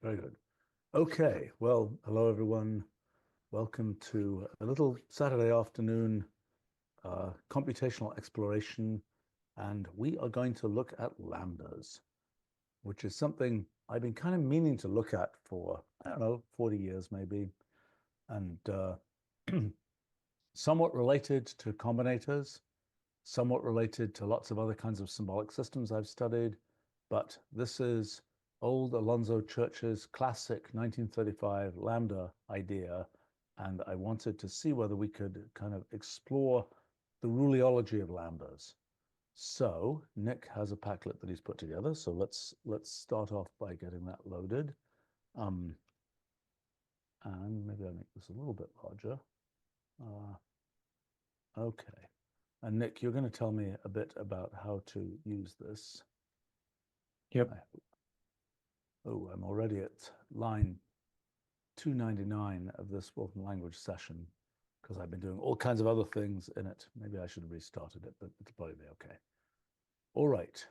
Very good. Okay, well, hello everyone. Welcome to a little Saturday afternoon computational exploration, and we are going to look at lambdas, which is something I've been kind of meaning to look at for, I don't know, 40 years maybe, and somewhat related to combinators, somewhat related to lots of other kinds of symbolic systems I've studied, but this is old Alonzo Church's classic 1935 lambda idea, and I wanted to see whether we could kind of explore the ruleology of lambdas. So Nick has a Packlet that he's put together, so let's start off by getting that loaded. And maybe I'll make this a little bit larger. Okay. And Nick, you're going to tell me a bit about how to use this. Yep. Oh, I'm already at line 299 of this Wolfram language session because I've been doing all kinds of other things in it. Maybe I should have restarted it, but it'll probably be okay. All right.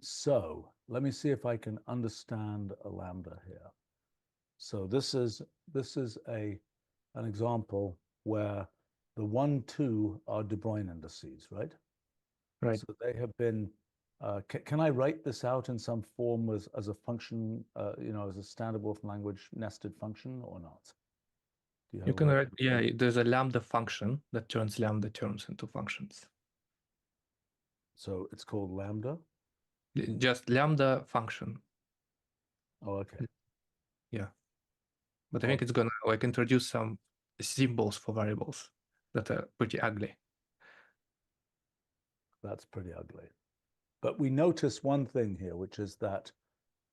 So let me see if I can understand a lambda here. So this is an example where the 1, 2 are De Bruijn indices, right? Right. So they have been. Can I write this out in some form as a function, as a standard Wolfram language nested function or not? You can write, yeah, there's a lambda function that turns lambda terms into functions. So it's called lambda? Just lambda function. Oh, okay. Yeah. But I think it's gonna like introduce some symbols for variables that are pretty ugly. That's pretty ugly. But we notice one thing here, which is that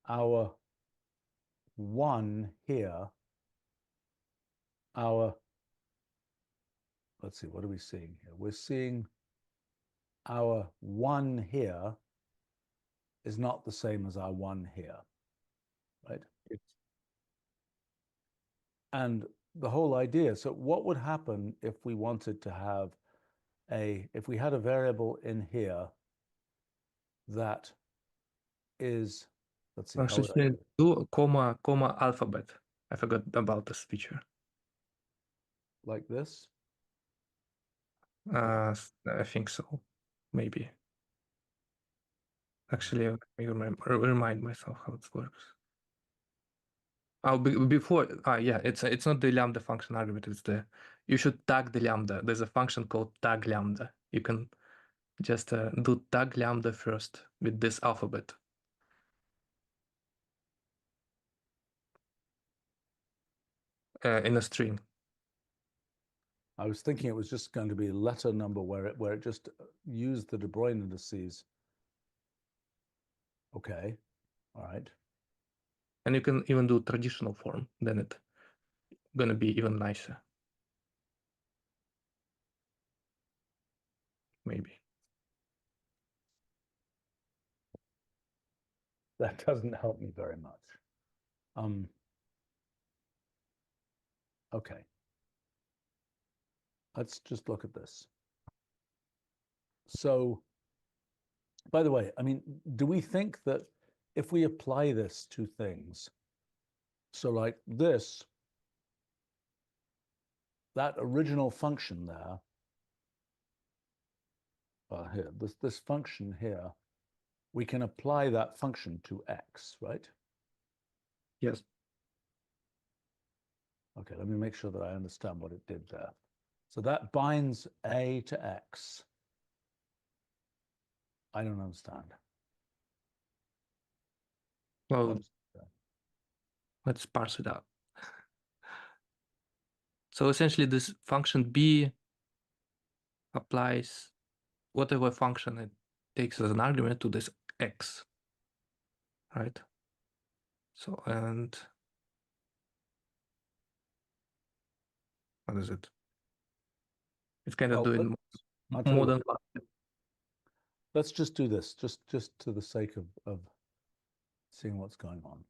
our 1 here, let's see, what are we seeing here? We're seeing our 1 here is not the same as our 1 here, right? And the whole idea, so what would happen if we wanted to have if we had a variable in here that is, let's see. Actually, do comma alphabet. I forgot about this feature. Like this? I think so. Maybe. Actually, let me remind myself how it works. Oh, before, yeah, it's not the lambda function argument. It's you should tag the lambda. There's a function called tag lambda. You can just do tag lambda first with this alphabet. In a string. I was thinking it was just going to be letter number where it just used the De Bruijn indices. Okay, all right. And you can even do traditional form. Then it's gonna be even nicer. Maybe. That doesn't help me very much. Okay. Let's just look at this. So, by the way, I mean, do we think that if we apply this to things, so like this, that original function there, here, this function here, we can apply that function to x, right? Yes. Okay, let me make sure that I understand what it did there. So that binds a to x. I don't understand. Well, let's parse it out. So essentially, this function b applies whatever function it takes as an argument to this x, right? So, and what is it? It's kind of doing more than one. Let's just do this, just to the sake of seeing what's going on.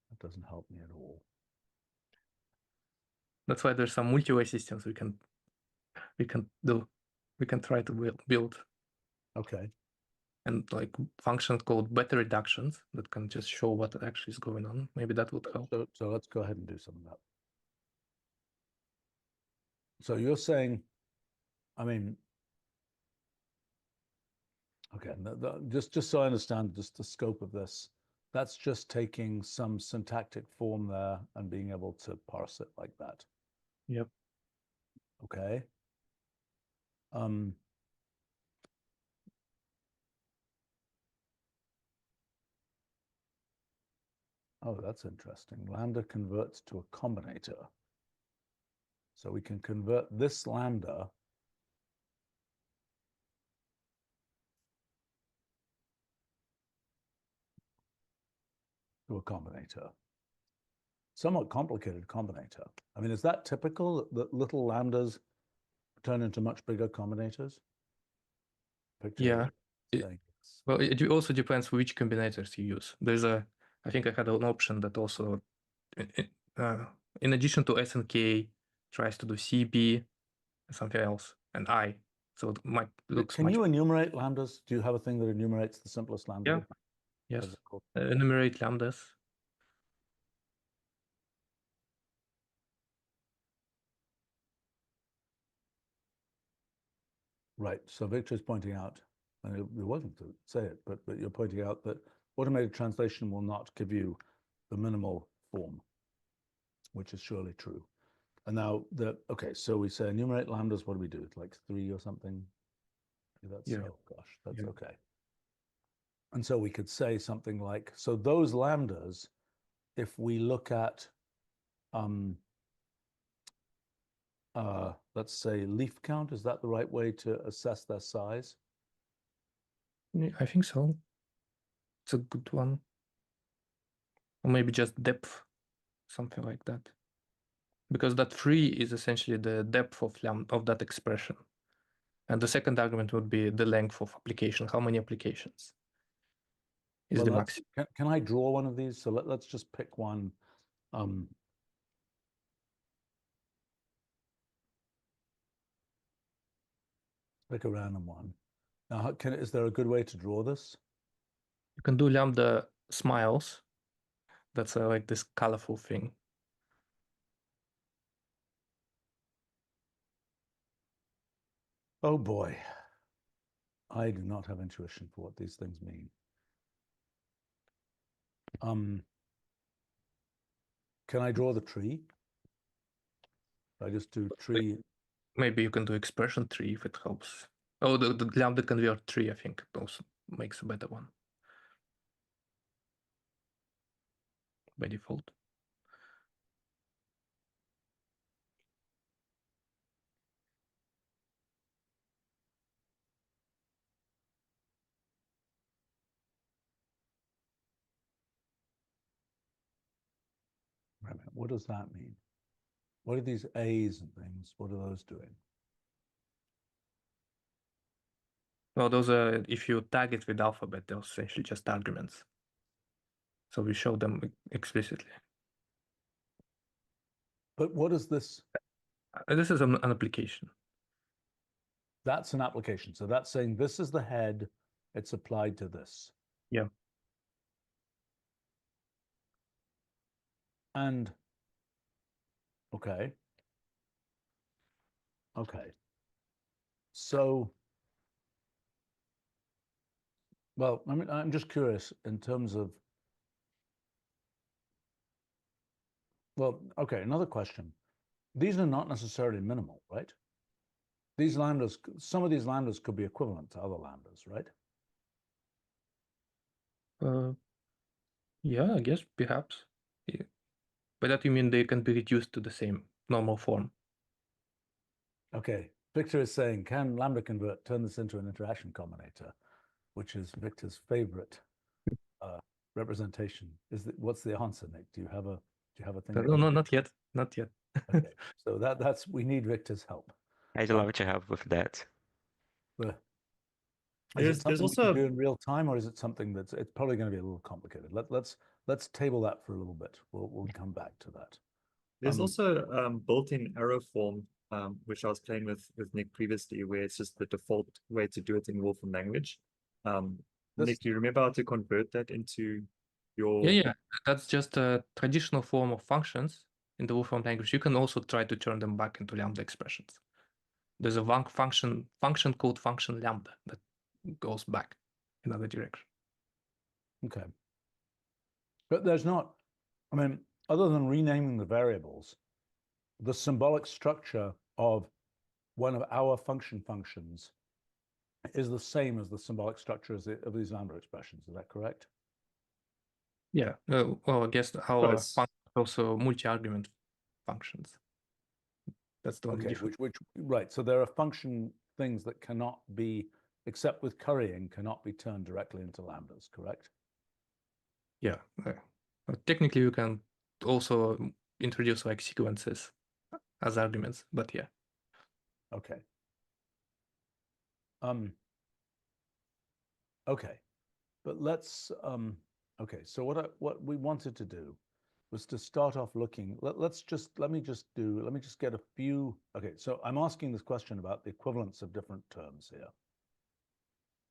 That doesn't help me at all. That's why there's some multi-way systems we can try to build. Okay. And like functions called beta reductions that can just show what actually is going on. Maybe that would help. So let's go ahead and do some of that. So you're saying, I mean, okay, just so I understand just the scope of this, that's just taking some syntactic form there and being able to parse it like that. Yep. Okay. Oh, that's interesting. Lambda converts to a combinator. So we can convert this lambda to a combinator. Somewhat complicated combinator. I mean, is that typical that little lambdas turn into much bigger combinators? Yeah. Well, it also depends which combinators you use. There's I think I had an option that also, in addition to S and K, tries to do CB, something else, and I. So it might look. Can you enumerate lambdas? Do you have a thing that enumerates the simplest lambda? Yeah. Yes. Enumerate lambdas. Right. So Victor is pointing out, and you're welcome to say it, but you're pointing out that automated translation will not give you the minimal form, which is surely true. And now okay, so we say enumerate lambdas. What do we do? Like 3 or something? That's, yeah. oh gosh, that's okay. And so we could say something like, so those lambdas, if we look at, let's say leaf count, is that the right way to assess their size? I think so. It's a good one. Or maybe just depth, something like that. Because that 3 is essentially the depth of that expression. And the second argument would be the length of application. How many applications is the maximum? Can I draw one of these? So let's just pick one. Pick a random one. Now, is there a good way to draw this? You can do lambda smiles. That's like this colorful thing. Oh boy. I do not have intuition for what these things mean. Can I draw the tree? I just do tree. Maybe you can do expression tree if it helps. Oh, the lambda convert tree, I think, also makes a better one by default. Wait a minute, what does that mean? What are these A's and things? What are those doing? Well, those are, if you tag it with alphabet, they're essentially just arguments. So we show them explicitly. But what is this? This is an application. That's an application. So that's saying this is the head, it's applied to this. Yeah. And, okay. Okay. So, well, I mean, I'm just curious in terms of, well, okay, another question. These are not necessarily minimal, right? These lambdas, some of these lambdas could be equivalent to other lambdas, right? Yeah, I guess perhaps. Yeah. By that you mean they can be reduced to the same normal form. Okay, Victor is saying, can lambda convert turn this into an interaction combinator, which is Victor's favorite representation. What's the answer, Nick? Do you have a thing? No, not yet. Not yet. Okay, so we need Victor's help. I'd love to help with that. Is it something also we can do in real time, or is it something it's probably going to be a little complicated? Let's table that for a little bit. We'll come back to that. There's also built-in arrow form which I was playing with Nick previously, where it's just the default way to do it in Wolfram language. Nick, you remember how to convert that into your... Yeah, that's just a traditional form of functions in the Wolfram language. You can also try to turn them back into lambda expressions. There's a function called function lambda that goes back in another direction. Okay. But there's not, I mean, other than renaming the variables, the symbolic structure of one of our functions is the same as the symbolic structure of these lambda expressions. Is that correct? Yeah. Well, I guess our function also multi-argument functions. That's the only difference. Right. So there are function things that cannot be, except with currying, cannot be turned directly into lambdas, correct? Yeah. Technically, you can also introduce like sequences as arguments, but yeah. Okay. Okay. But let's okay. So what we wanted to do was to start off looking. Let me just get a few. Okay. So I'm asking this question about the equivalence of different terms here.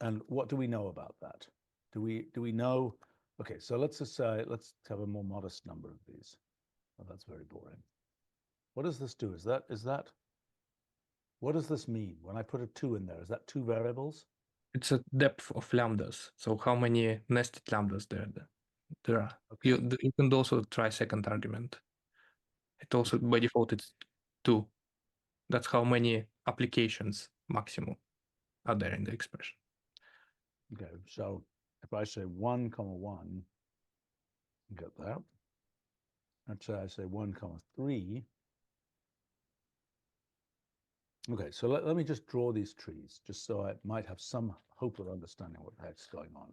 And what do we know about that? Do we know? Okay, so let's just say, let's have a more modest number of these. Oh, that's very boring. What does this do? What does this mean? When I put a 2 in there, is that 2 variables? It's a depth of lambdas. So how many nested lambdas there are. Okay. You can also try second argument. It also, by default, it's 2. That's how many applications maximum are there in the expression. Okay, so if I say 1, 1, get that. Let's say I say 1, 3. Okay, so let me just draw these trees, just so I might have some hope of understanding what the heck's going on.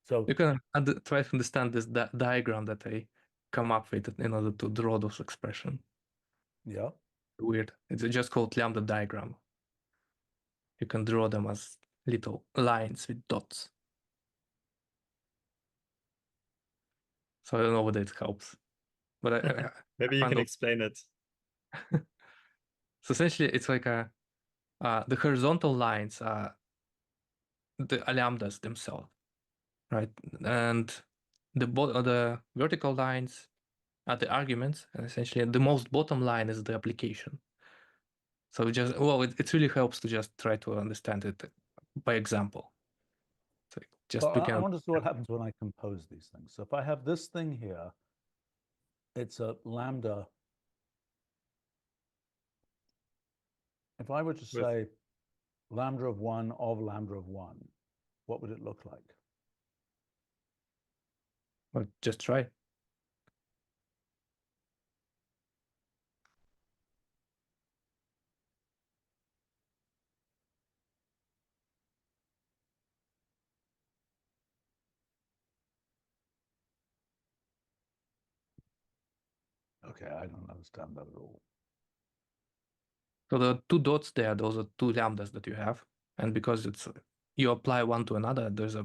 So you can try to understand this diagram that I come up with in order to draw those expressions. Yeah. Weird. It's just called lambda diagram. You can draw them as little lines with dots. So I don't know whether it helps, but maybe you can explain it. So essentially, it's like the horizontal lines are the lambdas themselves, right? And the vertical lines are the arguments, and essentially the most bottom line is the application. So it really helps to just try to understand it by example. So I want to see what happens when I compose these things. So if I have this thing here, it's a lambda. If I were to say lambda of 1 of lambda of 1, what would it look like? Well, just try. Okay, I don't understand that at all. So the 2 dots there, those are 2 lambdas that you have, and because you apply one to another, there's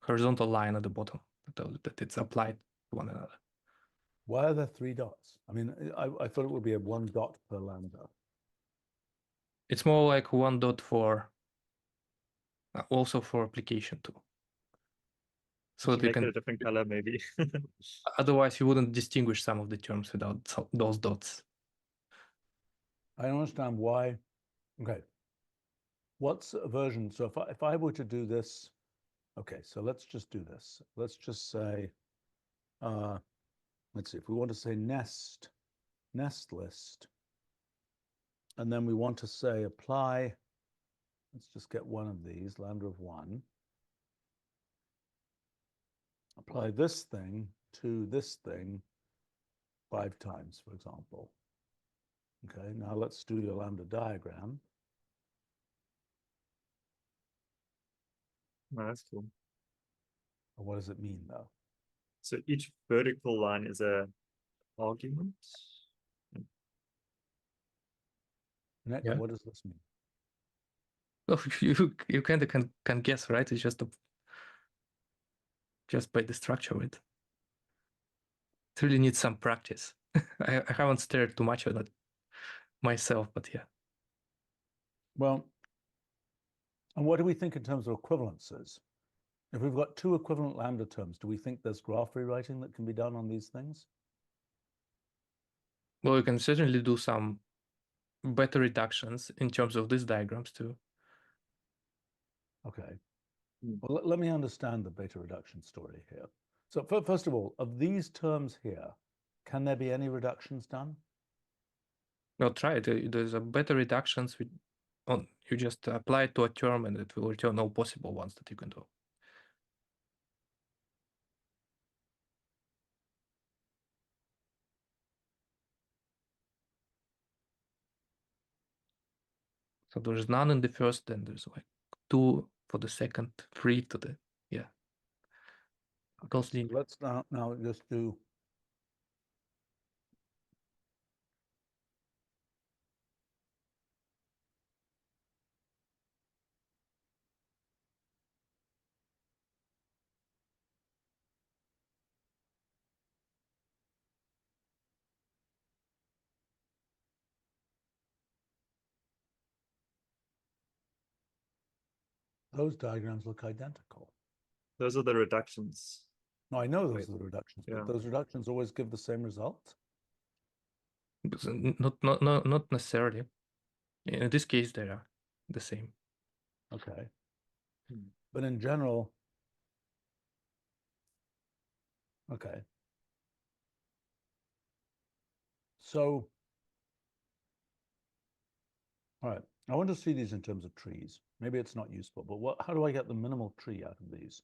horizontal line at the bottom that it's applied to one another. Why are there 3 dots? I mean, I thought it would be a 1 dot per lambda. It's more like 1 dot for also for application too. So you make it a different color, maybe. Otherwise, you wouldn't distinguish some of the terms without those dots. I don't understand why. Okay. What's a version? So if I were to do this, okay, so let's just do this. Let's just say, let's see, if we want to say nest list, and then we want to say apply, let's just get one of these, lambda of 1. Apply this thing to this thing 5 times, for example. Okay, now let's do your lambda diagram. Oh, that's cool. What does it mean, though? So each vertical line is a argument. Nick, Yeah. what does this mean? Well, you kind of can guess, right? It's just by the structure of it. It really needs some practice. I haven't stared too much on it myself, but yeah. Well, and what do we think in terms of equivalences? If we've got two equivalent lambda terms, do we think there's graph rewriting that can be done on these things? Well, you can certainly do some better reductions in terms of these diagrams too. Okay. Hmm. Well, let me understand the beta reduction story here. So first of all, of these terms here, can there be any reductions done? Well, try it. There's a better reductions with on you just apply it to a term and it will return all possible ones that you can do. So there's none in the first, then there's like 2 for the second, 3 to the yeah. Okay, so let's now just do those diagrams look identical. Those are the reductions. No, I know Wait, those are the reductions, yeah. but those reductions always give the same result. Because not necessarily. In this case, they are the same. Okay. Hmm. But in general, okay. So, all right, I want to see these in terms of trees. Maybe it's not useful, but how do I get the minimal tree out of these?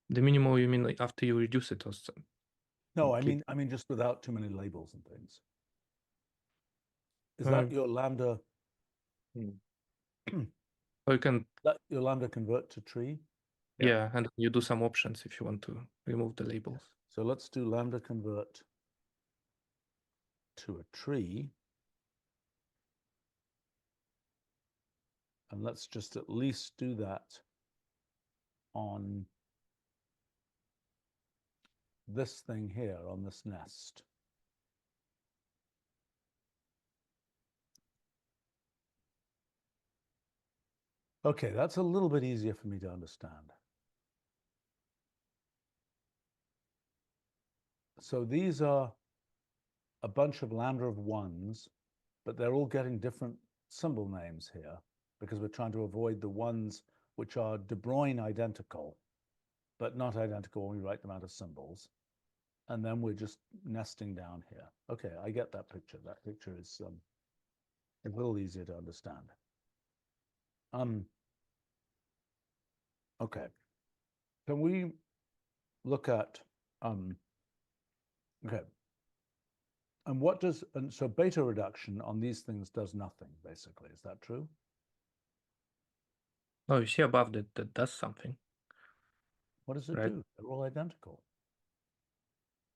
The minimal, you mean like after you reduce it or something? No, Keep- I mean just without too many labels and things. Is that your lambda? Or you can That your lambda convert to tree? yeah, and you do some options if you want to remove the labels. So let's do lambda convert to a tree. And let's just at least do that on this thing here, on this nest. Okay, that's a little bit easier for me to understand. So these are a bunch of lambda of ones, but they're all getting different symbol names here because we're trying to avoid the ones which are De Bruijn identical, but not identical when we write them out as symbols. And then we're just nesting down here. Okay, I get that picture. That picture is a little easier to understand. Okay. Can we look at okay. And what does, and so beta reduction on these things does nothing, basically. Is that true? Oh, you see above that does something. What does it Right. do? They're all identical.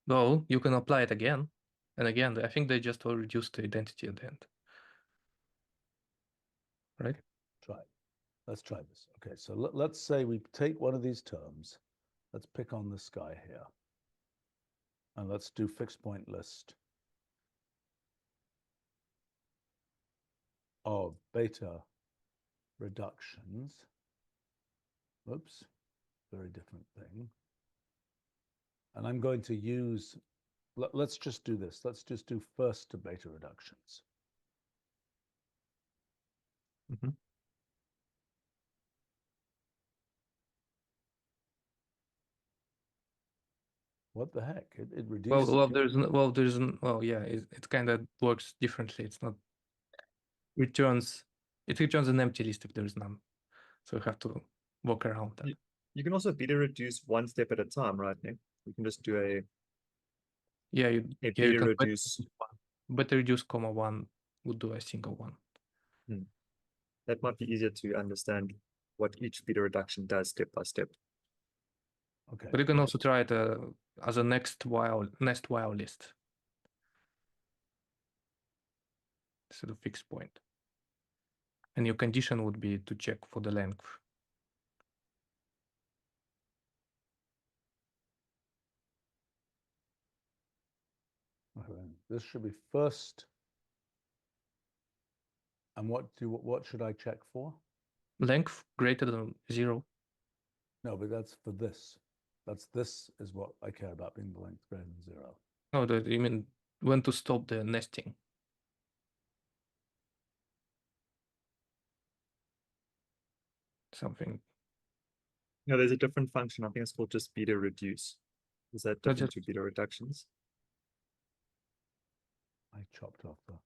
Well, you can apply it again. And again, I think they just will reduce the identity at the end. Right? Try it. Let's try this. Okay, so let's say we take one of these terms. Let's pick on this guy here. And let's do fixed point list of beta reductions. Oops, very different thing. And I'm going to use, let's just do this. Let's just do first to beta reductions. Mm-hmm. What the heck? It reduces. Well, yeah, it kind of works differently. It's not returns. It returns an empty list if there is none. So you have to walk around that. You can also beta reduce one step at a time, right, Nick? You can just do a You beta can reduce. better reduce comma 1 would do a single one. That might be easier to understand what each beta reduction does step by step. Okay. But you can also try it as a nest while list instead of fixed point. And your condition would be to check for the length. this should be first. And what should I check for? Length greater than 0. No, but that's for this. This is what I care about, being the length greater than 0. Oh, you mean when to stop the nesting? Something. No, there's a different function. I think it's called just beta reduce. Is that No, different to beta reductions? I chopped off the.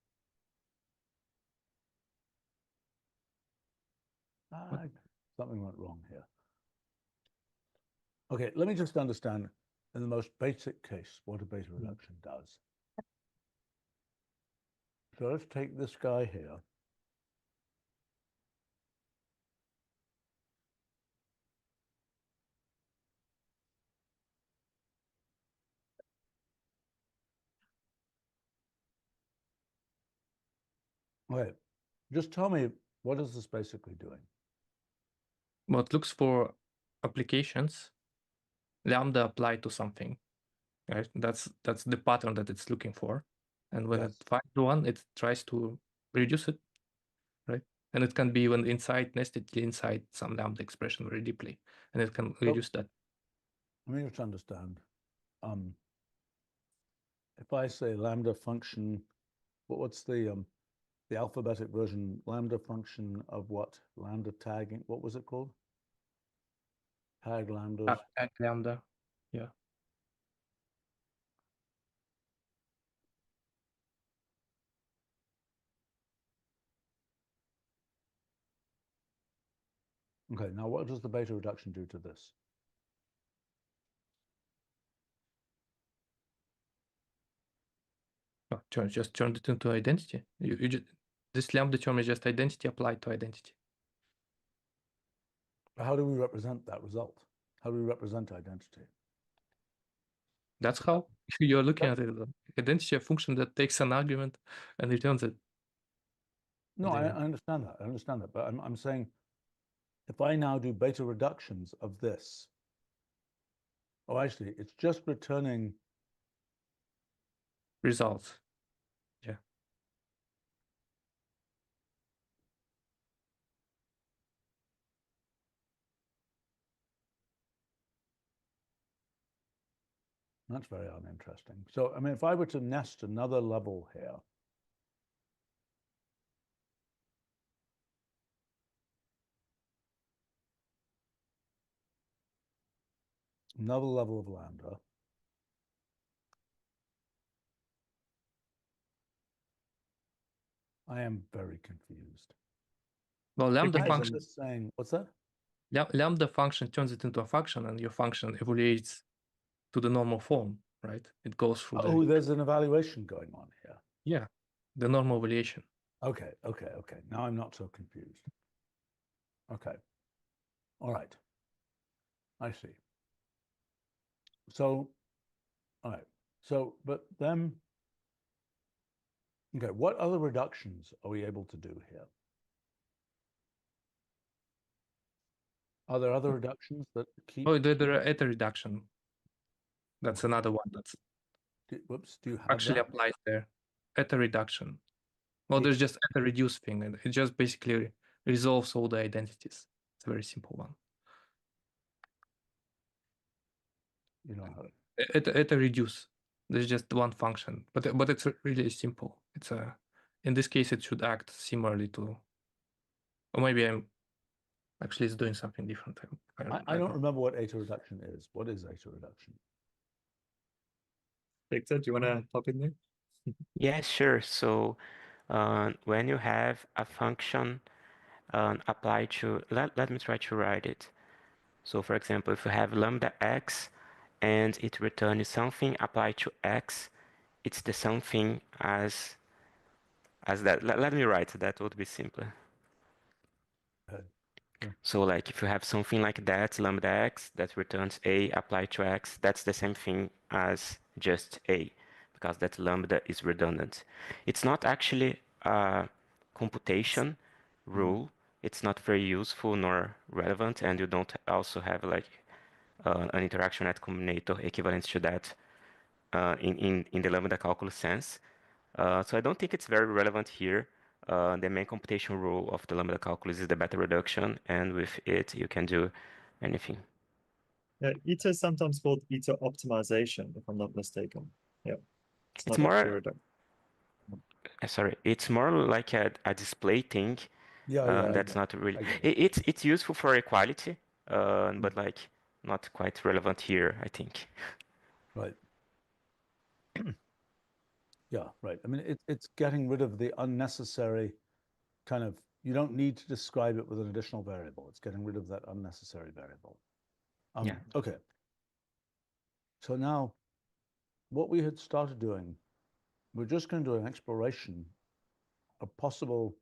Something went wrong here. Okay, let me just understand in the most basic case what a beta reduction does. So let's take this guy here. Okay, just tell me, what is this basically doing? Well, it looks for applications, lambda applied to something, right? That's the pattern that it's looking for. And when it finds one, it tries to reduce it, right? And it can be when nested inside some lambda expression very deeply, and it can reduce that. Let me just understand. If I say lambda function, what's the alphabetic version? Lambda function of what? Lambda tagging. What was it called? Tag lambdas. Tag lambda, yeah. Okay, now what does the beta reduction do to this? Oh, just turned it into identity. This lambda term is just identity applied to identity. How do we represent that result? How do we represent identity? That's how you're looking at it. Identity, a function that takes an argument and returns it. No, I understand that. I understand that. But I'm saying, if I now do beta reductions of this, oh, actually, it's just returning results. Yeah. That's very uninteresting. So, I mean, if I were to nest another level here, another level of lambda, I am very confused. Well, lambda Why function. isn't this saying, what's that? Lambda function turns it into a function, and your function evaluates to the normal form, right? It goes through Oh, there's an evaluation going on here. Yeah, the normal evaluation. Okay. Now I'm not so confused. Okay. All right. I see. So, all right. So, but then, okay, what other reductions are we able to do here? Are there other reductions that keep? Oh, there are eta reduction. That's another one that's Whoops, do you have actually that? applies there. Eta reduction. Well, there's just eta reduce thing, and it just basically resolves all the identities. It's a very simple one. You know how? Eta reduce. There's just one function, but it's really simple. It's in this case it should act similarly to, or maybe I'm actually it's doing something different. I don't remember what eta reduction is. What is eta reduction? Victor, do you want to pop in there? Yeah, sure. So when you have a function applied to, let me try to write it. So for example, if you have lambda x and it returns something applied to x, it's the same thing as that. Let me write, that would be simpler. So like if you have something like that, lambda x that returns a applied to x, that's the same thing as just a, because that lambda is redundant. It's not actually a computation rule. It's not very useful nor relevant, and you don't also have like an interaction at combinator equivalent to that in the lambda calculus sense. So I don't think it's very relevant here. The main computation rule of the lambda calculus is the beta reduction, and with it you can do anything. Yeah, eta is sometimes called eta optimization, if I'm not mistaken. Yeah, It's not more, actually reduction. sorry, it's more like a display thing. Yeah, yeah, I That's get not really. I get it. It's useful for equality, but like not quite relevant here, I think. Right. Yeah, right. I mean, it's getting rid of the unnecessary kind of, you don't need to describe it with an additional variable. It's getting rid of that unnecessary variable. Yeah. Okay. So now what we had started doing, we're just going to do an exploration of possible.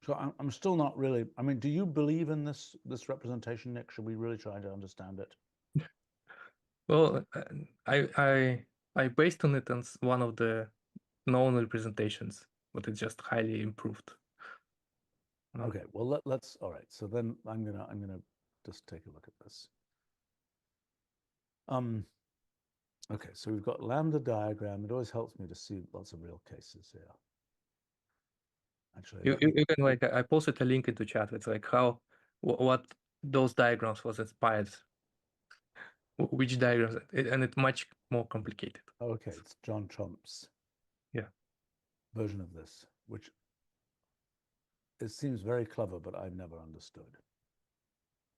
So I'm still not really, I mean, do you believe in this representation, Nick? Should we really try to understand it? Well, I based on it on one of the known representations, but it's just highly improved. Okay, well let's all right. So then I'm gonna just take a look at this. Okay, so we've got lambda diagram. It always helps me to see lots of real cases here. Actually, You can like I posted a link into chat. It's like how what those diagrams was inspired, which diagrams, and it's much more complicated. okay, it's John Trump's version of this, which it seems very clever, but I've never understood.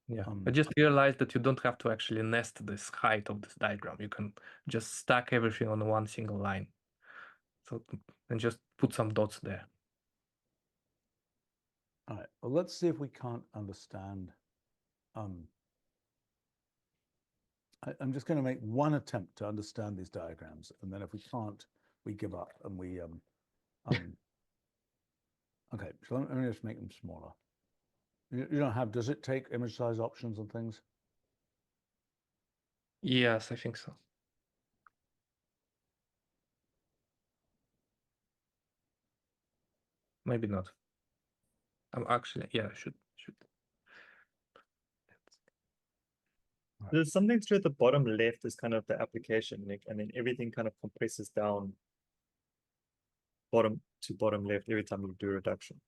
Yeah, I just realized that you don't have to actually nest this height of this diagram. You can just stack everything on one single line. So, and just put some dots there. All right, well, let's see if we can't understand. I'm just going to make one attempt to understand these diagrams, and then if we can't, we give up and we okay, so let me just make them smaller. You don't have, does it take image size options and things? Yes, I think so. Maybe not. I'm actually, yeah, should. There's something to do at the bottom left is kind of the application, Nick, and then everything kind of compresses down bottom to bottom left every time you do reduction.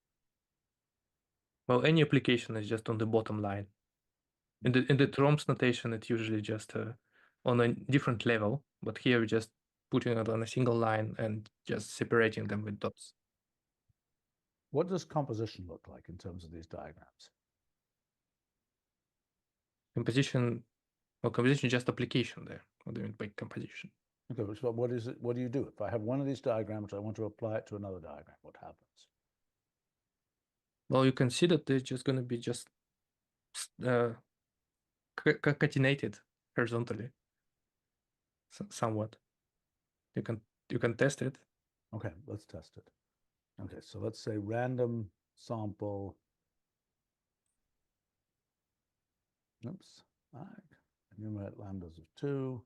Well, any application is just on the bottom line. In the Trom's notation, it's usually just on a different level, but here we're just putting it on a single line and just separating them with dots. What does composition look like in terms of these diagrams? Composition, well, composition is just application there. What do you mean by composition? Okay, so what is it? What do you do? If I have one of these diagrams, I want to apply it to another diagram, what happens? Well, you can see that they're just going to be just concatenated horizontally, somewhat. You can test it. Okay, let's test it. Okay, so let's say random sample. Oops, enumerate lambdas of 2.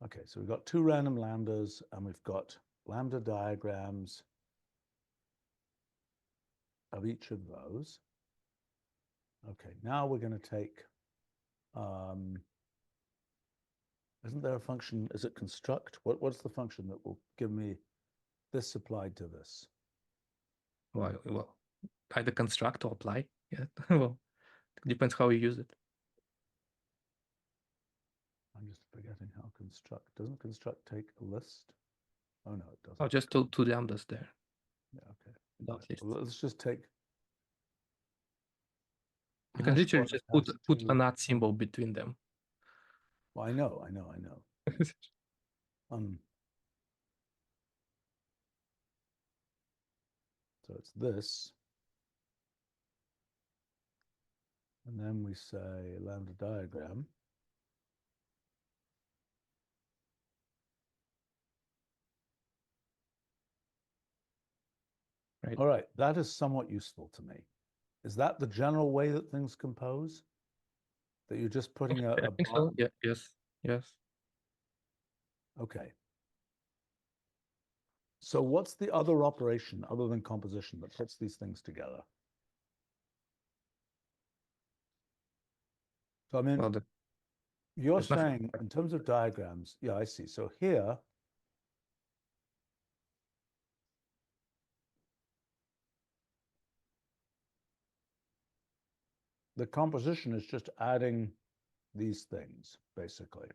Okay, so we've got 2 random lambdas, and we've got lambda diagrams of each of those. Okay, now we're going to take, isn't there a function, is it construct? What's the function that will give me this applied to this? Well, either construct or apply. Yeah, well, it depends how you use it. I'm just forgetting how construct, doesn't construct take a list? Oh no, it doesn't. Oh, just two lambdas there. Yeah, okay. Right. Well, let's just take. You can literally just put an @ symbol between them. Well, I know. So it's this. And then we say lambda diagram. Right. All right, that is somewhat useful to me. Is that the general way that things compose? That you're just putting I think so. Yeah. Yes. Okay. So what's the other operation other than composition that puts these things together? So I mean, Well, You're There's nothing. saying in terms of diagrams, yeah, I see. So here, the composition is just adding these things, basically.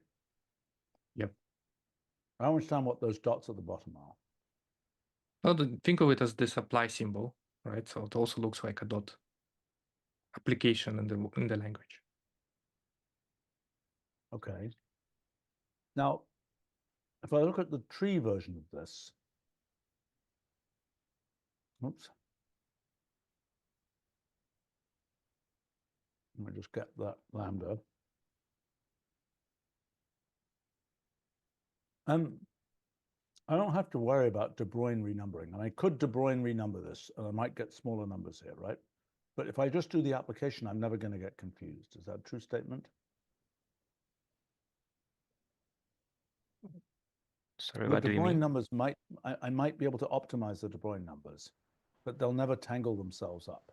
Yep. I don't understand what those dots at the bottom are. Well, think of it as this apply symbol, right? So it also looks like a dot application in the language. Okay. Now, if I look at the tree version of this, oops. Let me just get that lambda. I don't have to worry about De Bruijn renumbering. And I could De Bruijn renumber this, and I might get smaller numbers here, right? But if I just do the application, I'm never going to get confused. Is that a true statement? Sorry, The what De do you Bruijn mean? numbers I might be able to optimize the De Bruijn numbers, but they'll never tangle themselves up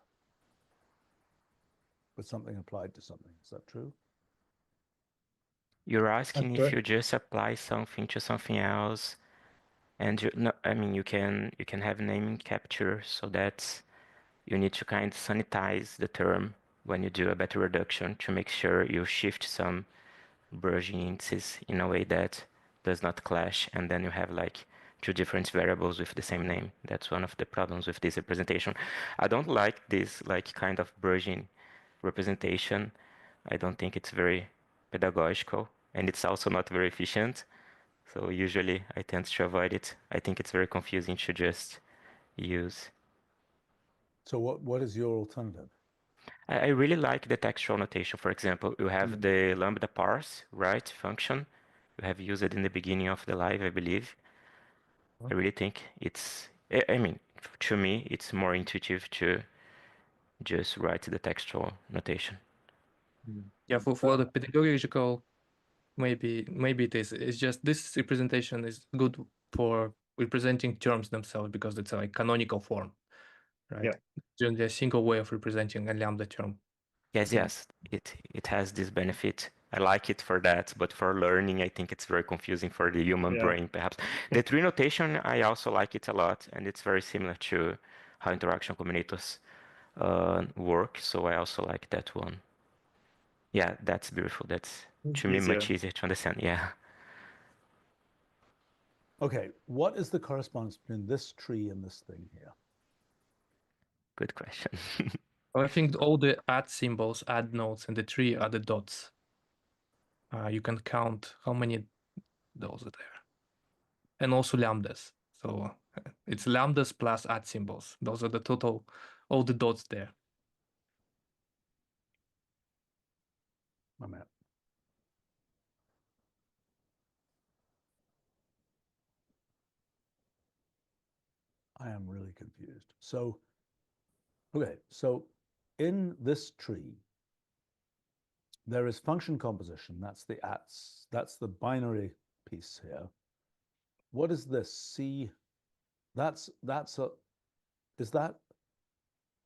with something applied to something. Is that true? You're asking if Okay. you just apply something to something else, and no, I mean you can have naming capture, so that's you need to kind of sanitize the term when you do a beta reduction to make sure you shift some Bruijn indices in a way that does not clash, and then you have like two different variables with the same name. That's one of the problems with this representation. I don't like this like kind of Bruijn representation. I don't think it's very pedagogical, and it's also not very efficient. So usually I tend to avoid it. I think it's very confusing to just use. So what is your alternative? I really like the textual notation. For example, you have the lambda parse, right, function. You have used it in the beginning of the live, I believe. I really think it's, I mean, to me, it's more intuitive to just write the textual notation. Yeah, for the pedagogical, maybe it is. It's just this representation is good for representing terms themselves because it's a canonical form, right? Yeah. Just a single way of representing a lambda term. Yes, it has this benefit. I like it for that, but for learning, I think it's very confusing for the human Yeah. brain, perhaps. The tree notation, I also like it a lot, and it's very similar to how interaction combinators work, so I also like that one. Yeah, that's beautiful. That's, to me, much easier to understand. Yeah. Okay, what is the correspondence between this tree and this thing here? Good question. I think all the add symbols, add nodes, and the tree are the dots. You can count how many those are there. And also lambdas. So it's lambdas plus add symbols. Those are the total, all the dots there. A minute. I am really confused. So, okay, so in this tree, there is function composition. That's the ats. That's the binary piece here. What is this? C. That's a. Is that?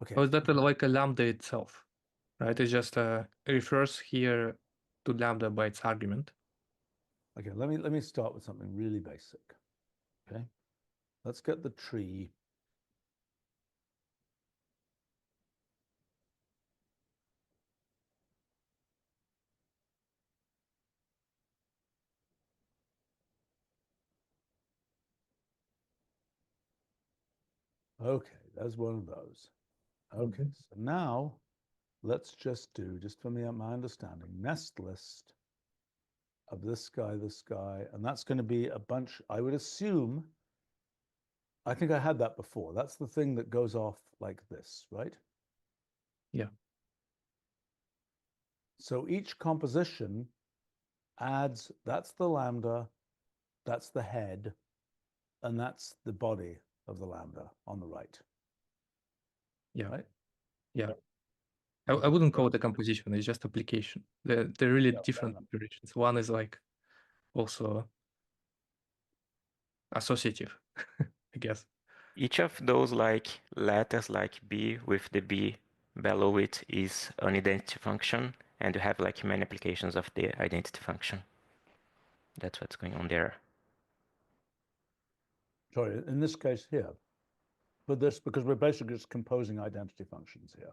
Okay. Oh, is that like a lambda itself, right? It just refers here to lambda by its argument. Okay. Let me start with something really basic. Okay. Let's get the tree. Okay, there's one of those. Okay, so now let's just do, just for me, my understanding, nest list of this guy, and that's going to be a bunch, I would assume, I think I had that before. That's the thing that goes off like this, right? Yeah. So each composition adds, that's the lambda, that's the head, and that's the body of the lambda on the right. Yeah. Right? Yeah. I wouldn't call it a composition, it's just application. They're really different operations. One is like also associative, I guess. Each of those letters like B with the B below it is an identity function, and you have like many applications of the identity function. That's what's going on there. Sorry, in this case here, but this, because we're basically just composing identity functions here.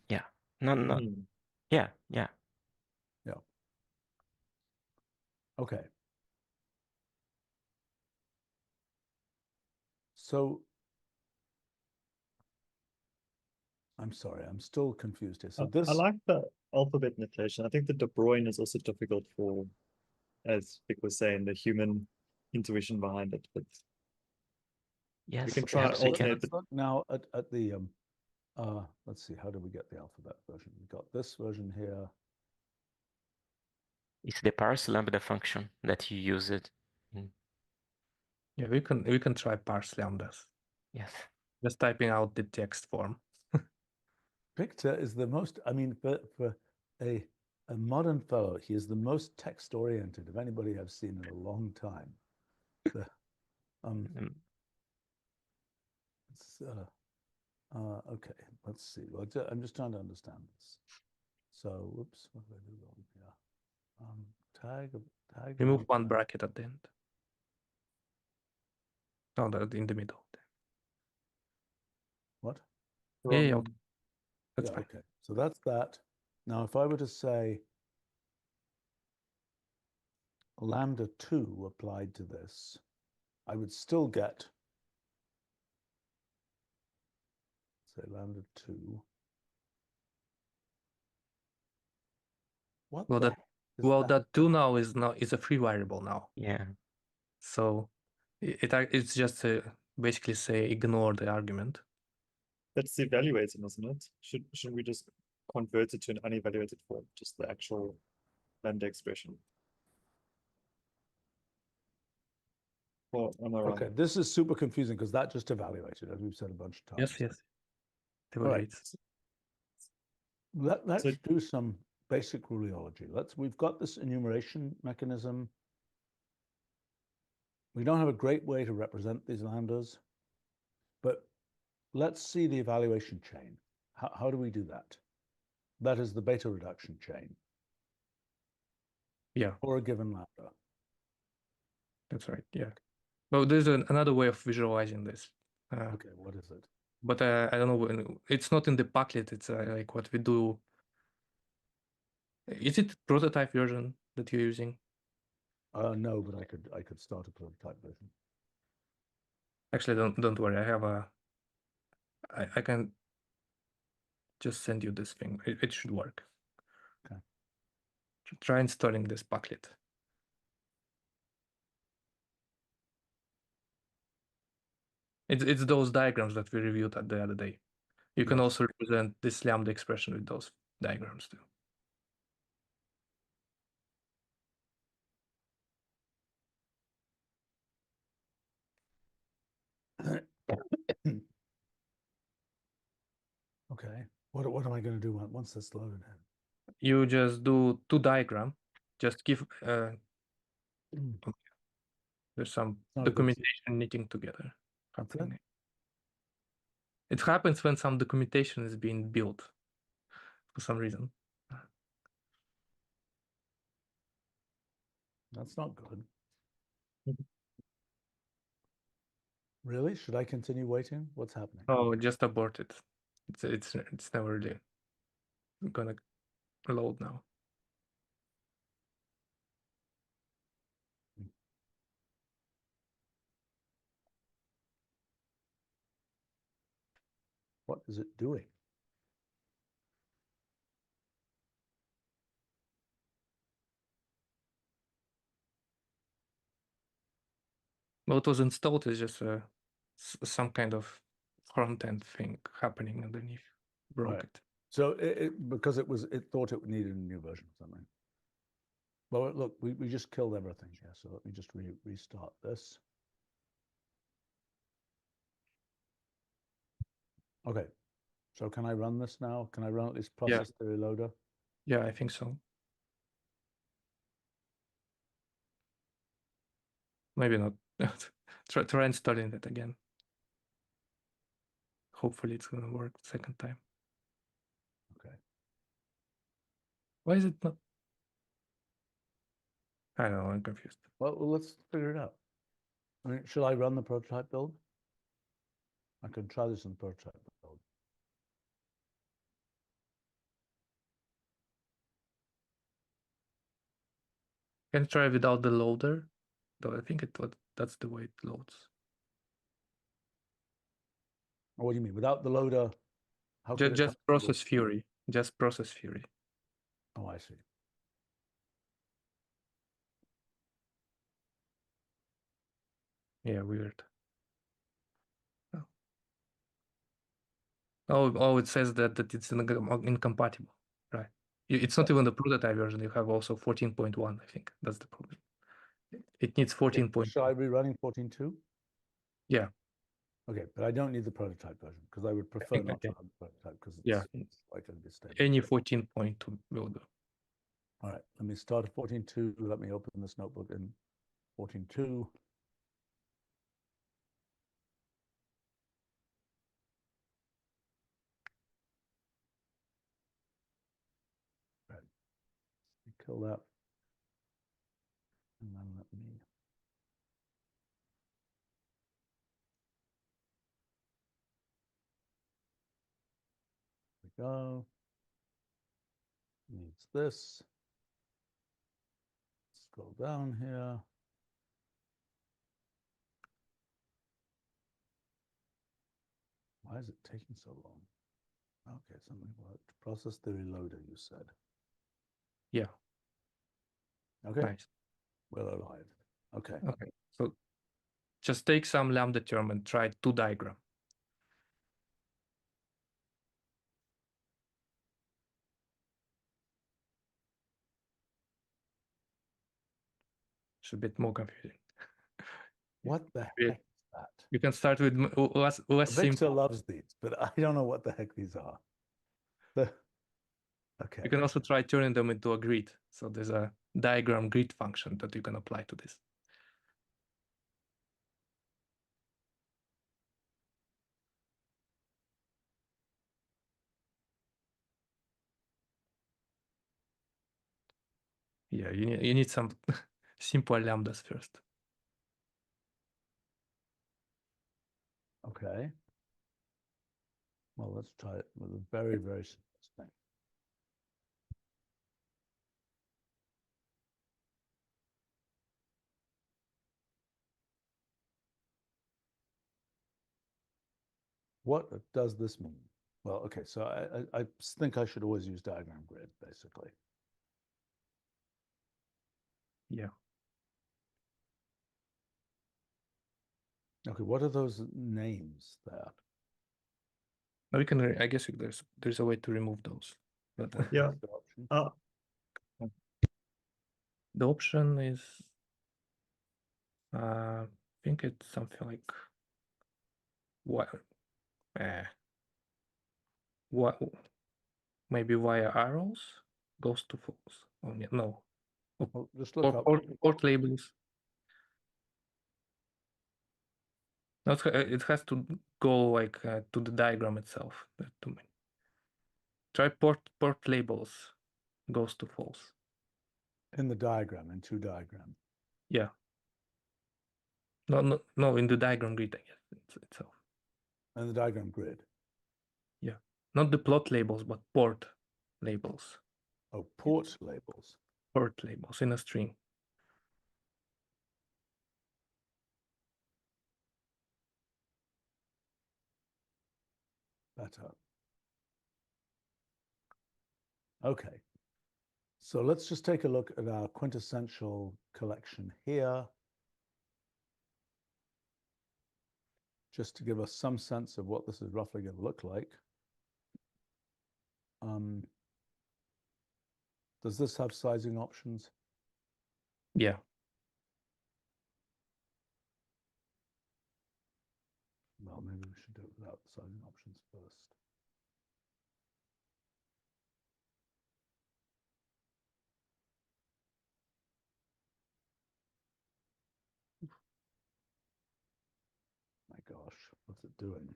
Yeah. No. Hmm. Yeah. Okay. So I'm sorry, I'm still confused here. So this, I like the alphabet notation. I think the De Bruijn is also difficult for, as Vic was saying, the human intuition behind it. But Yes. we can try perhaps we alternate. can. let's look now at the let's see, how do we get the alphabet version? We got this version here. It's the parse lambda function that you use it. Yeah, we can try parse lambdas. Yes. Just typing out the text form. Victor is the most, I mean, for a modern fellow, he is the most text oriented of anybody I've seen in a long time. The, it's, okay, let's see. Well, I'm just trying to understand this. So, whoops, what did I do wrong here? Tag. Remove one bracket at the end. Oh, in the middle. What? Yeah, okay. That's yeah, fine. okay. So that's that. Now, if I were to say lambda 2 applied to this, I would still get, say, lambda 2. What Well, the that heck is that 2 now is a free variable now. Yeah. So it's just basically say ignore the argument. That's the evaluating, isn't it? Shouldn't we just convert it to an unevaluated form, just the actual lambda expression? Well, am I wrong? Okay, this is super confusing because that just evaluated, as we've said a bunch of times. Yes. All right. Evaluates. Let's do some basic rheology. We've got this enumeration mechanism. We don't have a great way to represent these lambdas, but let's see the evaluation chain. How do we do that? That is the beta reduction chain. Yeah. For a given lambda. That's right. Yeah. Well, there's another way of visualizing this. Okay, what is it? But I don't know. It's not in the Padlet. It's like what we do. Is it prototype version that you're using? No, but I could start a prototype version. Actually, don't worry. I have I can just send you this thing. It should work. Okay. Try installing this Padlet. It's those diagrams that we reviewed the other day. You can also represent this lambda expression with those diagrams too. Okay. What am I going to do once this loaded in? You just do two diagram. Just give there's some documentation knitting together happening. It happens when some documentation is being built for some reason. That's not good. Really? Should I continue waiting? What's happening? Oh, just abort it. It's never really gonna load now. What is it doing? What was installed is just some kind of front end thing happening underneath. Broke it. So because it thought it needed a new version or something. Well, look, we just killed everything here. So let me just restart this. Okay. So can I run this now? Can I run at least process theory loader? Yeah, I think so. Maybe not. Try installing it again. Hopefully it's gonna work second time. Okay. Why is it not? I don't know, I'm confused. Well, let's figure it out. I mean, should I run the prototype build? I can try this in the prototype build. Can try without the loader, though I think that's the way it loads. What do you mean? Without the loader, how could it Just come process Fury. Just process Fury. Oh, I see. Yeah, weird. Oh, it says that it's incompatible. Right. It's not even the prototype version. You have also 14.1, I think. That's the problem. It needs 14. Should I be running 14.2? Yeah. Okay, but I don't need the prototype version because I would prefer think I not to can. run the prototype because it's Yeah. like going to be stable. Any 14.2 will do. All right, let me start at 14.2. Let me open this notebook in 14.2. Right. Kill that. And then let me. There we go. Needs this. Scroll down here. Why is it taking so long? Okay, something worked. Process theory loader, you said. Yeah. Okay, Nice. we're alive. Okay. Okay. So just take some lambda term and try 2 diagram. It's a bit more confusing. What the Yeah. heck is that? You can start with less Victor simple. loves these, but I don't know what the heck these are. Okay. You can also try turning them into a grid. So there's a diagram grid function that you can apply to this. Yeah, you need some simple lambdas first. Okay. Well, let's try it with a very, very simple thing. What does this mean? Well, okay, so I think I should always use diagram grid, basically. Yeah. Okay, what are those names there? Now we can, I guess there's a way to remove those. But Yeah. The option? the option is, I think it's something like what maybe via arrows goes to false. Oh yeah, no. Well, just look up. Port labels. No, it has to go like to the diagram itself. Try port labels goes to false. In the diagram, in 2 diagram. Yeah. No, in the diagram grid, I guess itself. In the diagram grid. Yeah, not the plot labels, but port labels. Oh, port labels. Port labels in a string. Better. Okay. So let's just take a look at our quintessential collection here. Just to give us some sense of what this is roughly going to look like. Does this have sizing options? Yeah. Well, maybe we should do it without the sizing options first. My gosh, what's it doing?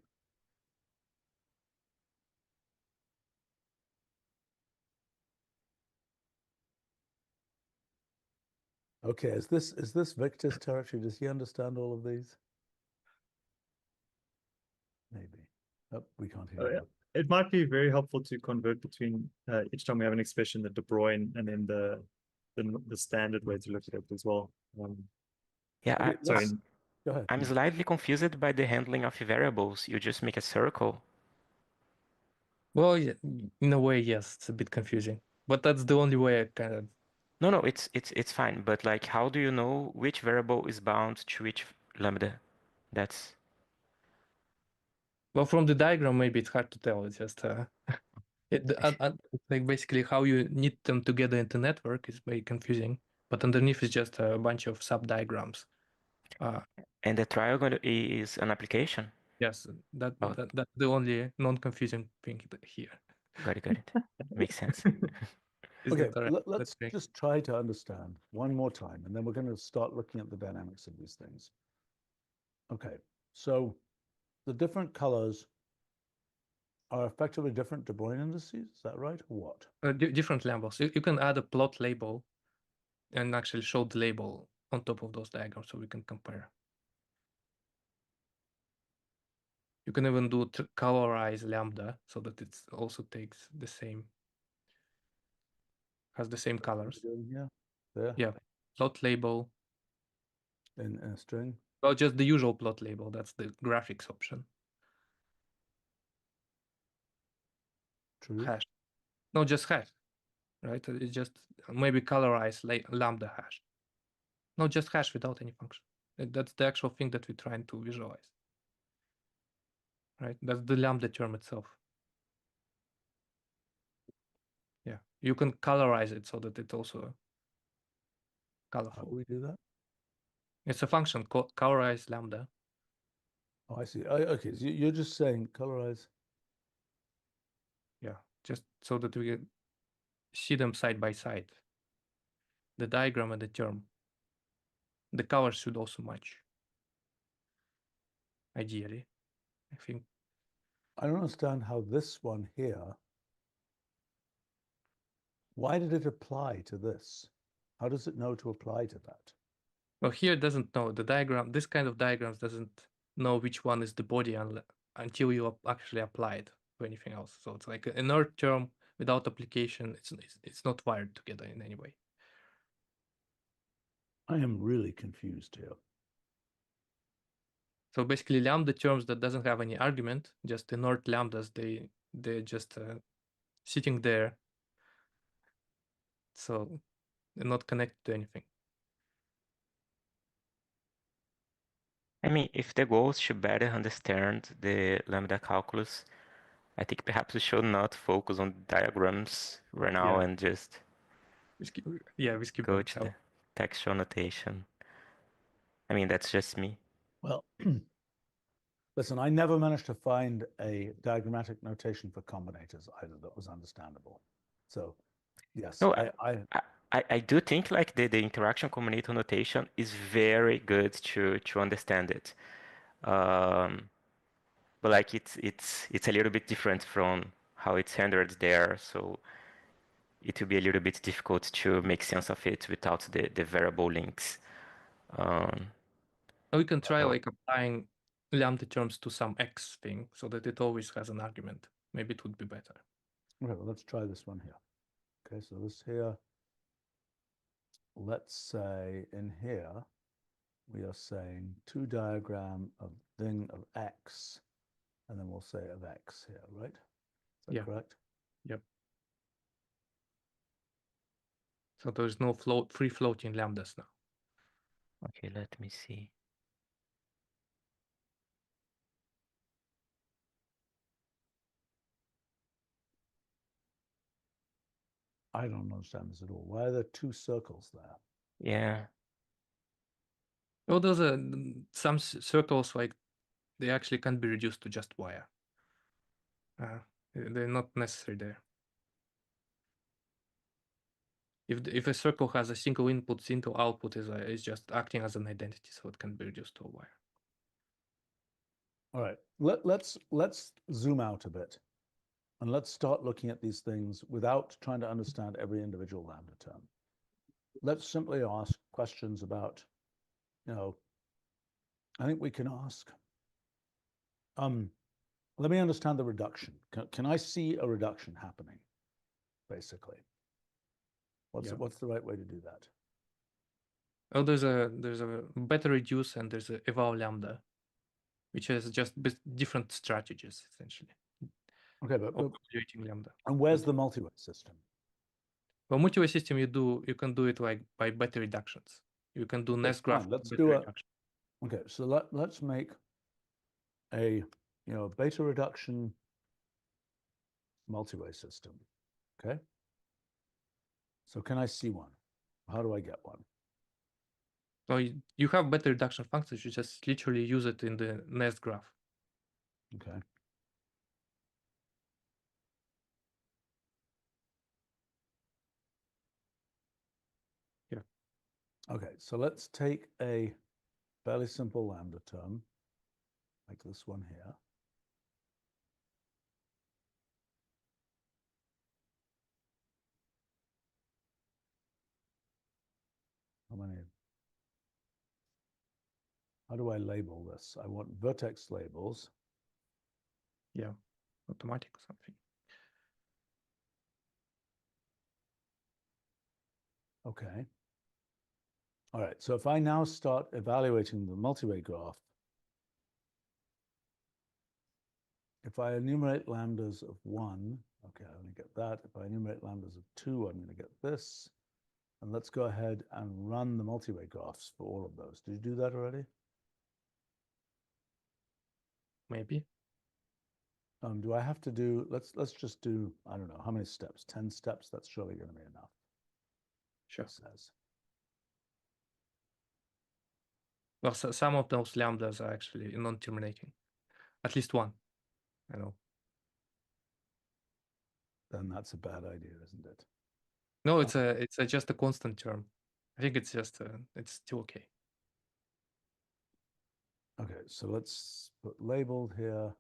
Okay, is this Victor's territory? Does he understand all of these? Maybe. Oh, we can't hear him. It might be very helpful to convert between each time we have an expression, the Bruijn, and then the standard way to look at it as well. Yeah, Okay, sorry. go ahead. I'm slightly confused by the handling of variables. You just make a circle. Well, yeah, in a way, yes, it's a bit confusing, but that's the only way I kind of. No, it's fine. But like, how do you know which variable is bound to which lambda? That's Well, from the diagram, maybe it's hard to tell. It's just like basically how you knit them together into network is very confusing. But underneath is just a bunch of sub diagrams. and the triangle is an application. Yes, Oh. that's the only non-confusing thing here. Got it. Makes sense. Okay, let's just try to understand one more time, and then we're going to start looking at the dynamics of these things. Okay, so the different colors are effectively different de Bruijn indices. Is that right, or what? Different labels. You can add a plot label and actually show the label on top of those diagrams so we can compare. You can even do colorize lambda so that it also takes the same, has the same colors. Yeah, there. Yeah, plot label. In a string. Well, just the usual plot label. That's the graphics option. True. Hash. No, just hash, right? It's just maybe colorize lambda hash. No, just hash without any function. That's the actual thing that we're trying to visualize. Right? That's the lambda term itself. Yeah, you can colorize it so that it's also colorful. How do we do that? It's a function called colorize lambda. Oh, I see. Okay, so you're just saying colorize. Yeah, just so that we see them side by side. The diagram and the term. The colors should also match. Ideally, I think. I don't understand how this one here, why did it apply to this? How does it know to apply to that? Well, here it doesn't know. The diagram, this kind of diagrams doesn't know which one is the body until you actually apply it to anything else. So it's like an inert term without application. It's not wired together in any way. I am really confused here. So basically, lambda terms that doesn't have any argument, just inert lambdas, they're just sitting there. So they're not connected to anything. I mean, if the goal is to better understand the lambda calculus, I think perhaps we should not focus on diagrams right now and just we skip go them. to the textual notation. I mean, that's just me. Well, listen, I never managed to find a diagrammatic notation for combinators either that was understandable. So, yes, No, I do think like the interaction combinator notation is very good to understand it. But like it's a little bit different from how it's handled there, so it will be a little bit difficult to make sense of it without the variable links. We can try like applying lambda terms to some x thing so that it always has an argument. Maybe it would be better. Okay, well, let's try this one here. Okay, so this here, let's say in here, we are saying two diagram of thing of x, and then we'll say of x here, right? Is that correct? Yep. So there's no free floating lambdas now. Okay, let me see. I don't understand this at all. Why are there two circles there? Yeah. Well, there's some circles like they actually can't be reduced to just wire. They're not necessary there. If a circle has a single input, single output is just acting as an identity, so it can be reduced to a wire. All right, let's zoom out a bit, and let's start looking at these things without trying to understand every individual lambda term. Let's simply ask questions about, I think we can ask, let me understand the reduction. Can I see a reduction happening, basically? What's the right way to do that? Oh, there's a better reduce and there's a eval lambda, which is just different strategies essentially. Okay, but Evaluating lambda. And where's the multi-way system? Well, multi-way system you can do it like by beta reductions. You can do Nest graph. Let's do a. Okay, so let's make a beta reduction multi-way system. Okay. So can I see one? How do I get one? So you have beta reduction functions. You just literally use it in the Nest graph. Okay. Yeah. Okay, so let's take a fairly simple lambda term, like this one here. How do I label this? I want vertex labels. Yeah, automatic something. Okay. All right, so if I now start evaluating the multi-way graph, if I enumerate lambdas of 1, okay, I only get that. If I enumerate lambdas of 2, I'm going to get this. And let's go ahead and run the multi-way graphs for all of those. Did you do that already? Maybe. Do I have to do, let's just do, I don't know, how many steps? 10 steps? That's surely going to be enough. Sure. It says. Well, so some of those lambdas are actually non-terminating. At least one, I know. Then that's a bad idea, isn't it? No, it's just a constant term. I think it's just it's still okay. Okay, so let's put labeled here.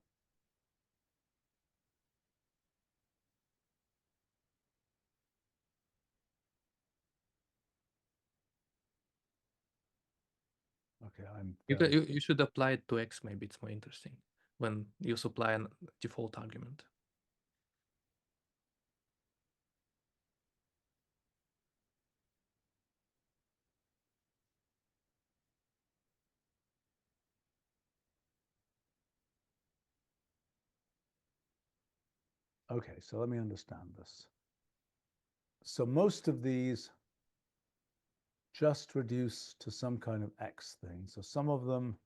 Okay, You should apply it to X. Maybe it's more interesting when you supply a default argument. Okay, so let me understand this. So most of these just reduce to some kind of X thing. So some of them,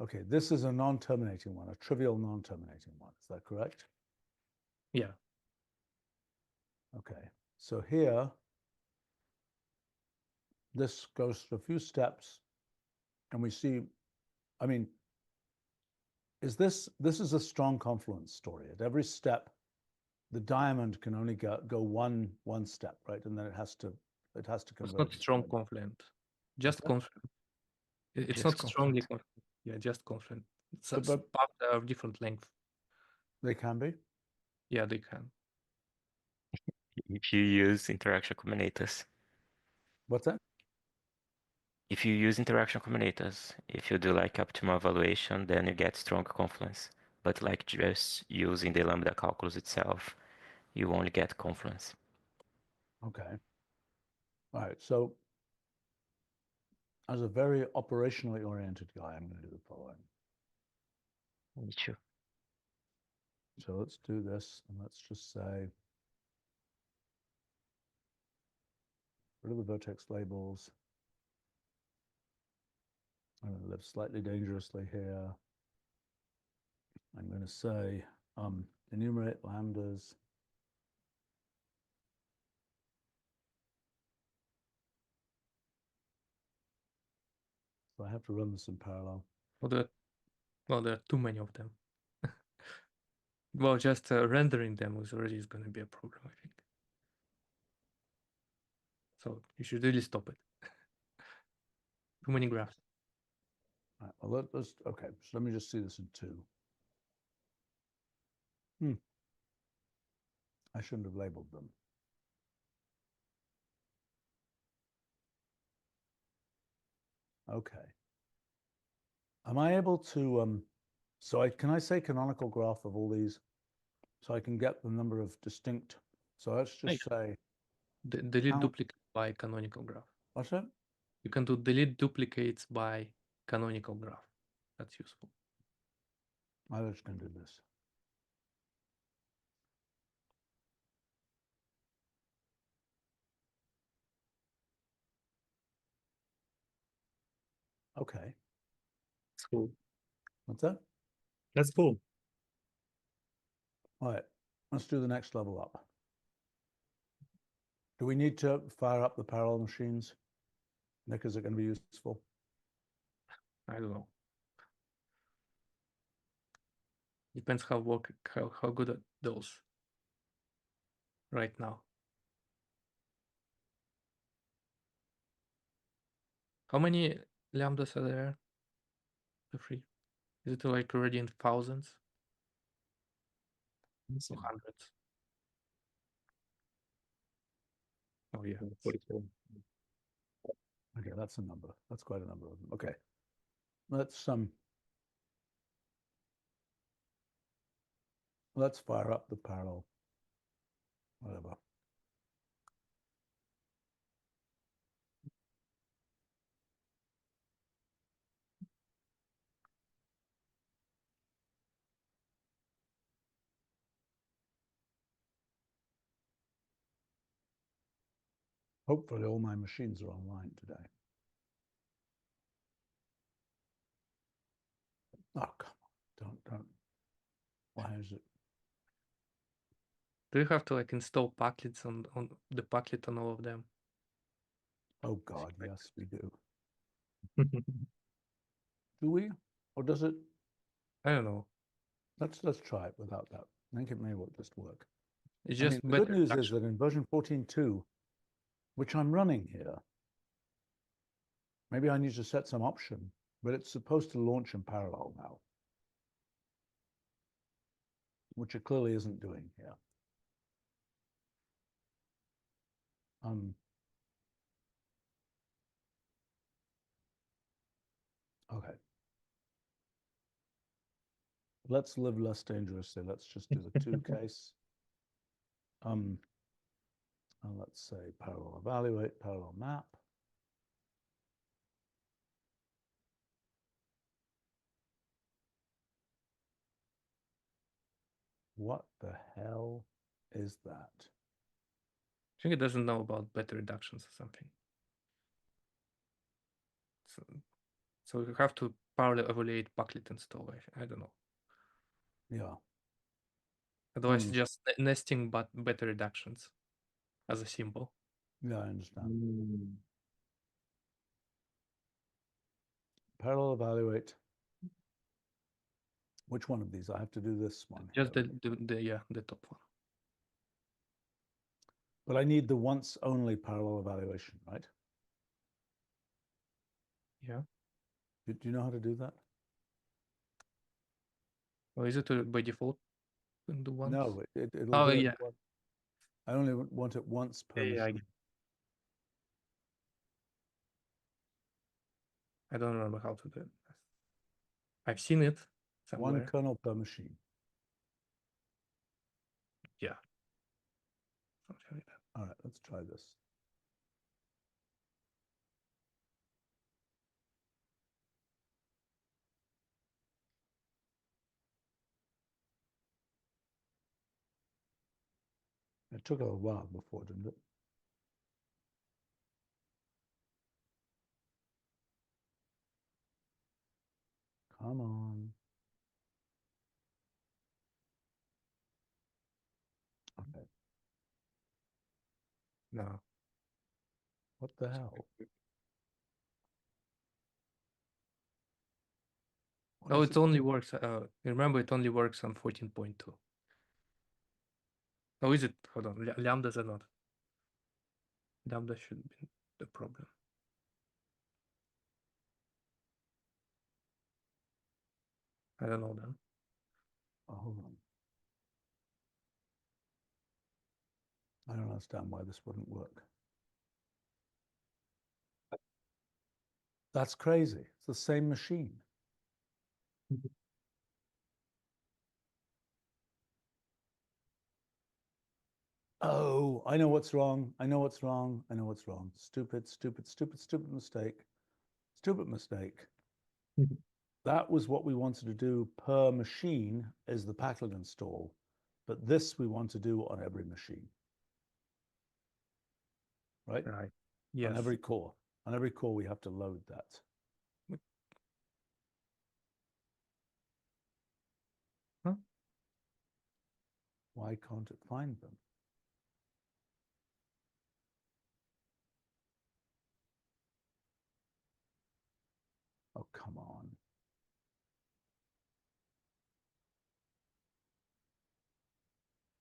okay, this is a non-terminating one, a trivial non-terminating one. Is that correct? Yeah. Okay, so here, this goes through a few steps and we see, I mean, this is a strong confluence story. At every step, the diamond can only go one step, right? And then it has to converge. It's not strong confluent, just confluent. It's Just not confluent. strongly confluent. Yeah, just confluent. It's paths of different length. They can be? Yeah, they can. If you use interaction combinators. What's that? If you use interaction combinators, if you do like optimal evaluation, then you get strong confluence. But like just using the lambda calculus itself, you only get confluence. Okay. All right. So as a very operationally oriented guy, I'm going to do the following. Me too. So let's do this, and let's just say, rid of the vertex labels. I'm going to live slightly dangerously here. I'm going to say, enumerate lambdas. So I have to run this in parallel. Well, there are too many of them. Well, just rendering them is already going to be a problem, I think. So you should really stop it. Too many graphs. All right, well, okay, so let me just see this in 2. I shouldn't have labeled them. Okay. Am I able to, so can I say canonical graph of all these? So I can get the number of distinct, so let's just say. Delete duplicate by canonical graph. What's that? You can do delete duplicates by canonical graph. That's useful. I'm just going to do this. Okay. That's cool. What's that? That's cool. All right. Let's do the next level up. Do we need to fire up the parallel machines? Nick, is it going to be useful? I don't know. Depends how good are those right now. How many lambdas are there? The free. Is it like already in thousands or hundreds? Oh yeah. 44. Okay, that's a number. That's quite a number of them. Okay. Let's fire up the parallel. Whatever. Hopefully all my machines are online today. Oh, come on. Don't. Why is it? Do you have to like install packlets on the packlet on all of them? Oh God, yes, we do. Do we? Or does it? I don't know. Let's try it without that. I think it may just work. It's I just mean, the good better news is reduction. that in version 14.2, which I'm running here, maybe I need to set some option, but it's supposed to launch in parallel now, which it clearly isn't doing here. Okay. Let's live less dangerously. Let's just do the 2 case. And let's say parallel evaluate, parallel map. What the hell is that? I think it doesn't know about beta reductions or something. So you have to parallel evaluate packlet install. I don't know. Yeah. Otherwise, just nesting but beta reductions as a symbol. Yeah, I understand. Parallel evaluate. Which one of these? I have to do this one. Just here. the top one. But I need the once only parallel evaluation, right? Yeah. Do you know how to do that? Or is it by default in the once? No, it'll Oh do it yeah. once. I only want it once per machine. I don't remember how to do it. I've seen it somewhere. One kernel per machine. Yeah. Something like that. All right, let's try this. It took a while before, didn't it? Come on. Okay. No. What the hell? Oh, it only works. Remember, it only works on 14.2. Oh, is it? Hold on. Lambdas are not. Lambda should be the problem. I don't know then. Oh, hold on. I don't understand why this wouldn't work. That's crazy. It's the same machine. Oh, I know what's wrong. I know what's wrong. I know what's wrong. Stupid, stupid, stupid, stupid mistake. Stupid mistake. That was what we wanted to do per machine is the Packlet install. But this we want to do on every machine. Right? Right. Yes. On every core. On every core, we have to load that. Huh? Why can't it find them? Oh, come on.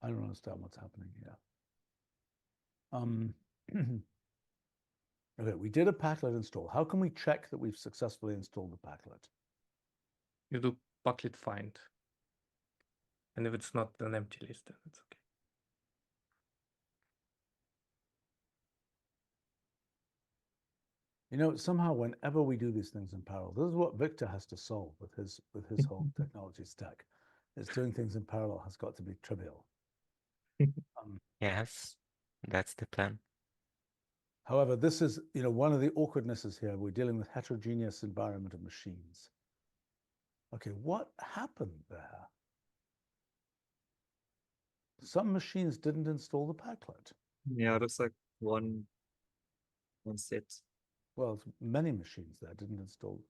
I don't understand what's happening here. Okay, we did a Packlet install. How can we check that we've successfully installed the Packlet? You do Packlet find. And if it's not an empty list, then it's okay. You know, somehow whenever we do these things in parallel, this is what Victor has to solve with his whole technology stack. Is doing things in parallel has got to be trivial. Yes, that's the plan. However, this is, you know, one of the awkwardnesses here. We're dealing with heterogeneous environment of machines. Okay, what happened there? Some machines didn't install the Packlet. Yeah, it looks like one set. Well, many machines there didn't install.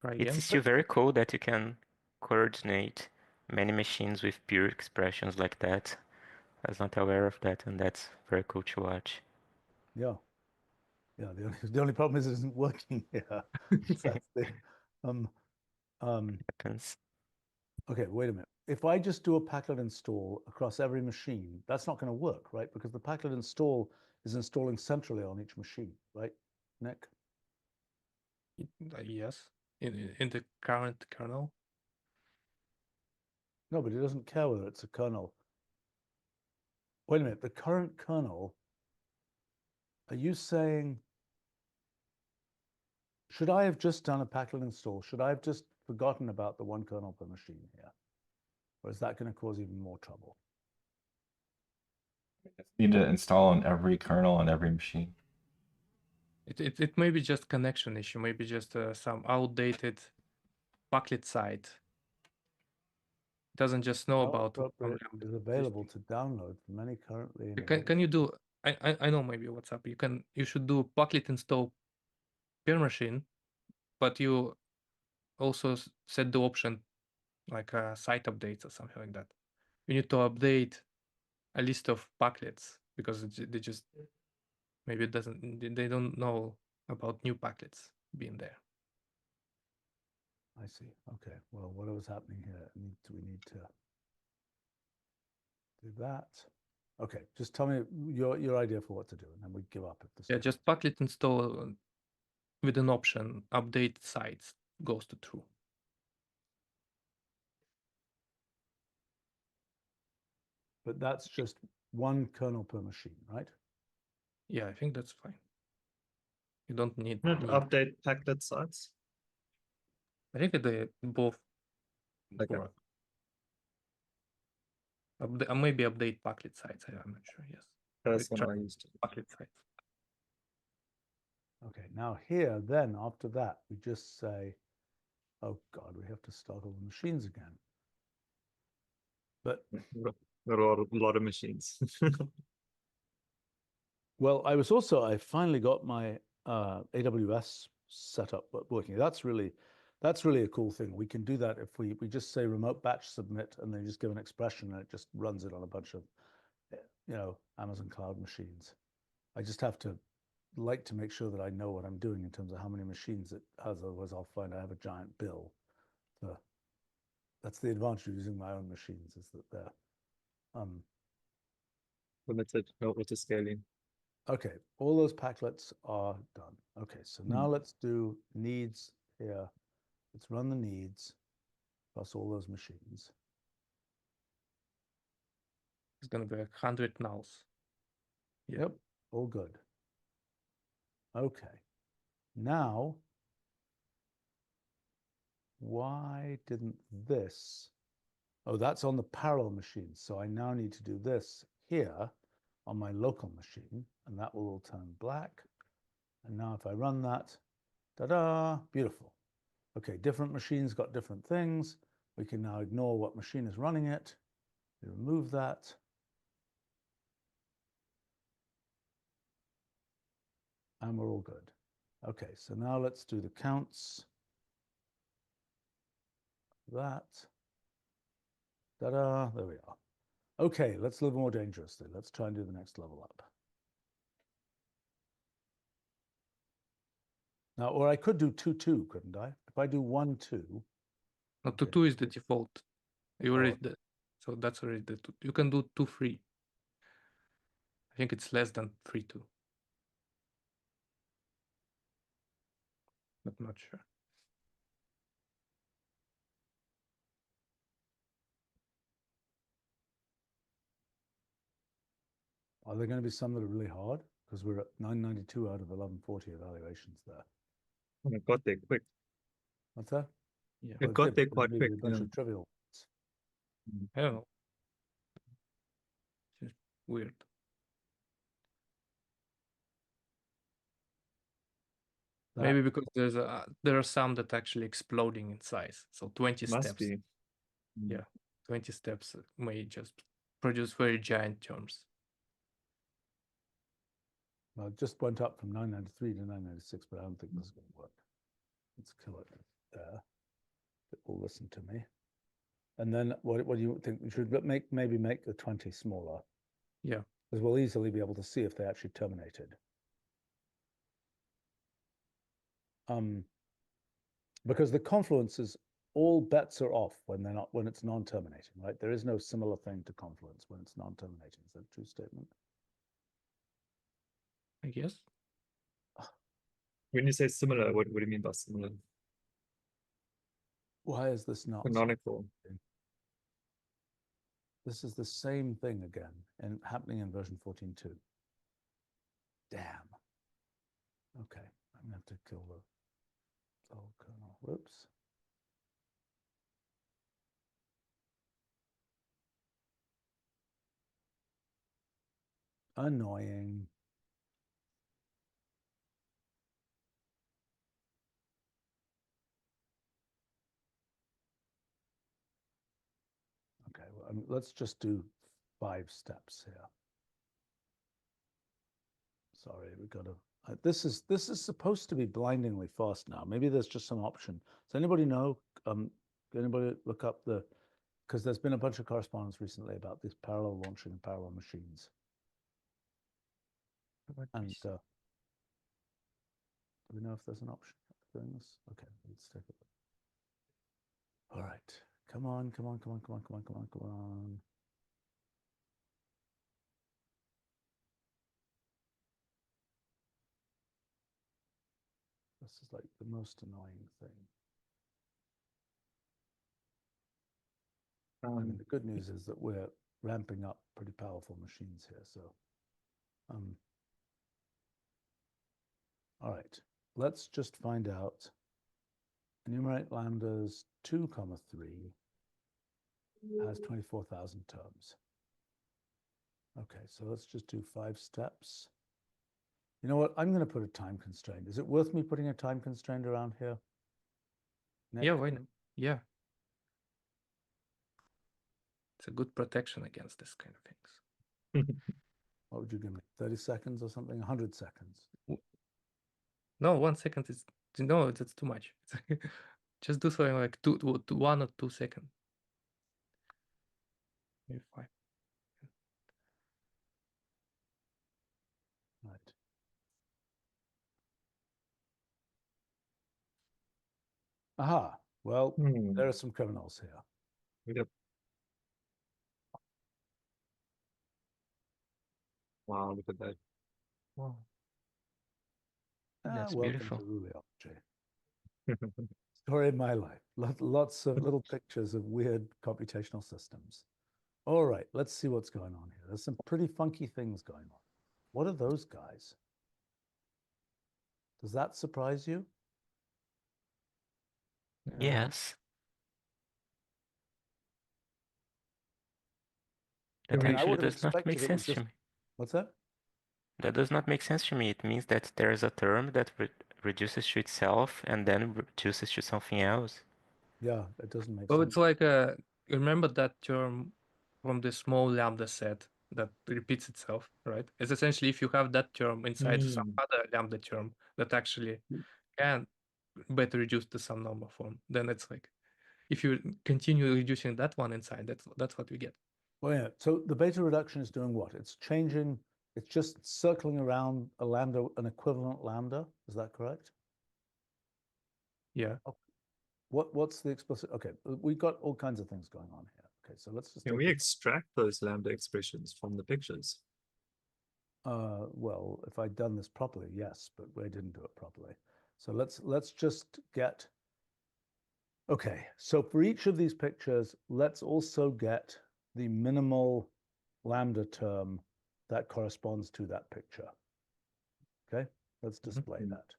Try again. It's still very cool that you can coordinate many machines with pure expressions like that. I was not aware of that, and that's very cool to watch. Yeah. Yeah, the only problem is it isn't working here. That's the, Happens. okay, wait a minute. If I just do a Packlet install across every machine, that's not going to work, right? Because the Packlet install is installing centrally on each machine, right, Nick? Yes. In the current kernel. No, but it doesn't care whether it's a kernel. Wait a minute, the current kernel, are you saying, should I have just done a Packlet install? Should I have just forgotten about the one kernel per machine here? Or is that going to cause even more trouble? Need to install on every kernel on every machine. It may be just connection issue, maybe just some outdated Packlet site. It doesn't just know How about appropriate Lambda is available to download for many currently in Can you do? I know maybe what's up. You should do Packlet install per machine, but you also set the option like site updates or something like that. You need to update a list of Packlets because they just maybe it doesn't they don't know about new Packlets being there. I see. Okay. Well, what was happening here? We need to do that. Okay. Just tell me your idea for what to do, and then we give up at this. Yeah, just Packlet install with an option update sites goes to true. But that's just one kernel per machine, right? Yeah, I think that's fine. You don't need. Not update Packlet sites. I think that they both Okay. work. Maybe update Packlet sites. I'm not sure. Yes. That's one I used to. Packlet sites. Okay. Now here, then after that, we just say, oh God, we have to start all the machines again. But A lot of machines. well, I finally got my AWS setup working. That's really a cool thing. We can do that if we just say remote batch submit and then just give an expression and it just runs it on a bunch of, you know, Amazon cloud machines. I just have to like to make sure that I know what I'm doing in terms of how many machines it has. Otherwise, I'll find I have a giant bill. That's the advantage of using my own machines, is that they're Limited, not auto scaling. okay, all those Packlets are done. Okay, so now let's do needs here. Let's run the needs plus all those machines. It's going to be 100 nulls. Yep, all good. Okay. Now, why didn't this? Oh, that's on the parallel machine. So I now need to do this here on my local machine, and that will all turn black. And now if I run that, ta-da, beautiful. Okay, different machines got different things. We can now ignore what machine is running it. We remove that. And we're all good. Okay, so now let's do the counts. That. Ta-da, there we are. Okay, let's live more dangerously. Let's try and do the next level up. Now, or I could do 2, 2, couldn't I? If I do 1, 2. No, Okay. 2 is the default. You Oh. already did. So that's already the 2. You can do 2, 3. I think it's less than 3, 2. But not sure. Are there going to be some that are really hard? Because we're at 992 out of 1140 evaluations there. Oh, it got there quick. What's that? Yeah. It got did, there because quite maybe quick. A bunch Yeah. of trivial ones. I don't know. It's just weird. Maybe because there are some that actually exploding in size. So 20 Must steps. be. Yeah, 20 steps may just produce very giant terms. Well, it just went up from 993 to 996, but I don't think this is going to work. Let's kill it there. It will listen to me. And then what do you think? We should maybe make the 20 smaller. Yeah. Because we'll easily be able to see if they actually terminated. Because the confluence is all bets are off when it's non-terminating, right? There is no similar thing to confluence when it's non-terminating. Is that a true statement? I guess. When you say similar, what do you mean by similar? Why is this not Canonical. This is the same thing again and happening in version 14.2. Damn. Okay, I'm gonna have to kill the kernel. Whoops. Annoying. Okay, well, let's just do 5 steps here. Sorry, we got to. This is supposed to be blindingly fast now. Maybe there's just some option. Does anybody know? Anybody look up because there's been a bunch of correspondence recently about this parallel launching and parallel machines. And do we know if there's an option for doing this? Okay, let's take a look. All right, come on. This is like the most annoying thing. I mean, the good news is that we're ramping up pretty powerful machines here. So, all right, let's just find out. Enumerate lambdas 2, 3 has 24,000 terms. Okay, so let's just do 5 steps. You know what? I'm going to put a time constraint. Is it worth me putting a time constraint around here? Nick? Yeah, why not? Yeah. It's a good protection against this kind of things. What would you give me? 30 seconds or something? 100 seconds? No, 1 second is no, that's too much. Just do something like 1 or 2 seconds. Maybe 5. Right. Aha. Well, there are some criminals here. Yep. Wow, look at that. Wow. That's Welcome beautiful. to Ruleology. Story of my life. Lots of little pictures of weird computational systems. All right, let's see what's going on here. There's some pretty funky things going on. What are those guys? Does that surprise you? Yes. I That mean, I would actually have does not make expected it was sense to just. me. What's that? That does not make sense to me. It means that there is a term that reduces to itself and then reduces to something else. Yeah, it doesn't make Well, sense. it's like remember that term from the small lambda set that repeats itself, right? It's essentially if you have that term inside some other lambda term that actually can better reduce to some normal form, then it's like if you continue reducing that one inside, that's what we get. Well, yeah. So the beta reduction is doing what? It's changing. It's just circling around a lambda, an equivalent lambda. Is that correct? Yeah. What's the explicit? Okay, we've got all kinds of things going on here. Okay, so let's just. Can we extract those lambda expressions from the pictures? Well, if I'd done this properly, yes, but we didn't do it properly. So let's just get. Okay, so for each of these pictures, let's also get the minimal lambda term that corresponds to that picture. Okay, let's display that.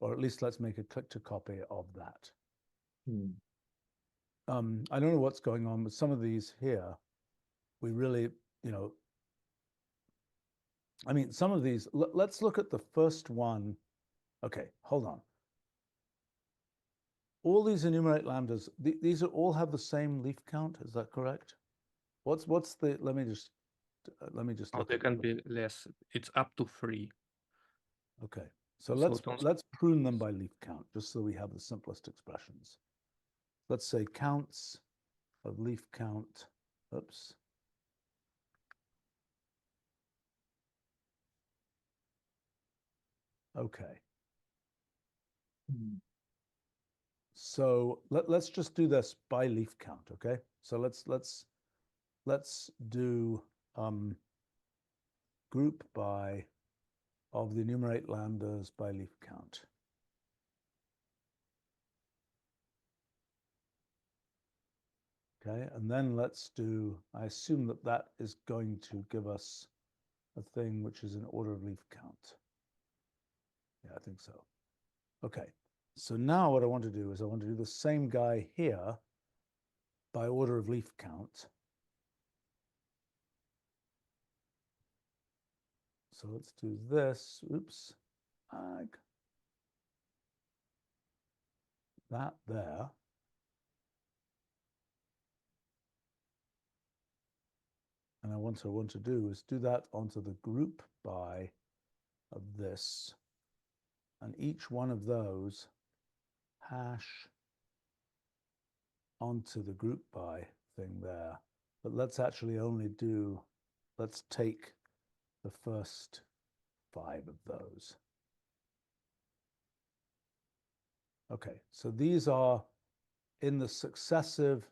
Or at least let's make a click to copy of that. I don't know what's going on with some of these here. We really, I mean, some of these, let's look at the first one. Okay, hold on. All these enumerate lambdas, these are all have the same leaf count, is that correct? What's the, let me just Oh, look they at can be less. It's up to 3. Okay, so So let's prune them by leaf count, just so we have the simplest expressions. Let's say counts of leaf count, oops. Okay. So let's just do this by leaf count, okay? So let's do group by of the enumerate lambdas by leaf count. Okay, and then let's do, I assume that that is going to give us a thing which is an order of leaf count. Yeah, I think so. Okay, so now what I want to do is I want to do the same guy here by order of leaf count. So let's do this, oops, that there. And what I want to do is do that onto the group by of this. And each one of those hash onto the group by thing there. But let's actually only do, let's take the first 5 of those. Okay, so these are in the successive,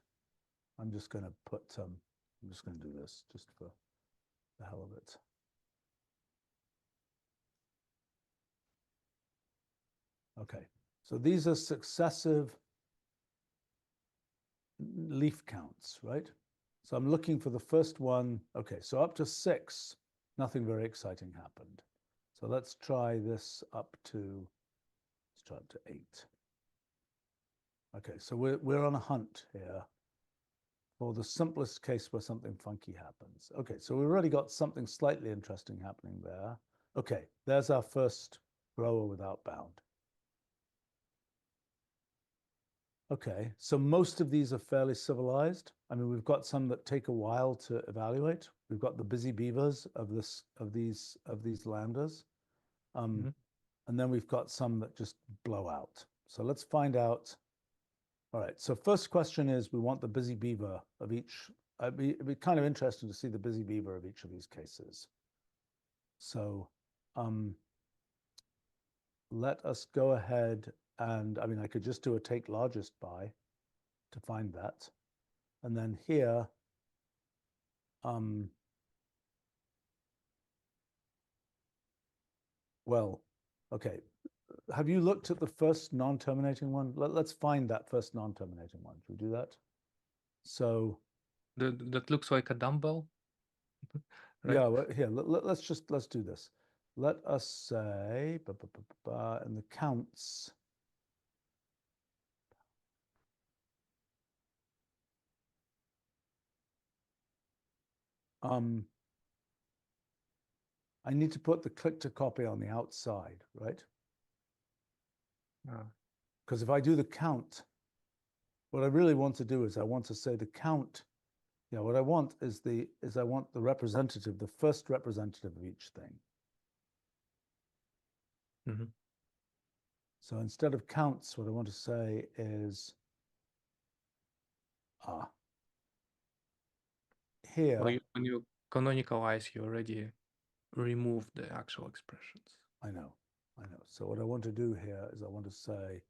I'm just going to put, I'm just going to do this just for the hell of it. Okay, so these are successive leaf counts, right? So I'm looking for the first one. Okay, so up to 6, nothing very exciting happened. So let's try this up to, 8. Okay, so we're on a hunt here for the simplest case where something funky happens. Okay, so we've already got something slightly interesting happening there. Okay, there's our first grower without bound. Okay, so most of these are fairly civilized. I mean, we've got some that take a while to evaluate. We've got the busy beavers of these lambdas, and then we've got some that just blow out. So let's find out. All right. So first question is, we want the busy beaver of each. It'd be kind of interesting to see the busy beaver of each of these cases. So let us go ahead. And I mean, I could just do a take largest by to find that. And then here, well, okay. Have you looked at the first non-terminating one? Let's find that first non-terminating one. Should we do that? So that looks like a dumbbell. Right? Yeah, well, here, let's do this. let us say, in the counts, I need to put the click to copy on the outside, right? Because if I do the count, what I really want to do is I want to say the count. Yeah, what I want is I want the representative, the first representative of each thing. Mm-hmm. So instead of counts, what I want to say is here. Well, when you canonicalize, you already remove the actual expressions. I know. So what I want to do here is I want to say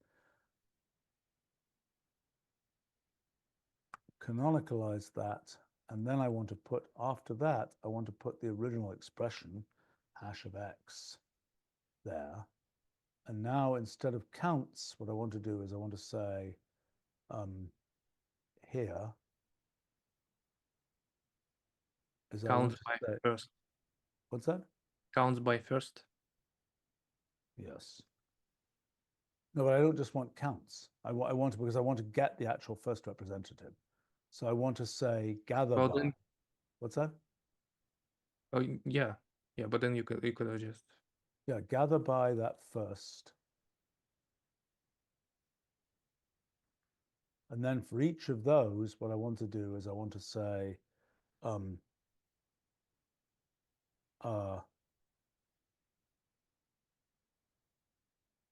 canonicalize that, and then I want to put, after that, I want to put the original expression, hash of x, there. And now instead of counts, what I want to do is I want to say here is Counts by first. What's that? Counts by first. Yes. No, but I don't just want counts. I want to, because I want to get the actual first representative. So I want to say gather by. Then, what's that? Oh yeah, but then you could adjust. Yeah, gather by that first. And then for each of those, what I want to do is I want to say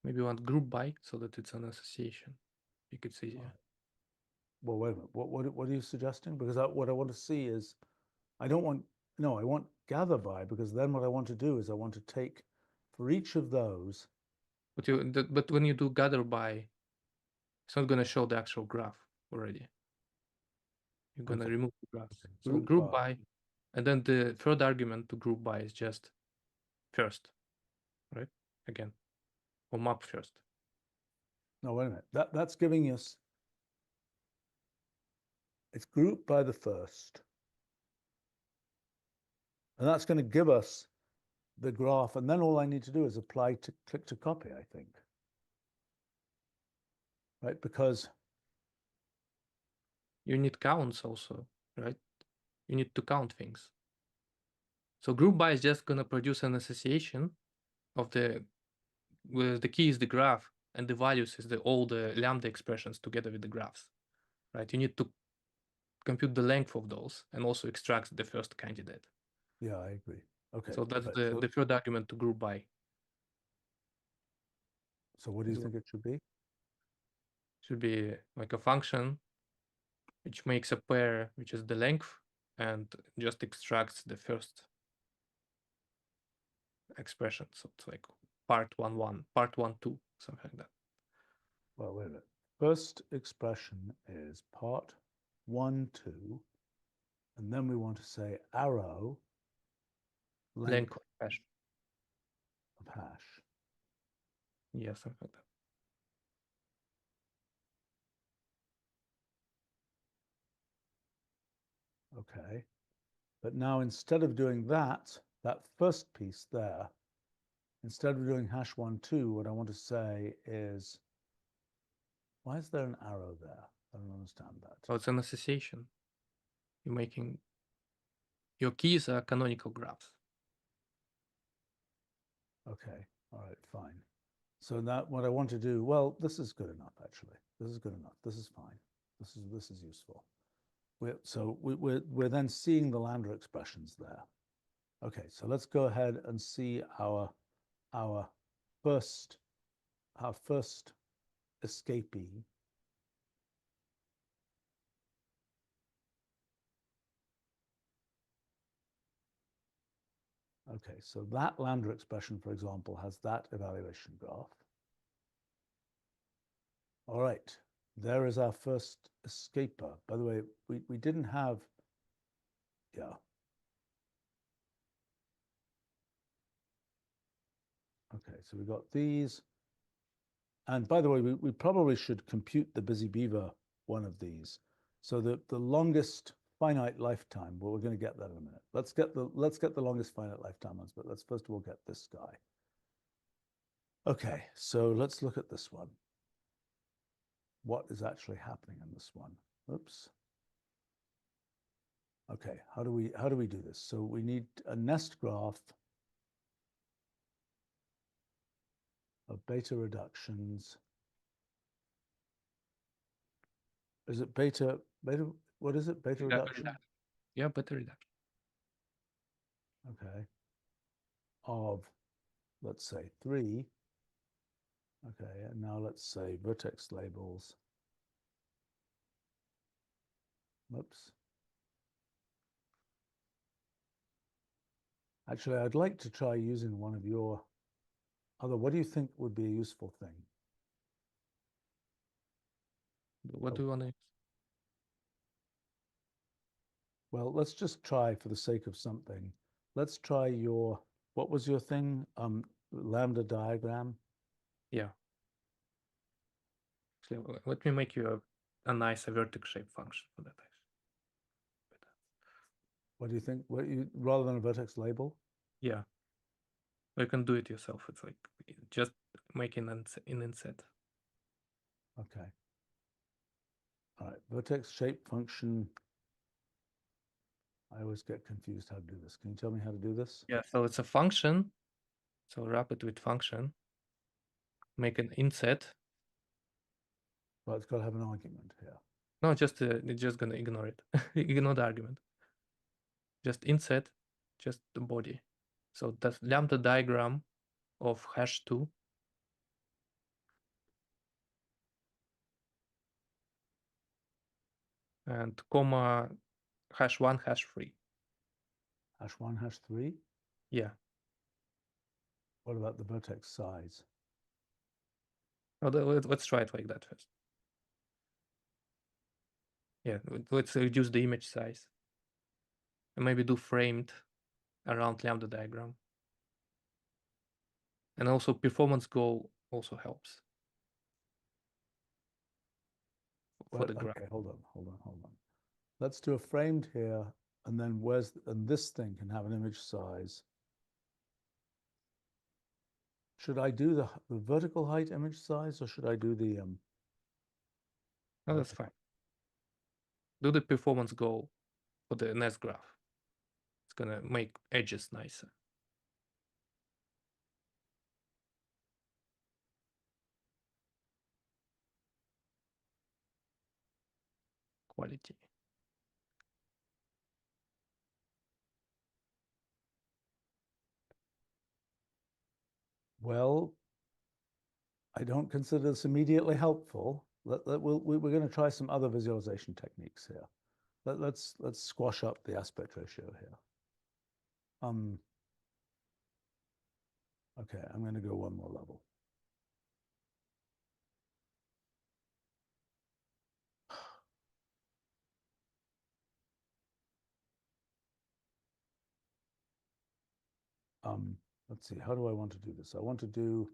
maybe you want group by so that it's an association. You could say, yeah. Well, wait a minute. What are you suggesting? Because what I want to see is, I want gather by, because then what I want to do is I want to take for each of those. But when you do gather by, it's not going to show the actual graph already. You're going to remove the graph. Okay. So group by, and then the third argument to group by is just first, right? Again, or map first. No, wait a minute. That's giving us, it's grouped by the first. And that's going to give us the graph. And then all I need to do is apply to click to copy, I think. Right? Because you need counts also, right? You need to count things. So group by is just going to produce an association of where the key is the graph and the values is all the lambda expressions together with the graphs, right? You need to compute the length of those and also extract the first candidate. Yeah, I agree. Okay. So that's the third argument to group by. So what do you think it should be? Should be like a function which makes a pair, which is the length, and just extracts the first expression. So it's like part 1, part 1, 2, something like that. Well, wait a minute. First expression is part 1, 2, and then we want to say arrow length of hash. Yeah, something like that. Okay. But now instead of doing that first piece there, instead of doing hash 1, 2, what I want to say is, why is there an arrow there? I don't understand that. Oh, it's an association. You're making, your keys are canonical graphs. Okay, all right, fine. So that what I want to do, well, this is good enough, actually. This is good enough. This is fine. This is useful. We're then seeing the lambda expressions there. Okay, so let's go ahead and see our first escapee. Okay, so that lambda expression, for example, has that evaluation graph. All right, there is our first escaper. By the way, we didn't have, yeah. Okay, so we got these. And by the way, we probably should compute the busy beaver one of these. So the longest finite lifetime. Well, we're going to get that in a minute. Let's get the longest finite lifetime ones, but let's first of all get this guy. Okay, so let's look at this one. What is actually happening in this one? Oops. Okay, how do we do this? So we need a nest graph of beta reductions. Is it beta, what is it? Beta reduction? Yeah, beta reduction. Okay. Of, let's say 3. Okay, and now let's say vertex labels. Oops. Actually, I'd like to try using one of your other, what do you think would be a useful thing? What do you want to use? Well, let's just try for the sake of something. Let's try your, what was your thing? Lambda diagram? Yeah. Actually, let me make you a nice vertex shape function for that. What do you think? What you rather than a vertex label? Yeah. You can do it yourself. It's like just making an inset. Okay. All right, vertex shape function. I always get confused how to do this. Can you tell me how to do this? Yeah, so it's a function. So wrap it with function. Make an inset. Well, it's got to have an argument here. No, just it's just gonna ignore it. Ignore the argument. Just inset, just the body. So that's lambda diagram of #2. And comma #1, #3. #1, #3? Yeah. What about the vertex size? Oh, let's try it like that first. Yeah, let's reduce the image size. And maybe do framed around lambda diagram. And also performance goal also helps. For the graph. Okay, hold on. Let's do a framed here, and then and this thing can have an image size. Should I do the vertical height image size, or should I do the No, that's fine. Do the performance goal for the nest graph. It's gonna make edges nicer. Quality. Well, I don't consider this immediately helpful. We're going to try some other visualization techniques here. Let's squash up the aspect ratio here. Okay, I'm going to go one more level. Let's see, how do I want to do this? I want to do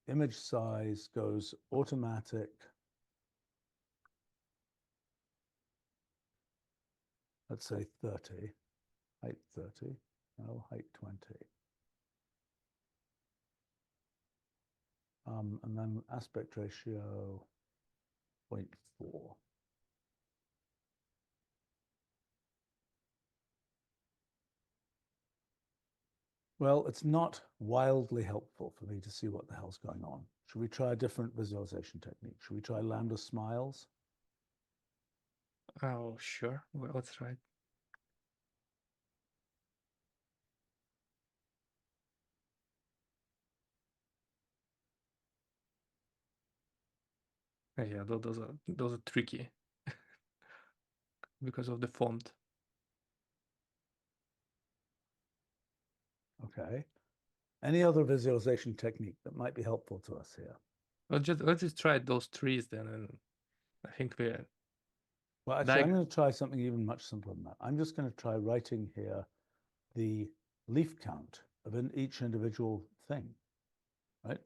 image size goes automatic. Let's say 30, height 30, no, height 20. And then aspect ratio 0.4. Well, it's not wildly helpful for me to see what the hell's going on. Should we try a different visualization technique? Should we try lambda smiles? Oh, sure. Well, let's try it. Yeah, those are tricky because of the font. Okay. Any other visualization technique that might be helpful to us here? Well, let's just try those trees then, and I think we're. Well, actually, I'm going to try something even much simpler than that. I'm just going to try writing here the leaf count of each individual thing, right?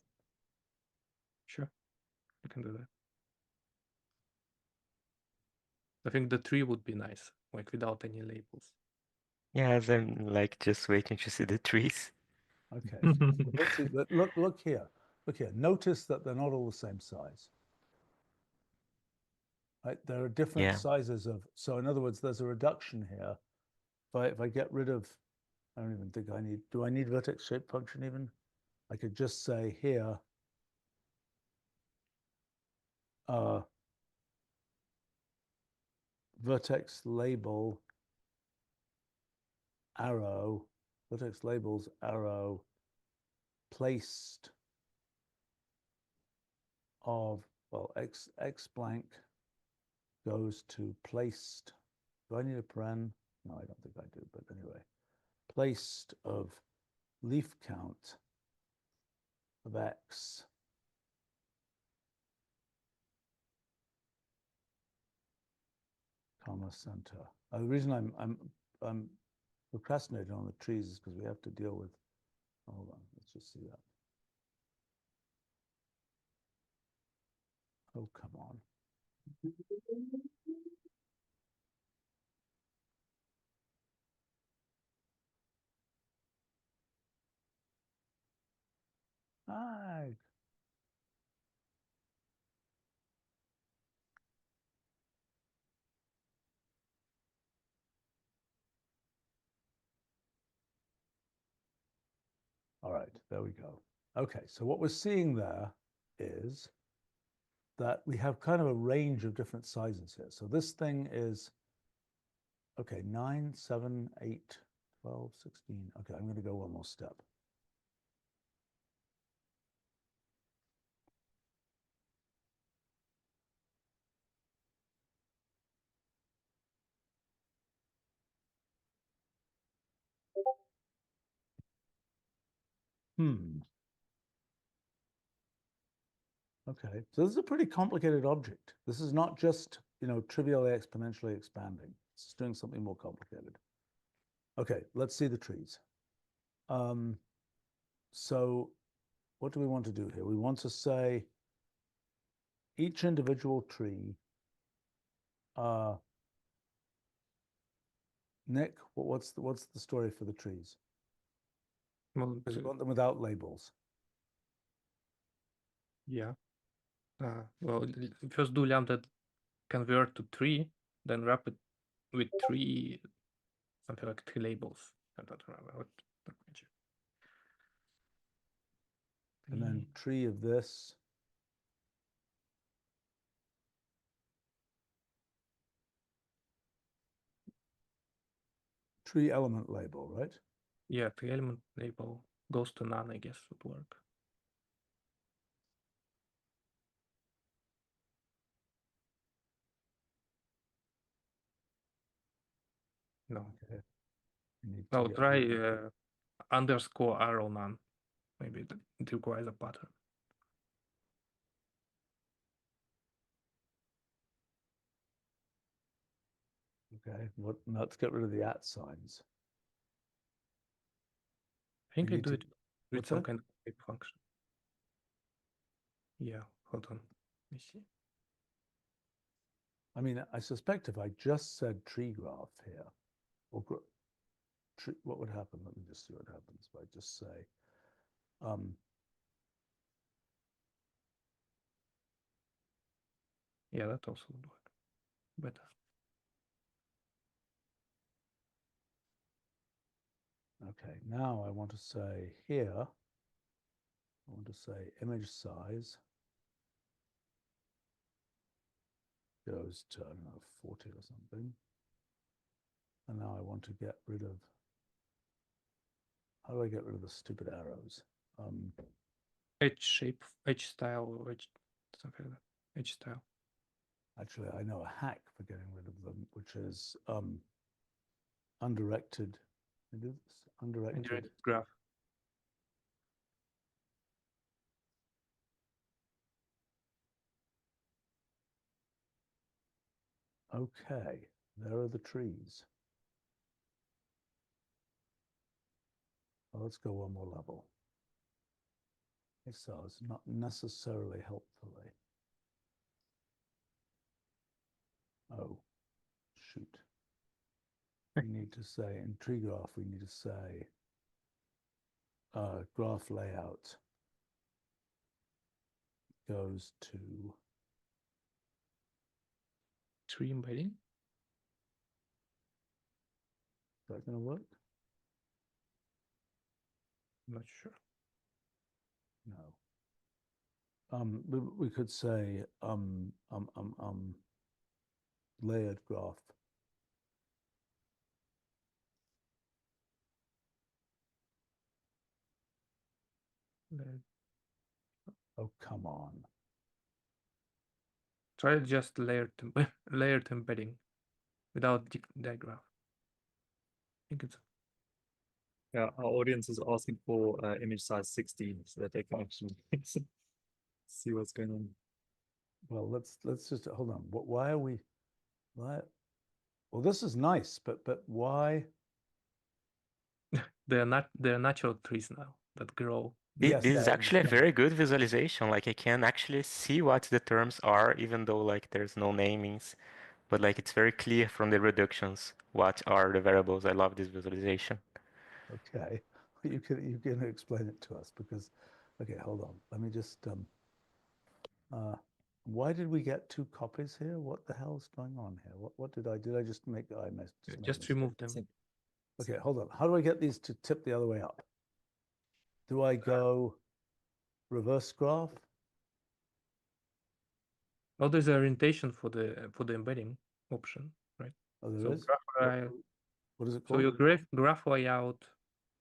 Sure, you can do that. I think the tree would be nice like without any labels. Yes, I'm like just waiting to see the trees. Okay, let's see. Look here. Look here. Notice that they're not all the same size. Right? There are different Yeah. sizes of. So in other words, there's a reduction here. If I get rid of, I don't even think I need. Do I need vertex shape function even? I could just say here. Vertex label arrow, vertex labels arrow placed of, well, x blank goes to placed. Do I need a paren? No, I don't think I do, but anyway. Placed of leaf count of x comma center. The reason I'm procrastinating on the trees is because we have to deal with, hold on, let's just see that. Oh, come on. Hi. All right, there we go. Okay, so what we're seeing there is that we have kind of a range of different sizes here. So this thing is, okay, 9, 7, 8, 12, 16. Okay, I'm going to go one more step. Okay, so this is a pretty complicated object. This is not just, trivially exponentially expanding. It's doing something more complicated. Okay, let's see the trees. So what do we want to do here? We want to say each individual tree, Nick, what's the story for the trees? Well, Because we want them without labels. yeah. Well, first do lambda convert to tree, then wrap it with three, something like three labels. I don't remember what. And then tree of this. Tree element label, right? Yeah, the element label goes to none, I guess, would work. No. Okay. No, try underscore arrow none. Maybe it requires a pattern. Okay, let's get rid of the @ signs. I think I do it with what's some that? kind of type function. Yeah, hold on. Let me see. I mean, I suspect if I just said tree graph here, or tree, what would happen? Let me just see what happens if I just say, Yeah, that also would work better. okay, now I want to say here, I want to say image size goes to, I don't know, 40 or something. And now I want to get rid of, how do I get rid of the stupid arrows? H shape, H style, or H something like that. H style. Actually, I know a hack for getting rid of them, which is undirected. I do this undirected graph. Okay, there are the trees. Well, let's go one more level. So it's not necessarily helpfully. Oh, shoot. we need to say, in tree graph, we need to say graph layout goes to Tree embedding. Is that going to work? I'm not sure. No. We could say layered graph. Oh, come on. Try just layered embedding without diagram. I think it's Yeah, our audience is asking for image size 16 so that they can actually see what's going on. Well, let's just hold on. Why are we? Why? Well, this is nice, but why? they're natural trees now that grow. Yes, This is that- actually a very good visualization. Like I can actually see what the terms are, even though like there's no namings, but like it's very clear from the reductions what are the variables. I love this visualization. Okay, you can explain it to us because, okay, hold on. Let me just why did we get 2 copies here? What the hell is going on here? What did I just make? I missed. Just remove them. Okay, hold on. How do I get these to tip the other way up? Do I go reverse graph? Oh, there's an orientation for the embedding option, right? Oh, there So is? What is it So called? your graph layout,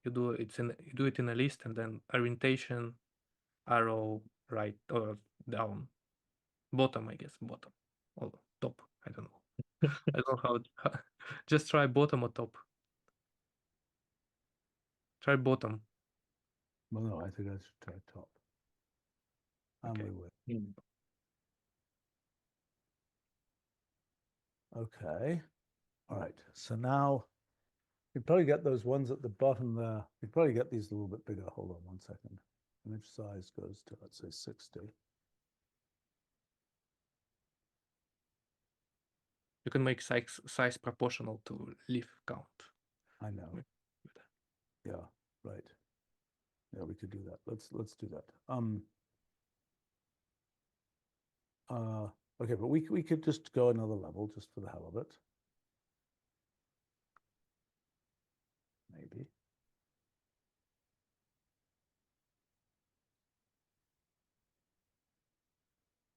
you do it in a list, and then orientation, arrow right or down, bottom, I guess, bottom or top. I don't know. I don't know how. Just try bottom or top. Try bottom. Well, no, I think I should try top. And Okay. we will. Okay. All right. So now you probably get those ones at the bottom there. You probably get these a little bit bigger. Hold on 1 second. Image size goes to, let's say, 60. You can make size proportional to leaf count. I know. Yeah, right. Yeah, we could do that. Let's do that. Okay, but we could just go another level just for the hell of it. Maybe.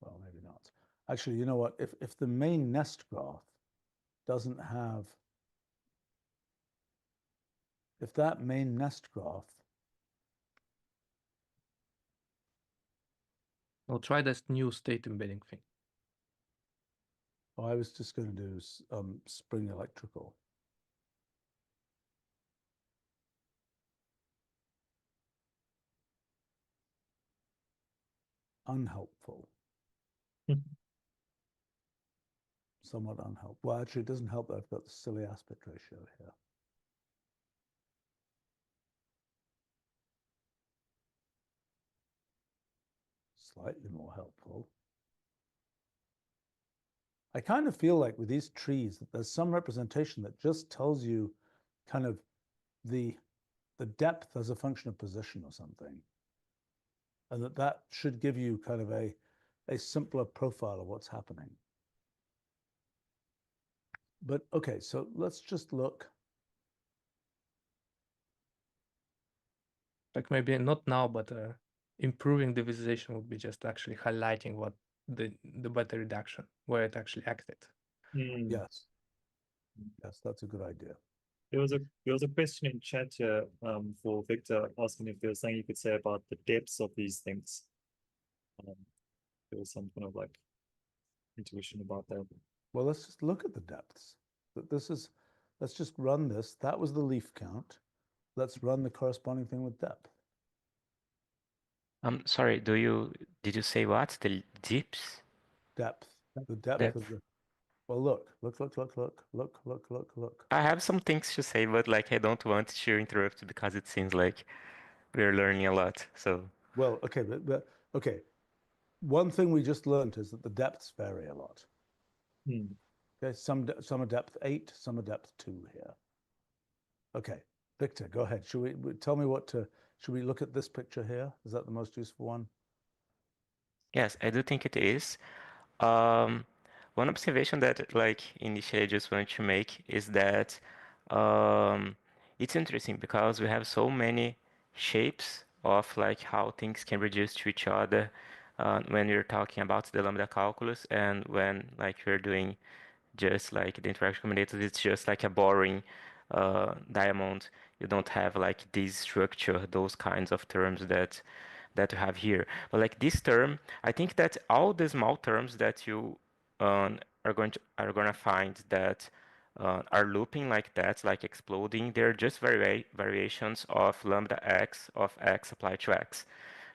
Well, maybe not. Actually, you know what? If the main nest graph doesn't have, if that main nest graph, I'll try this new state embedding thing. oh, I was just going to do spring electrical. Unhelpful. Somewhat unhelpful. Well, actually, it doesn't help that I've got the silly aspect ratio here. Slightly more helpful. I kind of feel like with these trees that there's some representation that just tells you kind of the depth as a function of position or something. And that should give you kind of a simpler profile of what's happening. But okay, so let's just look. Like maybe not now, but improving the visualization would be just actually highlighting what the better reduction, where it actually acted. Yes. Yes, that's a good idea. There was a question in chat here for Victor asking if there was something you could say about the depths of these things. There was some kind of like intuition about that. Well, let's just look at the depths. Let's just run this. That was the leaf count. Let's run the corresponding thing with depth. Sorry, did you say what? The dips? Depth. The depth Depth. of the. Well, look. I have some things to say, but like I don't want to interrupt because it seems like we're learning a lot. So Well, okay, but okay. One thing we just learned is that the depths vary a lot. Okay, some are depth 8, some are depth 2 here. Okay, Victor, go ahead. Should we tell me what to? Should we look at this picture here? Is that the most useful one? Yes, I do think it is. Um, one observation that like initially I just wanted to make is that um, it's interesting because we have so many shapes of like how things can reduce to each other when you're talking about the lambda calculus and when like you're doing just like the interaction combinators, it's just like a boring diamond. You don't have like this structure, those kinds of terms that you have here. But like this term, I think that all the small terms that you are gonna find that are looping like that, like exploding, they're just variations of lambda x of x applied to x,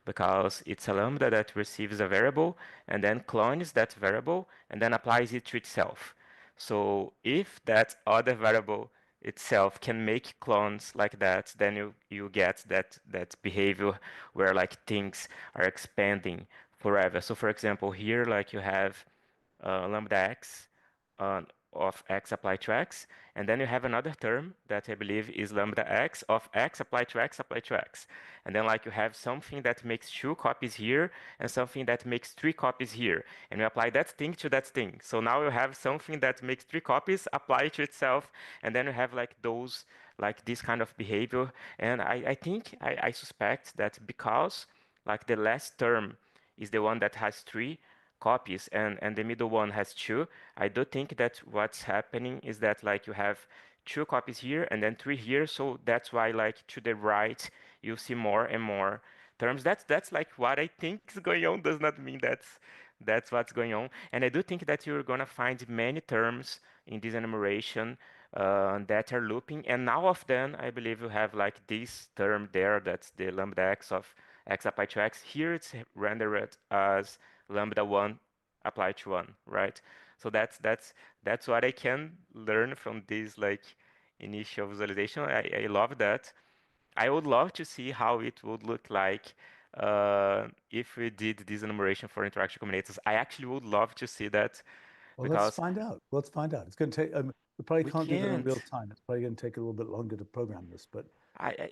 because it's a lambda that receives a variable and then clones that variable and then applies it to itself. So if that other variable itself can make clones like that, then you get that behavior where like things are expanding forever. So for example, here like you have lambda x uh, of x applied to x, and then you have another term that I believe is lambda x of x applied to x applied to x. And then like you have something that makes 2 copies here and something that makes 3 copies here. And you apply that thing to that thing. So now you have something that makes 3 copies apply to itself, and then you have like those, like this kind of behavior. And I think, I suspect that because like the last term is the one that has 3 copies and the middle one has 2, I do think that what's happening is that like you have 2 copies here and then 3 here, so that's why like to the right you see more and more terms. That's like what I think is going on. Does not mean that's what's going on. And I do think that you're gonna find many terms in this enumeration that are looping, and now of them I believe you have like this term there, that's the lambda x of x applied to x. Here it's rendered as lambda 1 applied to 1, right? So that's what I can learn from this like initial visualization. I love that. I would love to see how it would look like if we did this enumeration for interaction combinators. I actually would love to see that Well, let's because find out. Let's find out. It's going to take. We probably we can't do that in real can't. time. It's probably going to take a little bit longer to program this. But I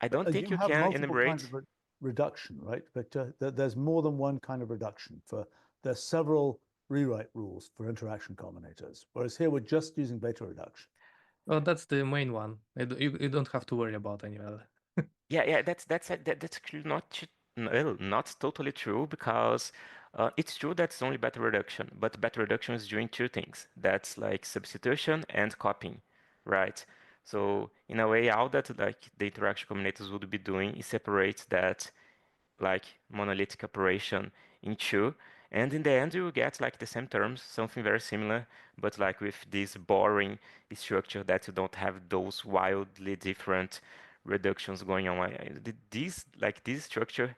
don't think you you have can multiple kinds enumerate. of reduction, right, Victor? There's more than one kind of reduction. There's several rewrite rules for interaction combinators, whereas here we're just using beta reduction. Well, that's the main one. You don't have to worry about any other. Yeah, that's actually not totally true, because it's true that's only beta reduction, but beta reduction is doing 2 things. That's like substitution and copying, right? So in a way, all that like the interaction combinators would be doing is separate that like monolithic operation in 2, and in the end you get like the same terms, something very similar, but like with this boring structure that you don't have those wildly different reductions going on. This structure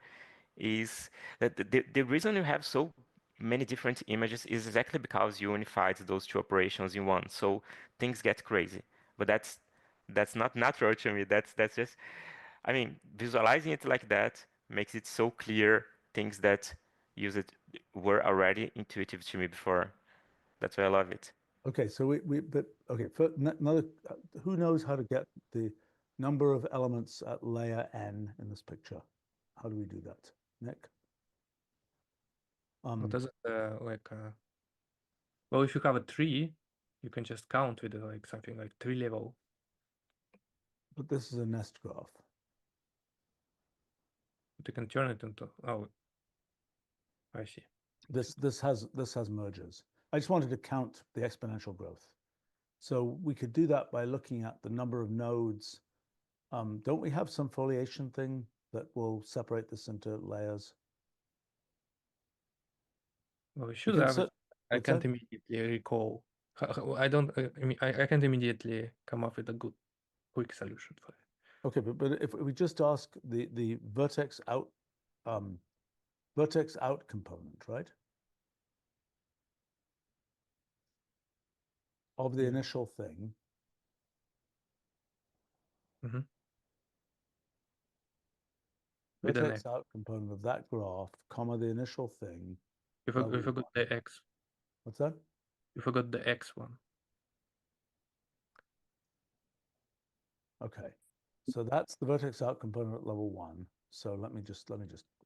is that the reason you have so many different images is exactly because you unified those 2 operations in one. So things get crazy, but that's not natural to me. That's just, I mean, visualizing it like that makes it so clear. Things that use it were already intuitive to me before. That's why I love it. Okay, so okay. Another, who knows how to get the number of elements at layer n in this picture? How do we do that, Nick? What is it well, if you have a tree, you can just count with like something like 3 level. But this is a nest graph. But you can turn it into, oh, I see. This has mergers. I just wanted to count the exponential growth. So we could do that by looking at the number of nodes. Don't we have some foliation thing that will separate this into layers? Well, we should have it. I what's can't that? immediately recall. I don't, I mean, I can't immediately come up with a good, quick solution for it. Okay, but if we just ask the vertex out component, right? Of the Yeah. initial thing. Mm-hmm. With an Vertex X. out component of that graph, comma, the initial thing. We forgot the X. What's that? You forgot the X one. Okay, so that's the vertex out component at level 1. So let me just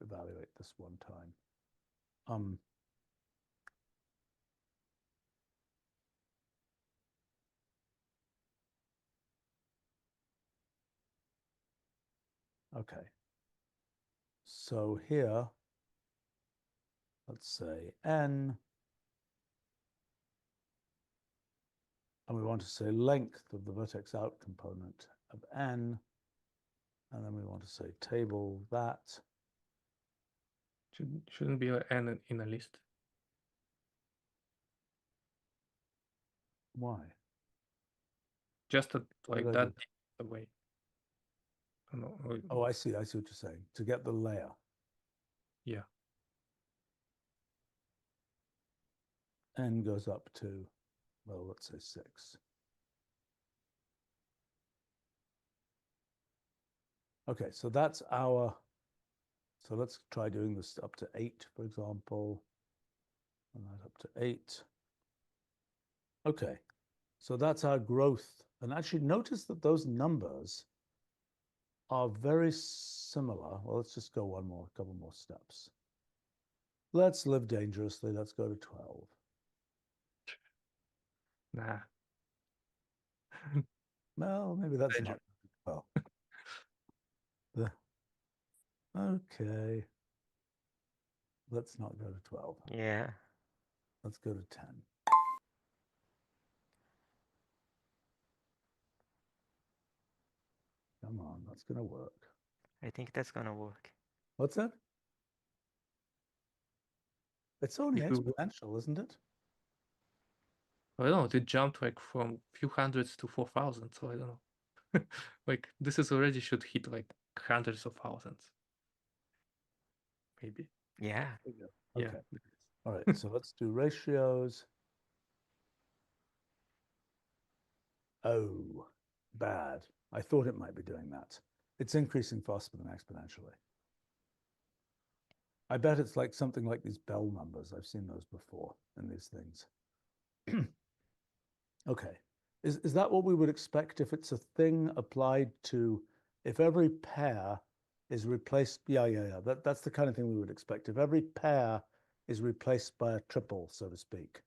evaluate this one time. Okay, so here, let's say n, and we want to say length of the vertex out component of n, and then we want to say table that. Shouldn't be an n in a list. Why? Just like did I that do away. I don't know. Oh, I see what you're saying. To get the layer. Yeah. N goes up to, well, let's say 6. Okay, so that's our, so let's try doing this up to 8, for example. And that up to 8. Okay, so that's our growth. And actually notice that those numbers are very similar. Well, let's just go a couple more steps. Let's live dangerously. Let's go to 12. Nah. Well, maybe that's Danger. not well. Okay. Let's not go to 12. Yeah. Let's go to 10. Come on, that's going to work. I think that's gonna work. What's that? It's only If you- exponential, isn't it? I don't know. It jumped like from few hundreds to 4,000. So I don't know. Like this is already should hit like hundreds of thousands. Maybe. Yeah. Yeah. Okay. All right. So let's do ratios. Oh, bad. I thought it might be doing that. It's increasing faster than exponentially. I bet it's like something like these Bell numbers. I've seen those before in these things. Okay. Is that what we would expect if it's a thing applied to, if every pair is replaced? Yeah. That's the kind of thing we would expect. If every pair is replaced by a triple, so to speak,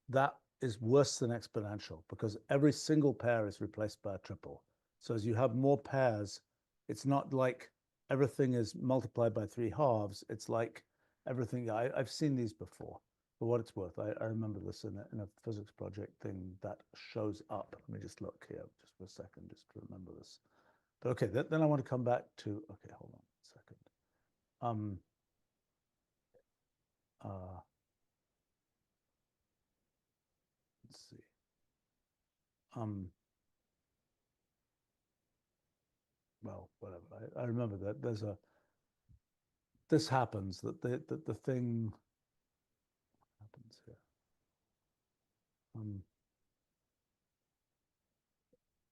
that is worse than exponential because every single pair is replaced by a triple. So as you have more pairs, it's not like everything is multiplied by 3/2. It's like everything, I've seen these before. For what it's worth, I remember this in a physics project thing that shows up. Let me just look here just for a second, just to remember this. But okay, then I want to come back to, okay, hold on a second. Let's see. Well, whatever. I remember that there's this happens, that the thing happens here.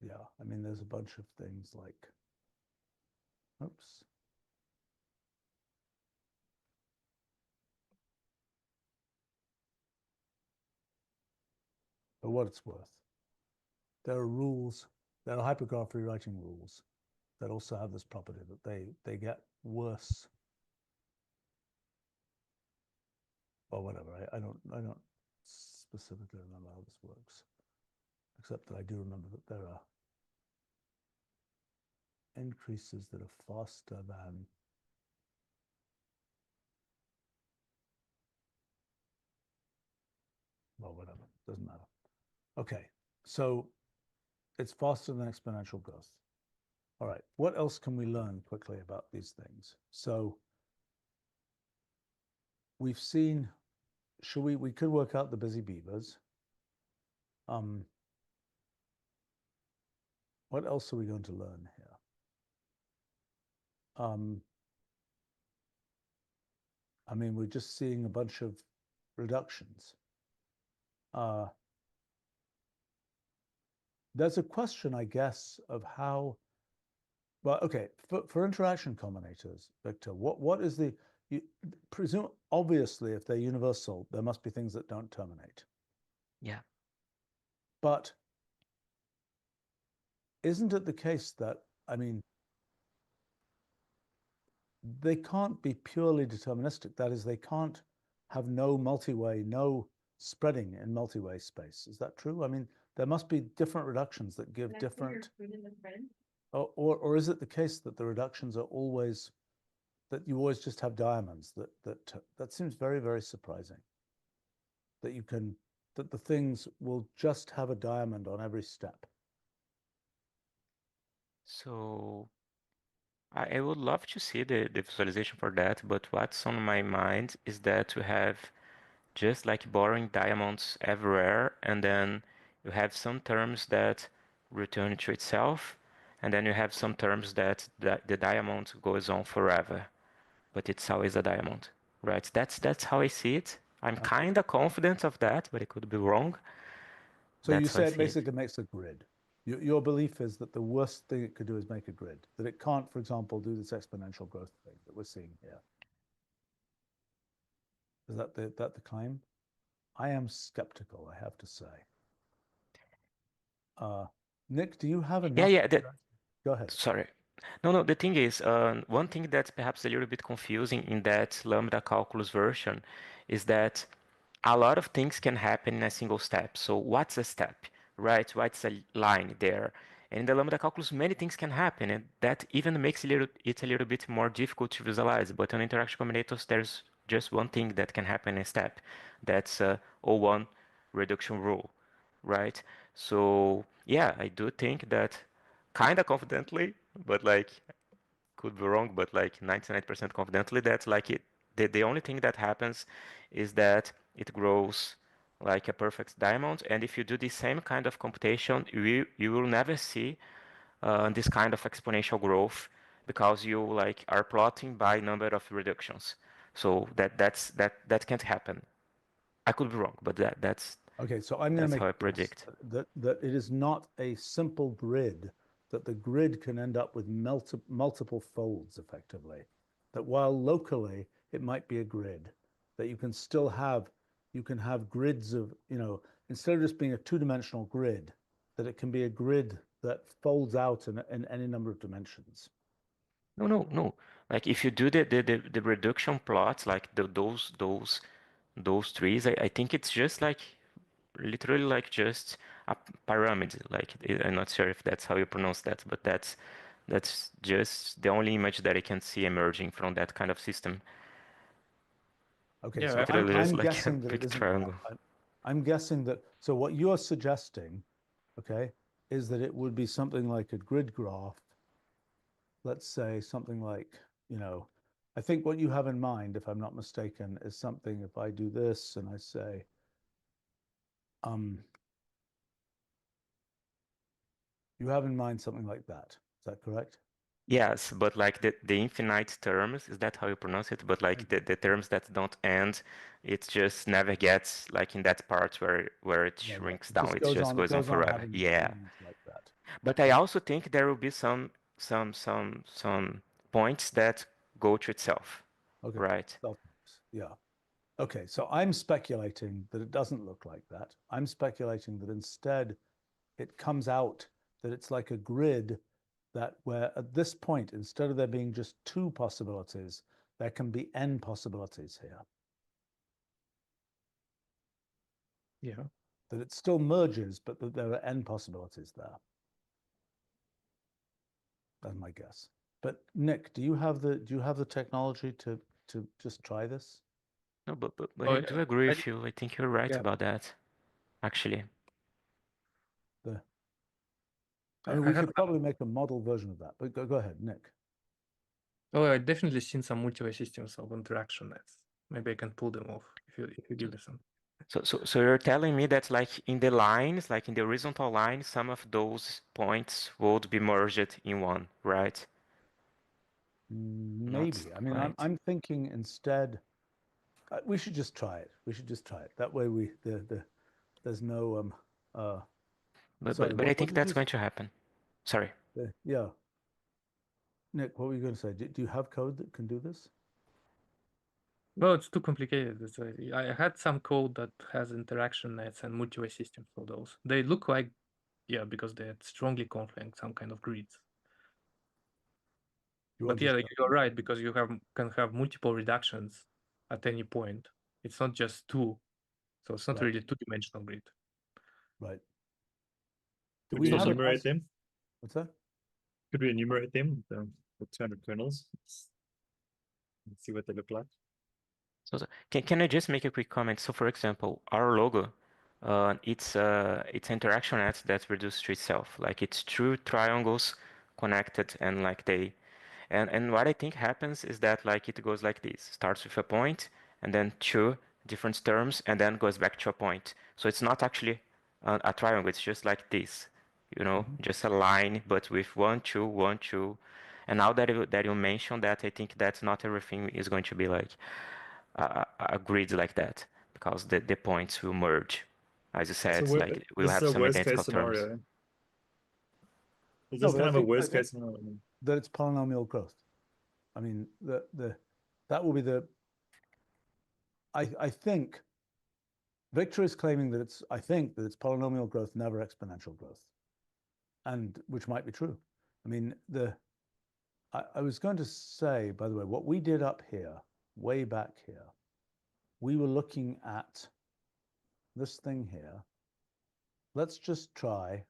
Yeah, I mean, there's a bunch of things like, oops. For what it's worth, there are rules, there are hypergraph rewriting rules that also have this property that they get worse. Or whatever. I don't specifically remember how this works, except that I do remember that there are increases that are faster than well, whatever, doesn't matter. Okay, so it's faster than exponential growth. All right, what else can we learn quickly about these things? So we've seen, we could work out the busy beavers. What else are we going to learn here? I mean, we're just seeing a bunch of reductions. There's a question, I guess, of how, well, okay, for interaction combinators, Victor, what is the, you presume, obviously, if they're universal, there must be things that don't terminate. Yeah. But isn't it the case that, I mean, they can't be purely deterministic. That is, they can't have no multi-way, no spreading in multi-way space. Is that true? I mean, there must be different reductions that give different. Or is it the case that the reductions are always, that you always just have diamonds? That seems very, very surprising. That you can, that the things will just have a diamond on every step. So I would love to see the visualization for that, but what's on my mind is that you have just like borrowing diamonds everywhere, and then you have some terms that return to itself, and then you have some terms that the diamond goes on forever, but it's always a diamond, right? That's how I see it. I'm kind of confident of that, but it could be wrong. So you That's how I say it see it. basically makes a grid. Your belief is that the worst thing it could do is make a grid, that it can't, for example, do this exponential growth thing that we're seeing here. Is that the claim? I am skeptical, I have to say. Nick, do you have enough? Yeah. Go ahead. Sorry. No, the thing is, one thing that's perhaps a little bit confusing in that lambda calculus version is that a lot of things can happen in a single step. So what's a step, right? What's a line there? And in the lambda calculus, many things can happen, and that even makes it a little bit more difficult to visualize. But on interaction combinators, there's just one thing that can happen in a step. That's O1 reduction rule, right? So yeah, I do think that kind of confidently, but like could be wrong, but like 99% confidently that like the only thing that happens is that it grows like a perfect diamond, and if you do the same kind of computation, you will never see this kind of exponential growth because you like are plotting by number of reductions. So that can't happen. I could be wrong, but that's okay. So I'm going to make how I a guess predict. that it is not a simple grid. That the grid can end up with multiple folds effectively. That while locally it might be a grid, that you can still have, you can have grids of, instead of just being a two-dimensional grid, that it can be a grid that folds out in any number of dimensions. No. Like if you do the reduction plots, like those trees, I think it's just like literally like just a pyramid. Like I'm not sure if that's how you pronounce that, but that's just the only image that I can see emerging from that kind of system. Okay, Yeah, so Literally I'm just like a guessing that it big isn't triangle. that. I'm guessing that, so what you're suggesting, okay, is that it would be something like a grid graph. Let's say something like, I think what you have in mind, if I'm not mistaken, is something, if I do this and I say, you have in mind something like that. Is that correct? Yes, but like the infinite terms, is that how you pronounce it? But like the terms that don't end, it just never gets like in that part where it Yeah, shrinks it down. just It goes just on, goes on forever. having Yeah. lines like that. But I also think there will be some points that go to itself, Okay, right? yeah. Okay, so I'm speculating that it doesn't look like that. I'm speculating that instead it comes out that it's like a grid, that where at this point, instead of there being just two possibilities, there can be n possibilities here. yeah. That it still merges, but that there are n possibilities there. That's my guess. But Nick, do you have the technology to just try this? No, but Oh, I do agree I- with you. I think you're right yeah. about that, actually. I mean, I we have could probably make a model version of that, but go ahead, Nick. Oh, I definitely seen some multi-way systems of interaction nets. Maybe I can pull them off if you give me some. So you're telling me that like in the lines, like in the horizontal line, some of those points would be merged in one, right? Maybe. Not I mean, quite. I'm thinking instead, we should just try it. We should just try it. That way there's no sorry, But I what think did that's you going to happen. Sorry. say? Yeah. Nick, what were you going to say? Do you have code that can do this? Well, it's too complicated. I had some code that has interaction nets and multi-way systems for those. They look like Yeah, because they're strongly confluent some kind of grids. You But want yeah, to like you're right, because you can have multiple reductions at any point. It's not just two, so it's not Right. really two-dimensional grid. right. Do Could we we have an enumerate answer? them? What's that? Could we enumerate them, the 200 kernels? Let's see what they look like. So can I just make a quick comment? So for example, our logo, it's interaction nets that's reduced to itself. Like it's two triangles connected and like they, and what I think happens is that like it goes like this, starts with a point and then two different terms and then goes back to a point. So it's not actually a triangle, it's just like this, you know, just a line, but with 1, 2, 1, 2. And now that you mentioned that, I think that not everything is going to be like a grid like that, because the points will merge. As you said, So like we'll this is have a some worst identical case terms. scenario. Is No, this but kind I of a think- I worst think- case scenario? That it's polynomial growth. I mean, that will be the. I think Victor is claiming that it's. I think that it's polynomial growth, never exponential growth, and which might be true. I mean, I was going to say, by the way, what we did up here, way back here, we were looking at this thing here. Let's just try,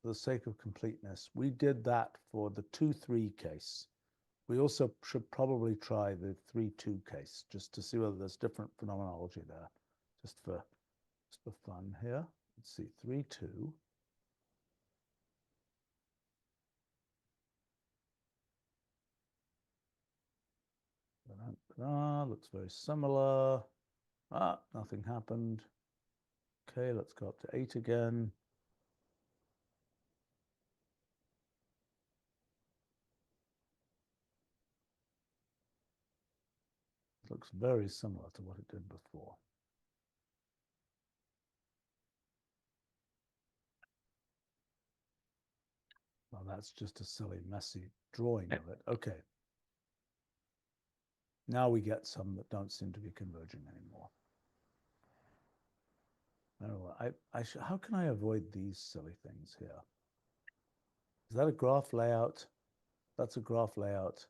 for the sake of completeness, we did that for the 2-3 case. We also should probably try the 3-2 case, just to see whether there's different phenomenology there, just for fun here. Let's see, 3-2. Looks very similar. Nothing happened. Okay, let's go up to 8 again. Looks very similar to what it did before. Well, that's just a silly, messy drawing of it. Okay. Now we get some that don't seem to be converging anymore. How can I avoid these silly things here? Is that a graph layout? That's a graph layout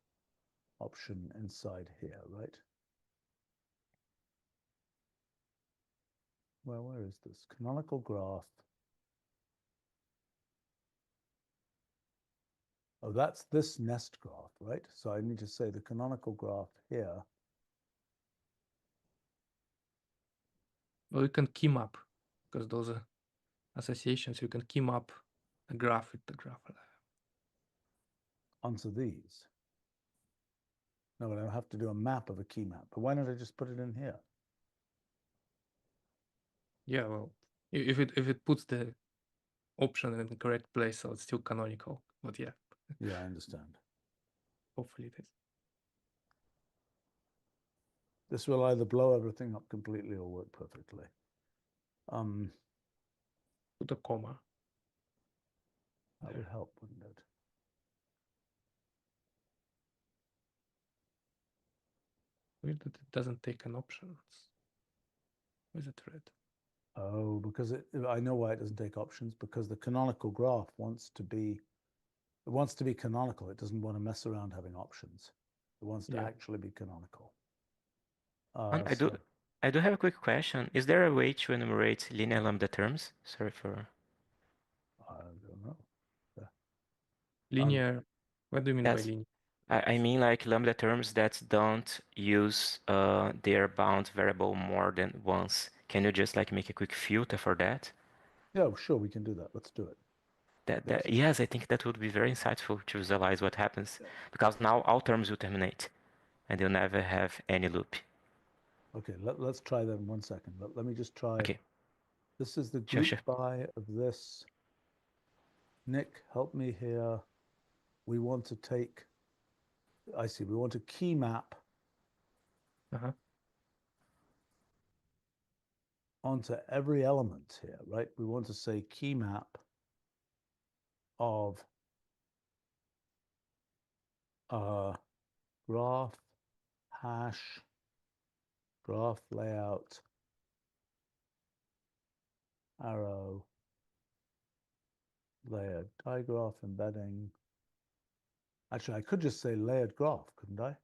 option inside here, right? Well, where is this? Canonical graph. Oh, that's this nest graph, right? So I need to say the canonical graph here. Well, you can key map, because those are associations. You can key map a graph with the graph. Onto these. No, but I have to do a map of a key map. But why don't I just put it in here? Yeah, well, if it puts the option in the correct place, so it's still canonical. But yeah, Yeah, I understand. hopefully it is. This will either blow everything up completely or work perfectly. Put a comma. That would help, wouldn't it? Weird that it doesn't take an option. Where's it red? Oh, because I know why it doesn't take options, because the canonical graph wants to be canonical. It doesn't want to mess around having options. It wants to Yeah. actually be canonical. I do have a quick question. Is there a way to enumerate linear lambda terms? Sorry for. I don't know. Linear. What do you mean by Yes. linear? I mean like lambda terms that don't use their bound variable more than once. Can you just like make a quick filter for that? Yeah, sure, we can do that. Let's do it. Yes, I think that would be very insightful to visualize what happens, because now all terms will terminate and you'll never have any loop. Okay, let's try that in 1 second. Let me just try. Okay. This is the Sure, group sure. by of this. Nick, help me here. We want to take, I see, we want a key map Uh-huh. onto every element here, right? We want to say key map of graph hash graph layout arrow layered digraph embedding. Actually, I could just say layered graph, couldn't I? Is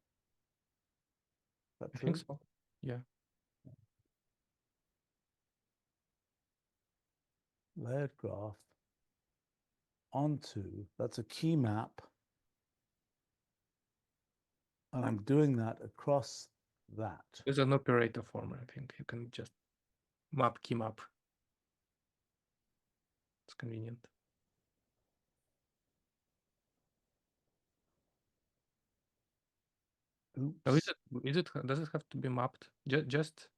that I true? think so. Yeah. Layered graph onto, that's a key map. And I'm doing that across that. There's an operator former, I think. You can just map key map. It's convenient. Oops. Oh, does it have to be mapped? Just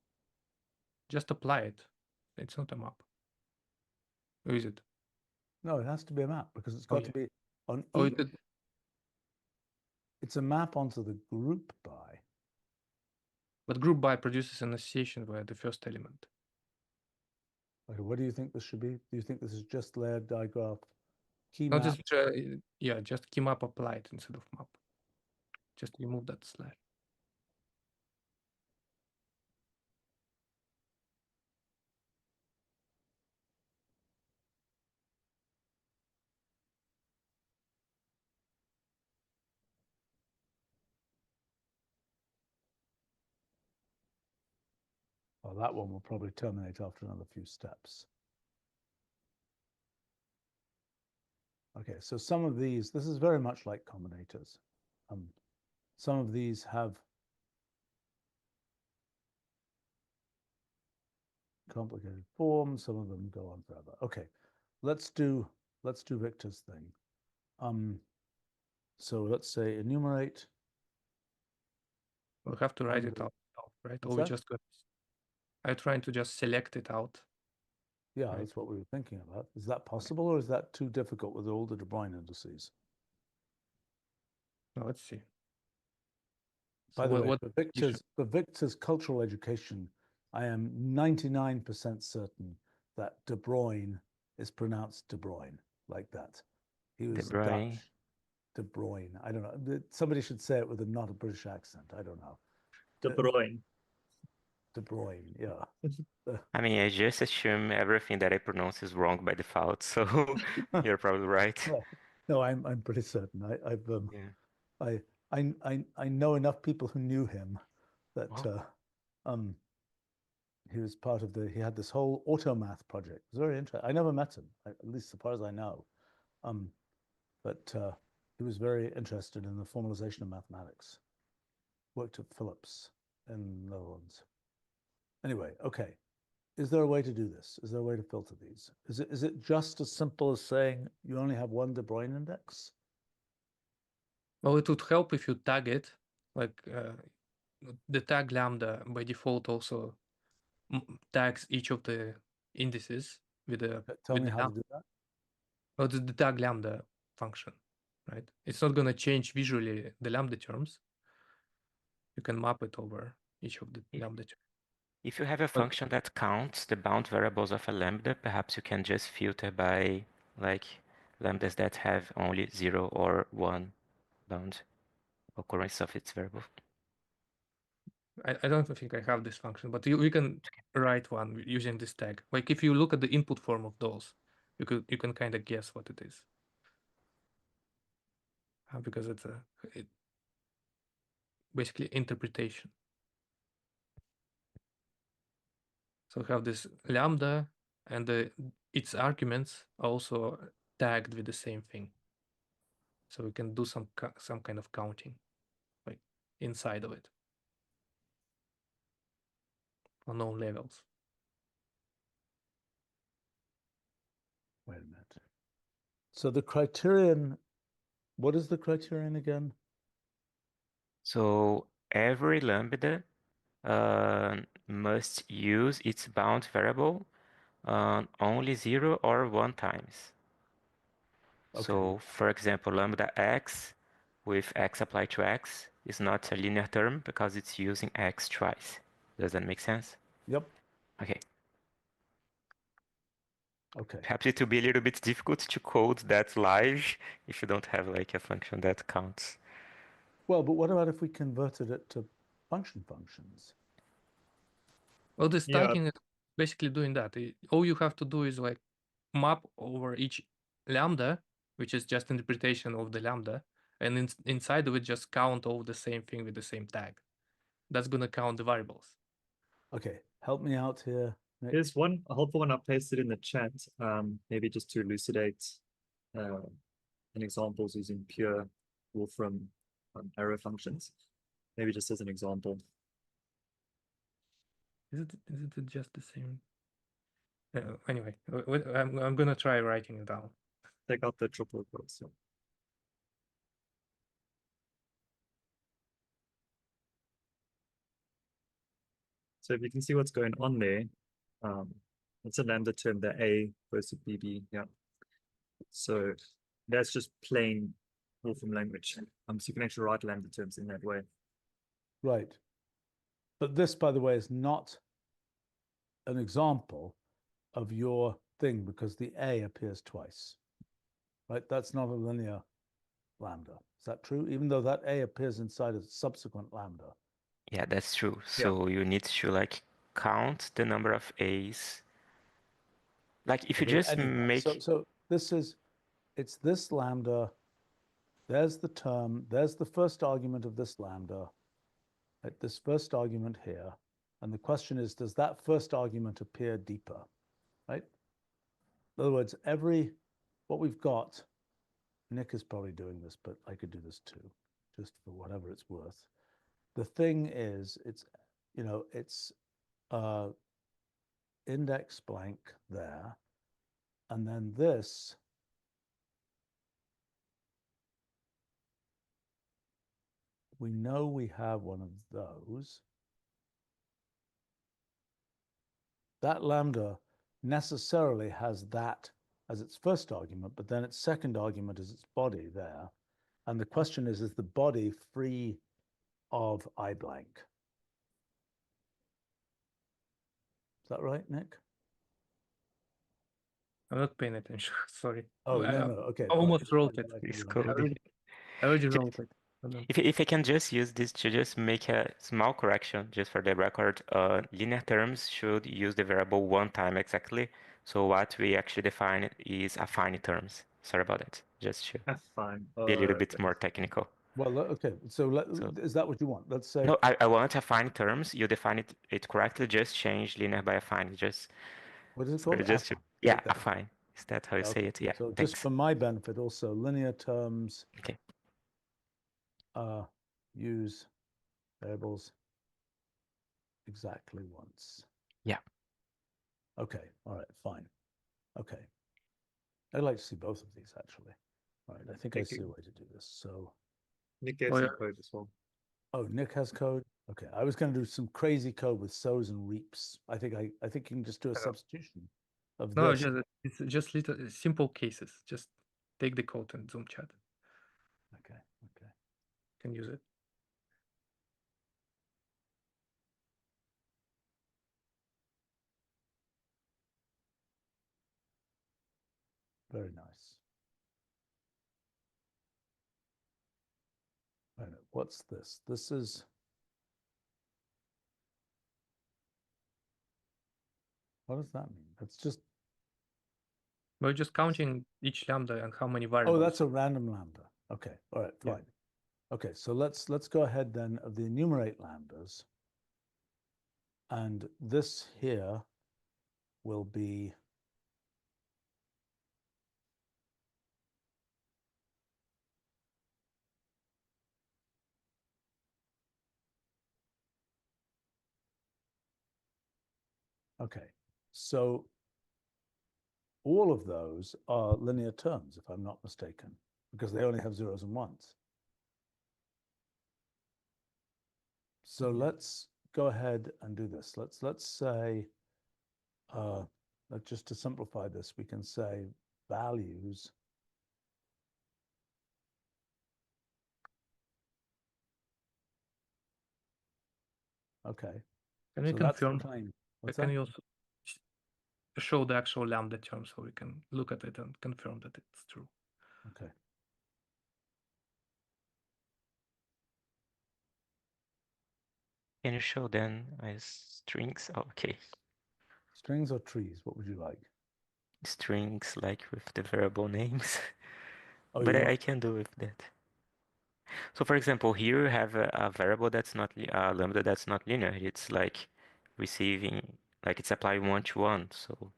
apply it. It's not a map. Or is it? No, it has to be a map because it's Oh, got yeah. to be on Oh, each. It's a map onto the group by. but group by produces an association via the first element. Okay, what do you think this should be? Do you think this is just layered digraph key No, map? just key map applied instead of map. Just remove that slash. Well, that one will probably terminate after another few steps. Okay, so some of these, this is very much like combinators. Some of these have complicated forms, some of them go on forever. Okay, let's do Victor's thing. So let's say enumerate. We'll have to write it Under- out, right? What's Or we that? just got. I'm trying to just select it out. Yeah, Right. that's what we were thinking about. Is that possible, or is that too difficult with all the Bruijn indices? Now let's see. By So the way, what for Victor's cultural education, I am 99% certain that De Bruijn is pronounced De Bruijn, like that. He was Bruijn. Dutch. De Bruijn. I don't know. Somebody should say it with not a British accent. I don't know. De Bruijn. De Bruijn, yeah. I mean, I just assume everything that I pronounce is wrong by default, so you're probably right. No, I'm pretty certain. Yeah. I know enough people who knew him that Wow. he was part of he had this whole automath project. It was very interesting. I never met him, at least as far as I know. But he was very interested in the formalization of mathematics. Worked at Philips in the Netherlands. Anyway, okay. Is there a way to do this? Is there a way to filter these? Is it just as simple as saying you only have one De Bruijn index? Well, it would help if you tag it, like the tag lambda by default also tags each of the indices with the. Tell me how to do that. Oh, the tag lambda function, right? It's not going to change visually the lambda terms. You can map it over each of the lambda terms. If you have a function that counts the bound variables of a lambda, perhaps you can just filter by like lambdas that have only 0 or 1 bound occurrence of its variable. I don't think I have this function, but we can write one using this tag. Like if you look at the input form of those, you can kind of guess what it is. Because it's basically interpretation. So we have this lambda, and its arguments are also tagged with the same thing. So we can do some kind of counting, like inside of it, on known levels. Wait a minute. So the criterion, what is the criterion again? So every lambda must use its bound variable only 0 or 1 times. Okay. So for example, lambda x with x applied to x is not a linear term because it's using x twice. Does that make sense? Yep. Okay. Okay. Perhaps it will be a little bit difficult to code that live if you don't have like a function that counts. Well, but what about if we converted it to functions? Well, this tagging is basically doing that. All you have to do is like map over each lambda, which is just interpretation of the lambda, and inside of it just count all the same thing with the same tag. That's gonna count the variables. Okay, help me out here, Nick. Here's one a helpful one I pasted in the chat. Maybe just to elucidate an examples using pure Wolfram arrow functions. Maybe just as an example. Is it just the same? Anyway, I'm gonna try writing it down. Take out the triple quotes. Yeah. So if you can see what's going on there, it's a lambda term, the A goes to BB, yeah. So that's just plain Wolfram language. So you can actually write lambda terms in that way. Right. But this, by the way, is not an example of your thing because the A appears twice, right? That's not a linear lambda. Is that true? Even though that A appears inside a subsequent lambda. Yeah, that's true. So you need to like count the number of A's. Like if you But just anyway, make so this is, it's this lambda, there's the term, there's the first argument of this lambda, right? This first argument here. And the question is, does that first argument appear deeper, right? In other words, what we've got, Nick is probably doing this, but I could do this too, just for whatever it's worth. The thing is, it's index blank there, and then this we know we have one of those. That lambda necessarily has that as its first argument, but then its second argument is its body there. And the question is the body free of I blank? Is that right, Nick? I'm not paying attention. Sorry. Oh, no, okay. I almost wrote it. this I code. already wrote it. If I can just use this to just make a small correction, just for the record, linear terms should use the variable one time exactly. So what we actually define is affine terms. Sorry about that. Just to Fine. be a little bit more technical. Well, okay. So is that what you want? Let's say. No, I want affine terms. You define it correctly. Just change linear by affine. Just what is it so called? just Affine. yeah, affine. Is that how you Yeah, say okay. it? Yeah. So Thanks. just for my benefit, also linear terms. Okay. Use variables exactly once. Yeah. Okay. All right. Fine. Okay. I'd like to see both of these actually. All right. I think I see a way to do this. So. Nick gave some code as well. Oh, Nick has code. Okay. I was going to do some crazy code with sows and reaps. I think you can just do a substitution of No, this. it's just little simple cases. Just take the code and Zoom chat. Okay. Can use it. Very nice. Wait a minute, what's this? This is. What does that mean? That's just. We're just counting each lambda and how many variables. Oh, that's a random lambda. Okay. All right. Fine. Yeah. Okay. So let's go ahead then of the enumerate lambdas. And this here will be okay. So all of those are linear terms, if I'm not mistaken, because they only have zeros and ones. So let's go ahead and do this. Let's say, just to simplify this, we can say values. Okay. Can we So confirm? that's the claim. Can you also show the actual lambda term so we can look at it and confirm that it's true? Okay. Can you show then as strings? Oh, okay. Strings or trees? What would you like? strings like with the variable names. Oh, But you I want, can do with that. So for example, here you have a variable that's not lambda that's not linear. It's like receiving, like it's applying 1 to 1. So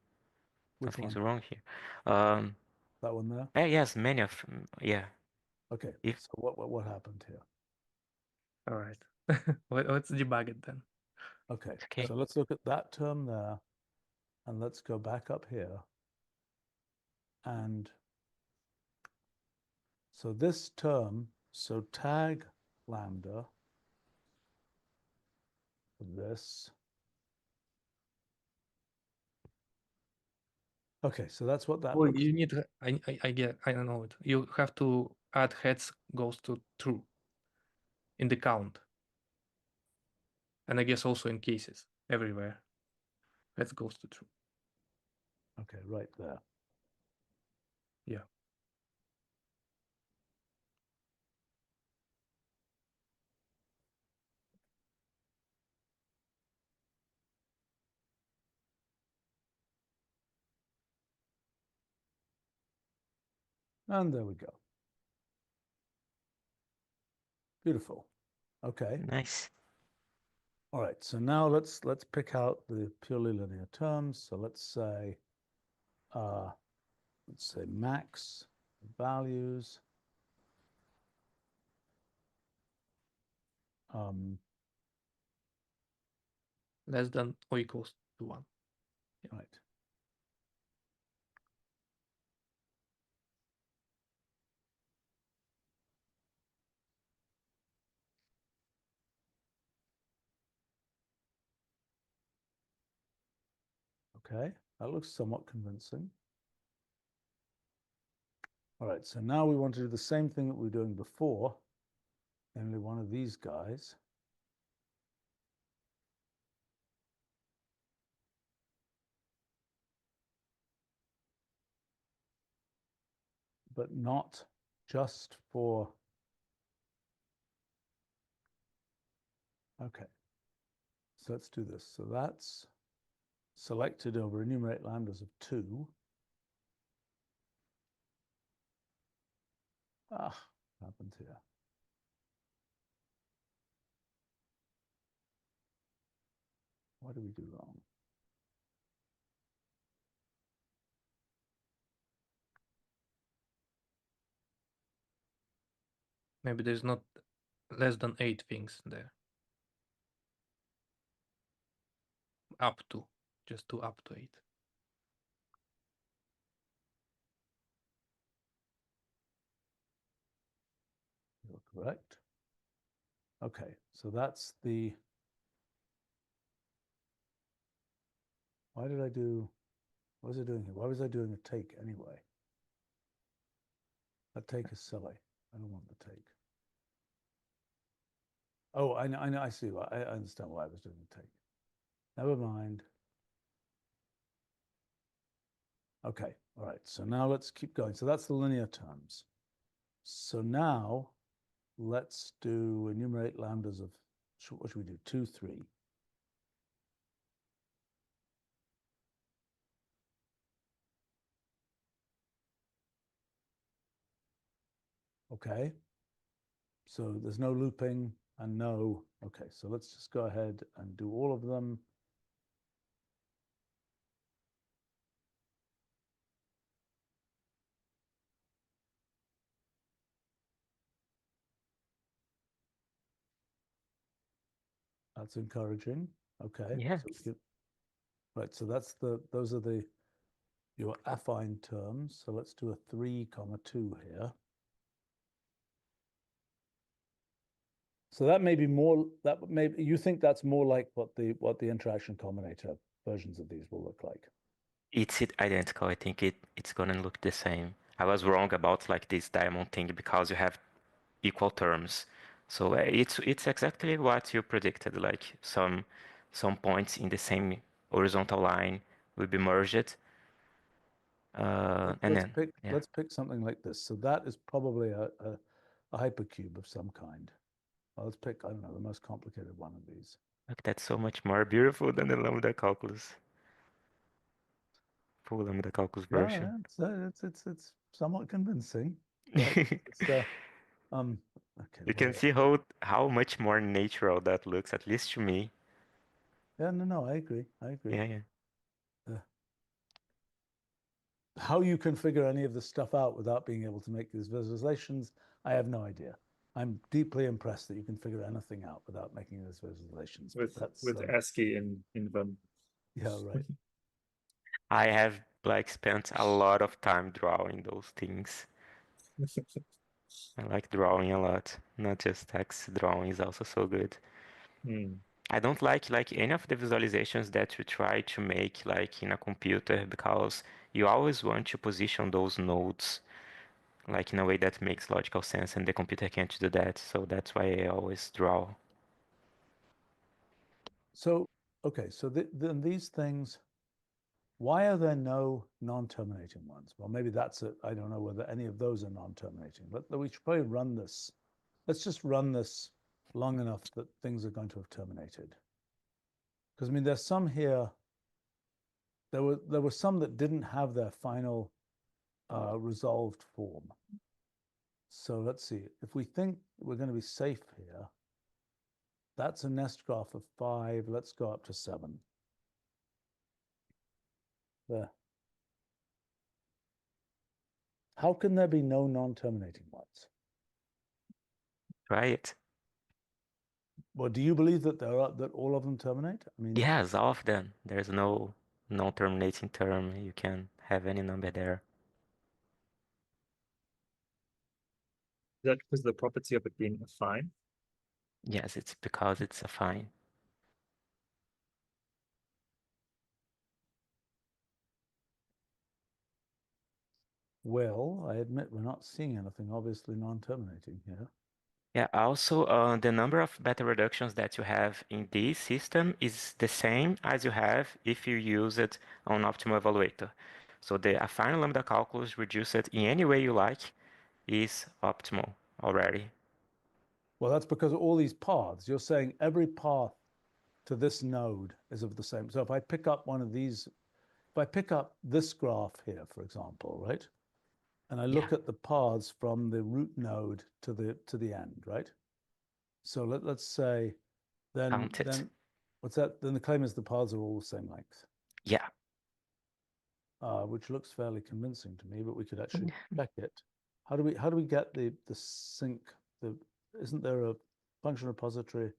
which something's one? wrong here. Um, That one there? yes, many of yeah. Okay. If So what happened here? All right. Let's debug it then. Okay. Okay. So let's look at that term there, and let's go back up here. And so this term, so tag lambda for this. Okay, so that's what that Oh, looks. you need. I don't know it. You have to add heads goes to true in the count, and I guess also in cases everywhere. Heads goes to true. Okay, right there. Yeah. And there we go. Beautiful. Okay. nice. All right. So now let's pick out the purely linear terms. So let's say max values. Less than or equals to 1. Right. Okay, that looks somewhat convincing. All right, so now we want to do the same thing that we were doing before, only one of these guys. But not just for, okay. So let's do this. So that's selected over enumerate lambdas of 2. What happened here? What did we do wrong? Maybe there's not less than 8 things there. Up to, just to up to 8. You're correct. Okay, so that's the, why did I do, what was I doing here? Why was I doing a take anyway? That take is silly. I don't want the take. Oh, I know, I see. I understand why I was doing the take. Never mind. Okay, all right. So now let's keep going. So that's the linear terms. So now let's do enumerate lambdas of, what should we do? 2, 3. Okay. So there's no looping and no, okay. So let's just go ahead and do all of them. That's encouraging. Okay. Yeah. So right. So that's those are your affine terms. So let's do a 3, 2 here. So that may be more, that maybe you think that's more like what the interaction combinator versions of these will look like. It's identical. I think it's gonna look the same. I was wrong about like this diamond thing because you have equal terms. So it's exactly what you predicted. Like some points in the same horizontal line will be merged. And then yeah, Let's pick something like this. So that is probably a hypercube of some kind. Well, let's pick, I don't know, the most complicated one of these. look, that's so much more beautiful than the lambda calculus. simple lambda calculus Yeah, version. it's somewhat convincing. But it's, okay. You can see how much more natural that looks, at least to me. Yeah, no, I agree. Yeah, yeah. How you can figure any of this stuff out without being able to make these visualizations, I have no idea. I'm deeply impressed that you can figure anything out without making those visualizations. With ASCII in Vim. Yeah, right. I have like spent a lot of time drawing those things. I like drawing a lot. Not just text drawing is also so good. I don't like any of the visualizations that you try to make like in a computer, because you always want to position those nodes like in a way that makes logical sense, and the computer can't do that. So that's why I always draw. So, okay, so then these things, why are there no non-terminating ones? Well, maybe that's it. I don't know whether any of those are non-terminating, but we should probably run this. Let's just run this long enough that things are going to have terminated. Because I mean, there's some here. There were some that didn't have their final resolved form. So let's see. If we think we're going to be safe here, that's a nest graph of 5. Let's go up to 7. There. How can there be no non-terminating ones? Try it. Well, do you believe that that all of them terminate? I mean, Yes, all of them. There's no non-terminating term. You can have any number there. Is that because of the property of it being affine? Yes, it's because it's affine. well, I admit we're not seeing anything obviously non-terminating here. Yeah, also the number of beta reductions that you have in this system is the same as you have if you use it on optimal evaluator. So the affine lambda calculus, reduce it in any way you like, is optimal already. Well, that's because of all these paths. You're saying every path to this node is of the same. So if I pick up one of these, if I pick up this graph here, for example, right? And I look at the paths from the root node to the end, right? So let's say then Count it. what's that? Then the claim is the paths are all the same length. Yeah. Which looks fairly convincing to me, but we could actually check it. How do we get the sync? Isn't there a function repository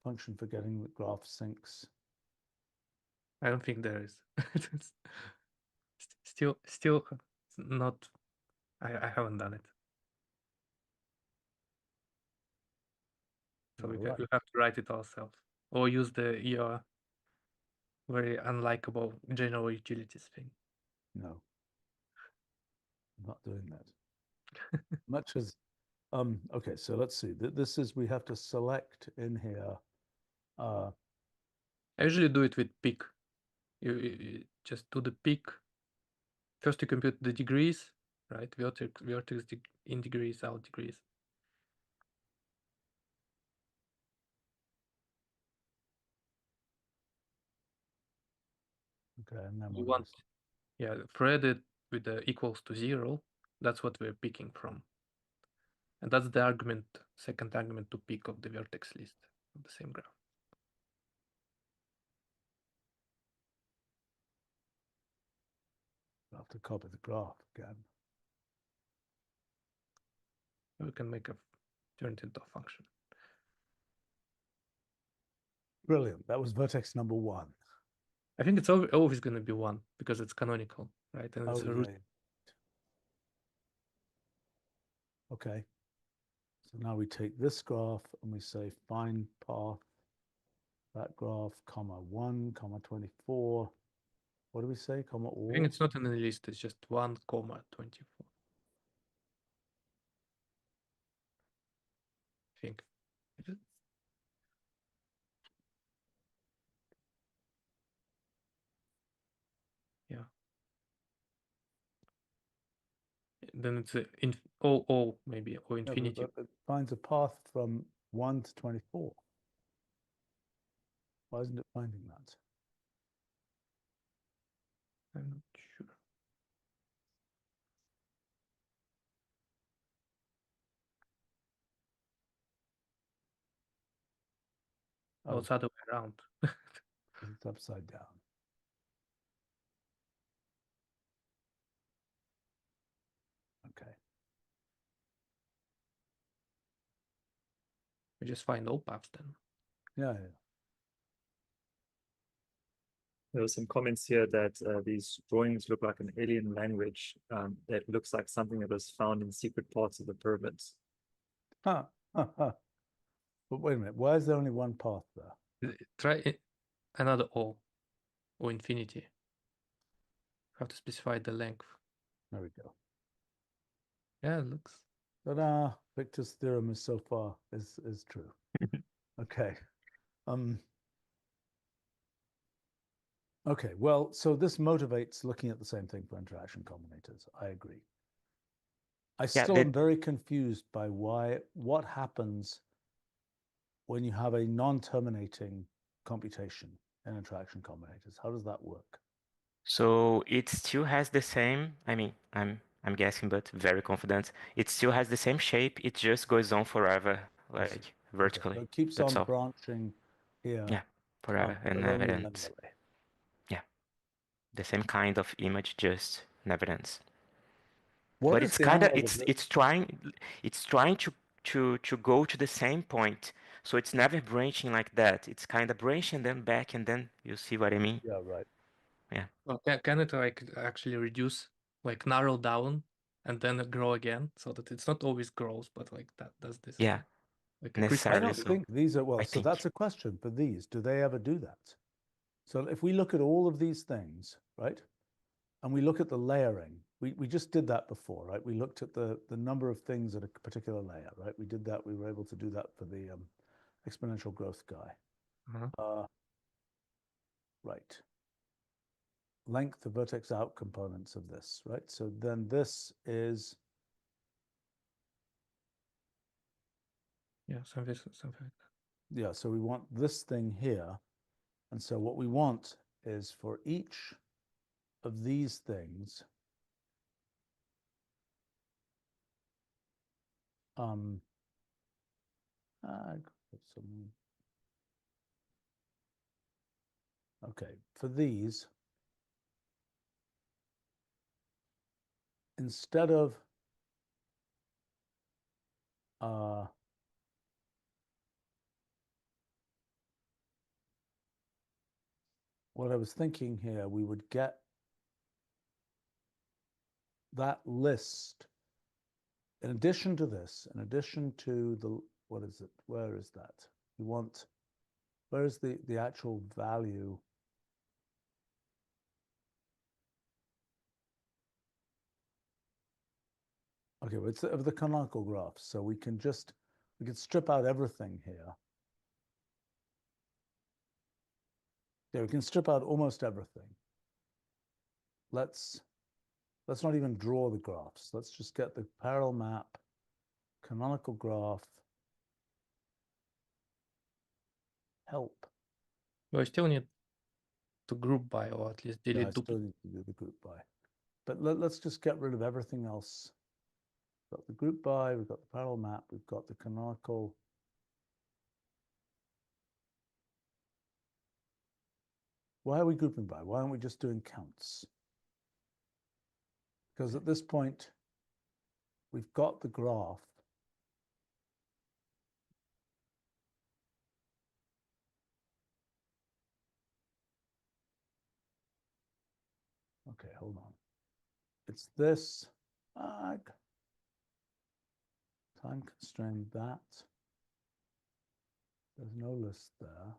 function for getting the graph syncs? I don't think there is. It's still not. I haven't done it. So we have to write it ourselves, or use your very unlikable general utilities thing. No, I'm not doing that. Much as okay, so let's see. This is, we have to select in here. I usually do it with peak. You just do the peak. First you compute the degrees, right? Vertex in degrees, out degrees. Okay, and then You want, thread it with the equals to 0. That's what we're picking from. And that's the argument, second argument to pick of the vertex list of the same graph. I have to copy the graph again. We can turn it into a function. Brilliant. That was vertex number 1. I think it's always going to be 1 because it's canonical, right? And it's a root. Okay. So now we take this graph and we say find path, that graph, comma 1, comma 24. What do we say? Comma all? I think it's not in the list, it's just 1, comma 24. I think. Yeah. Then it's all maybe, or infinity. No, but it finds a path from 1 to 24. Why isn't it finding that? I'm not sure. it's other way around. It's upside down. Okay. We just find all paths then. Yeah. There were some comments here that these drawings look like an alien language that looks like something that was found in secret parts of the pyramids. Huh. But wait a minute. Why is there only one path there? Try another O or infinity. Have to specify the length. There we go. Yeah, it looks. Ta-da! Victor's theorem is so far is true. Okay. Okay, well, so this motivates looking at the same thing for interaction combinators. I agree. I still am very confused by what happens when you have a non-terminating computation in interaction combinators. How does that work? So it still has the same, I mean, I'm guessing, but very confident. It still has the same shape. It just goes on forever, like vertically. Okay, so it keeps That's on all. branching here. Yeah, forever and but never only ends. linearly. Yeah, the same kind of image just never ends. What But is it's the kind of analog of this? it's trying to go to the same point. So it's never branching like that. It's kind of branching then back, and then you see what I mean. Yeah, right. Yeah. Well, can it like actually reduce, like narrow down, and then grow again, so that it's not always grows, but like that does this. Yeah. Like I Necessarily don't so. think these are, well, I so think. that's a question for these. Do they ever do that? So if we look at all of these things, right, and we look at the layering, we just did that before, right? We looked at the number of things at a particular layer, right? We did that. We were able to do that for the exponential growth guy. Right. Length of vertex out components of this, right? So then this is, Yeah, something like that. yeah, so we want this thing here. And so what we want is for each of these things, okay, for these, instead of what I was thinking here, we would get that list in addition to this, in addition to the, what is it? Where is that? You want, where is the actual value? Okay, well, it's of the canonical graphs. So we can strip out everything here. Yeah, we can strip out almost everything. Let's not even draw the graphs. Let's just get the parallel map, canonical graph, help. But I still need to group by, or at least delete I still need to do the group by. But let's just get rid of everything else. We've got the group by, we've got the parallel map, we've got the canonical. Why are we grouping by? Why aren't we just doing counts? Because at this point, we've got the graph. Okay, hold on. It's this, time constrained that. There's no list there.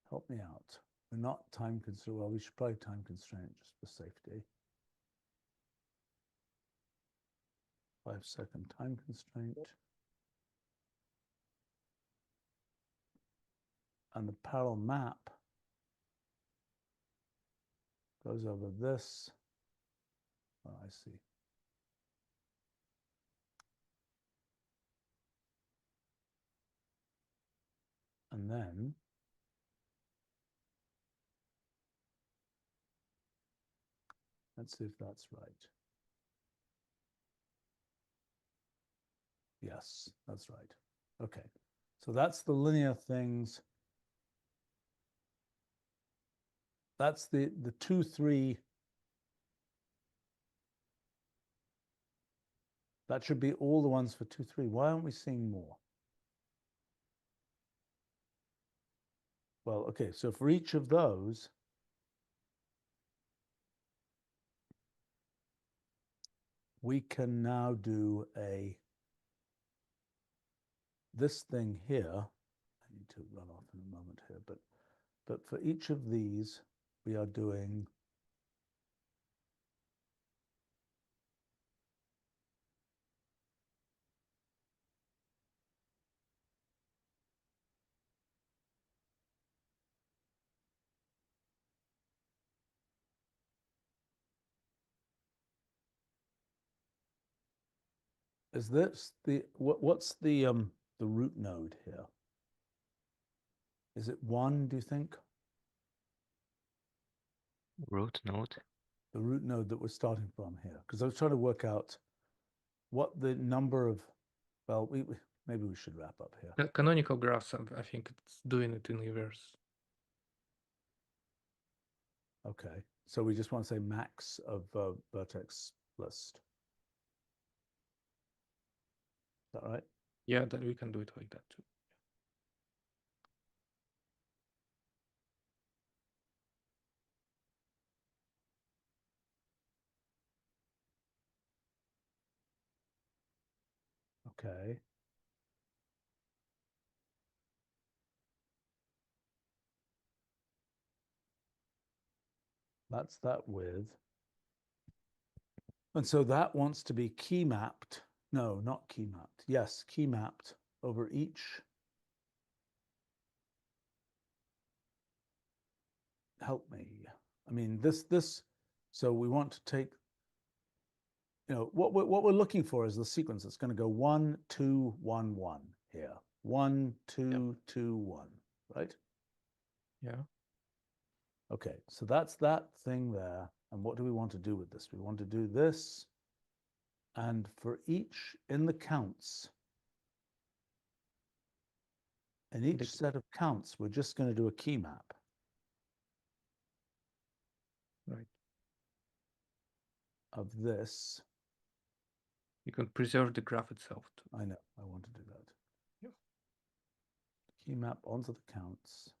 Help me out. We're not time constrained. Well, we should probably time constraint just for safety. 5-second time constraint. And the parallel map goes over this. Oh, I see. And then let's see if that's right. Yes, that's right. Okay. So that's the linear things. That's the 2, 3. That should be all the ones for 2, 3. Why aren't we seeing more? Well, okay, so for each of those, we can now do this thing here. I need to run off in a moment here, but for each of these, we are doing is this what's the root node here? Is it 1, do you think? Root node. The root node that we're starting from here, because I was trying to work out what the number of, well, maybe we should wrap up here. Canonical graphs, I think it's doing it in reverse. Okay, so we just want to say max of vertex list. Is that right? Yeah, that we can do it like that too. Okay. That's that with. And so that wants to be key mapped. No, not key mapped. Yes, key mapped over each. Help me. I mean, so we want to take, what we're looking for is the sequence. It's going to go 1, 2, 1, 1 here. 1, 2, 2, 1, right? Yeah. Okay, so that's that thing there. And what do we want to do with this? We want to do this. And for each in the counts, in each set of counts, we're just going to do a key map. Right. Of this. You can preserve the graph itself too. I know, I want to do that. Yeah. Key map onto the counts.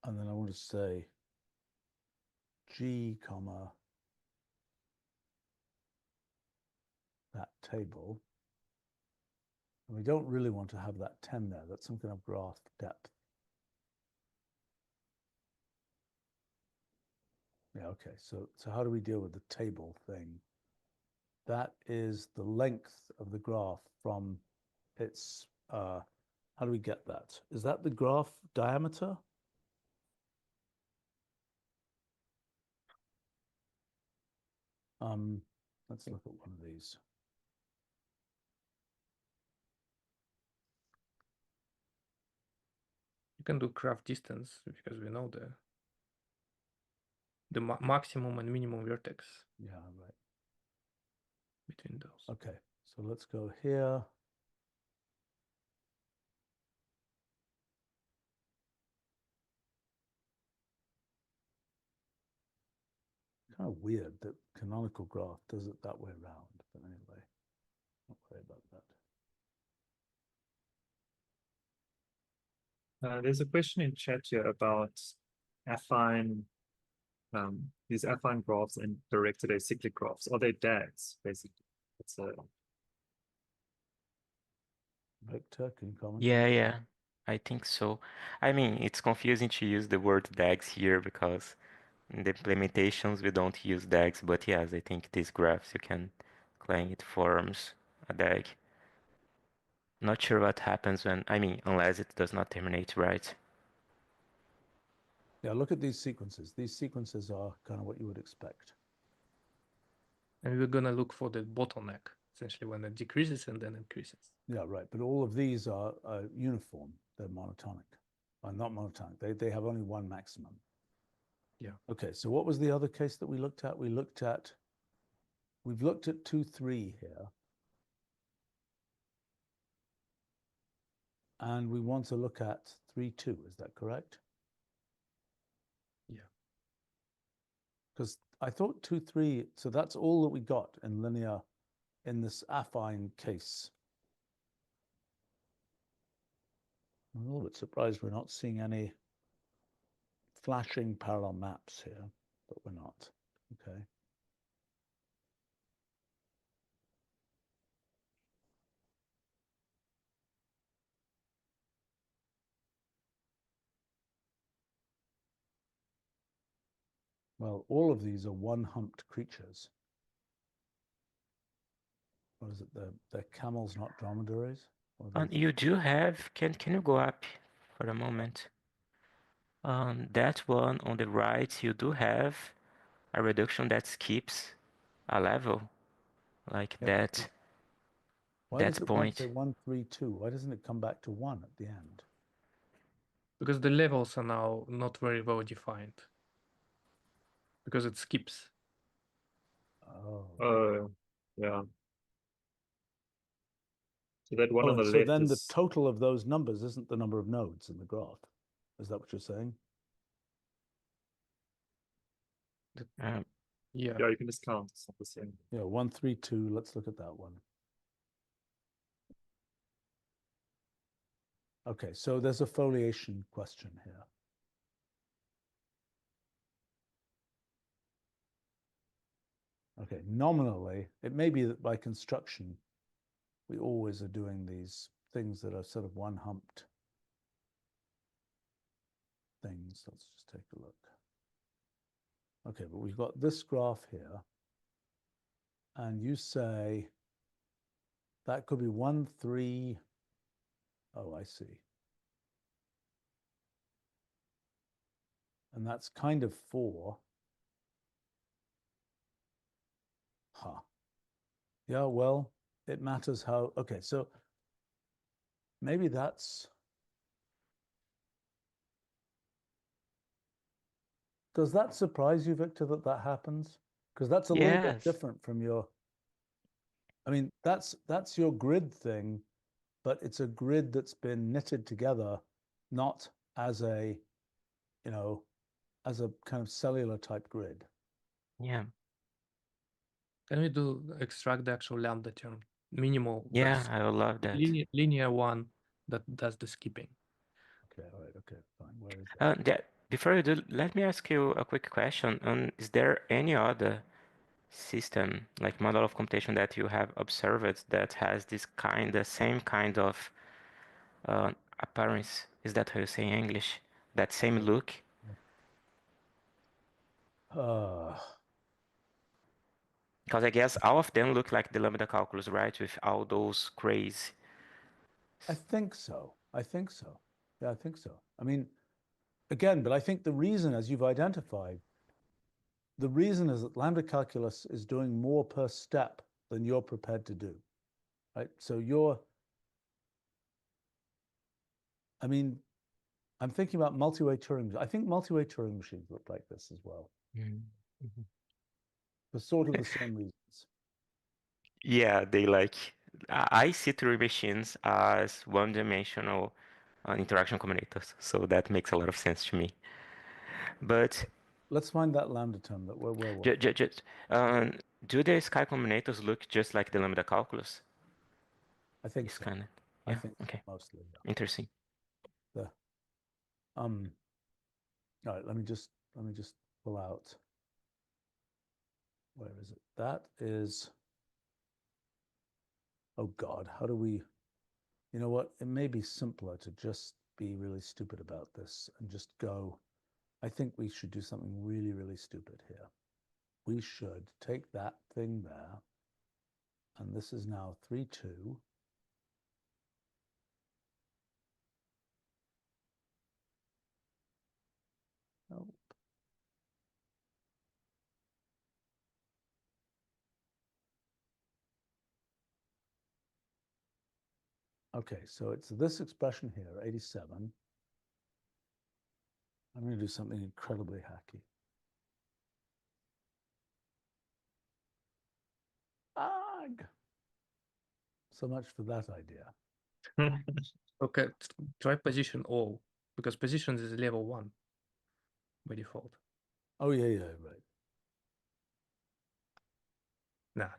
And then I want to say G, comma, that table. And we don't really want to have that 10 there. That's some kind of graph depth. Yeah, okay. So how do we deal with the table thing? That is the length of the graph from its, how do we get that? Is that the graph diameter? Let's look at one of these. You can do graph distance because we know the maximum and minimum vertex. Yeah, right. Between those. Okay, so let's go here. Kind of weird that canonical graph does it that way around, but anyway, don't worry about that. There's a question in chat here about affine, these affine graphs and directed acyclic graphs. Are they DAGs, basically? It's a Victor, can you comment? Yeah, I think so. I mean, it's confusing to use the word DAGs here because in the implementations we don't use DAGs, but yes, I think these graphs you can claim it forms a DAG. Not sure what happens when, I mean, unless it does not terminate, right? Yeah, look at these sequences. These sequences are kind of what you would expect. And we're going to look for the bottleneck, essentially when it decreases and then increases. Yeah, right. But all of these are uniform. They're monotonic. Not monotonic. They have only one maximum. Yeah. Okay, so what was the other case that we looked at? We looked at we've looked at 2, 3 here. And we want to look at 3, 2, is that correct? Yeah. Because I thought 2, 3, so that's all that we got in linear, in this affine case. I'm a little bit surprised we're not seeing any flashing parallel maps here, but we're not. Okay. Well, all of these are one-humped creatures. What is it? They're camels, not dromedaries? You do have, can you go up for a moment? That one on the right, you do have a reduction that skips a level, like Yeah, that. why does That it want point. to say 1, 3, 2? Why doesn't it come back to 1 at the end? Because the levels are now not very well defined. Because it skips. Oh. Yeah. So that one on the and so left then the is total of those numbers isn't the number of nodes in the graph. Is that what you're saying? Yeah. yeah, you can just count. It's not the same. Yeah, 1, 3, 2. Let's look at that one. Okay, so there's a foliation question here. Okay, nominally, it may be that by construction, we always are doing these things that are sort of one-humped things. Let's just take a look. Okay, but we've got this graph here, and you say that could be 1, 3. Oh, I see. And that's kind of 4. Huh. Yeah, well, it matters how. Okay, so maybe that's. Does that surprise you, Victor, that that happens? Because that's a little bit Yes. different from your. I mean, that's your grid thing, but it's a grid that's been knitted together, not as a, you know, as a kind of cellular type grid. Yeah. Can we do extract the actual lambda term? Minimal. Yeah, that's I would love that. linear one that does the skipping. Okay, all right, okay, fine. Where is that? Before you do, let me ask you a quick question. Is there any other system, like model of computation, that you have observed that has this same kind of appearance? Is that how you say in English? That same look? Because I guess all of them look like the lambda calculus, right? With all those crazy. I think so. I think so. Yeah, I think so. I mean, again, but I think the reason, as you've identified, the reason is that lambda calculus is doing more per step than you're prepared to do, right? So I mean, I'm thinking about multi-way Turing. I think multi-way Turing machines look like this as well, for sort of the same reasons. Yeah, they like. I see Turing machines as one-dimensional interaction combinators, so that makes a lot of sense to me. But Let's find that lambda term that we're do the sky combinators look just like the lambda calculus? I think It's so. kind of, I yeah, think okay, mostly. Yeah. interesting. All right, let me just pull out. Where is it? That is. Oh God, how do we? You know what? It may be simpler to just be really stupid about this and just go. I think we should do something really, really stupid here. We should take that thing there, and this is now 3, 2. Oh. Okay, so it's this expression here, 87. I'm going to do something incredibly hacky. tag. So much for that idea. Okay, try position all, because positions is level 1 by default. Oh, yeah, yeah, right. Nah.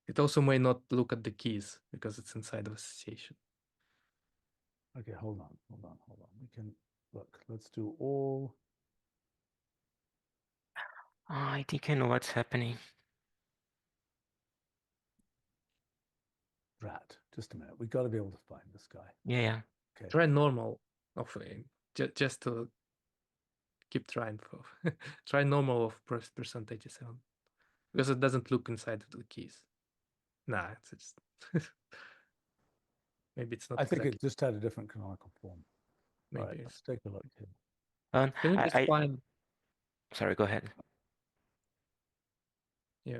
It also may not look at the keys because it's inside of association. Okay, hold on. We can, look, let's do all. Oh, I think I know what's happening. Drat. Just a minute. We got to be able to find this guy. Yeah. Okay. Try normal of just to keep trying for try normal of percentages because it doesn't look inside of the keys. Nah, it's just maybe it's not. I think exactly. it just had a different canonical form. Maybe All right, let's take a look here. Can we just find? Sorry, go ahead. Yeah,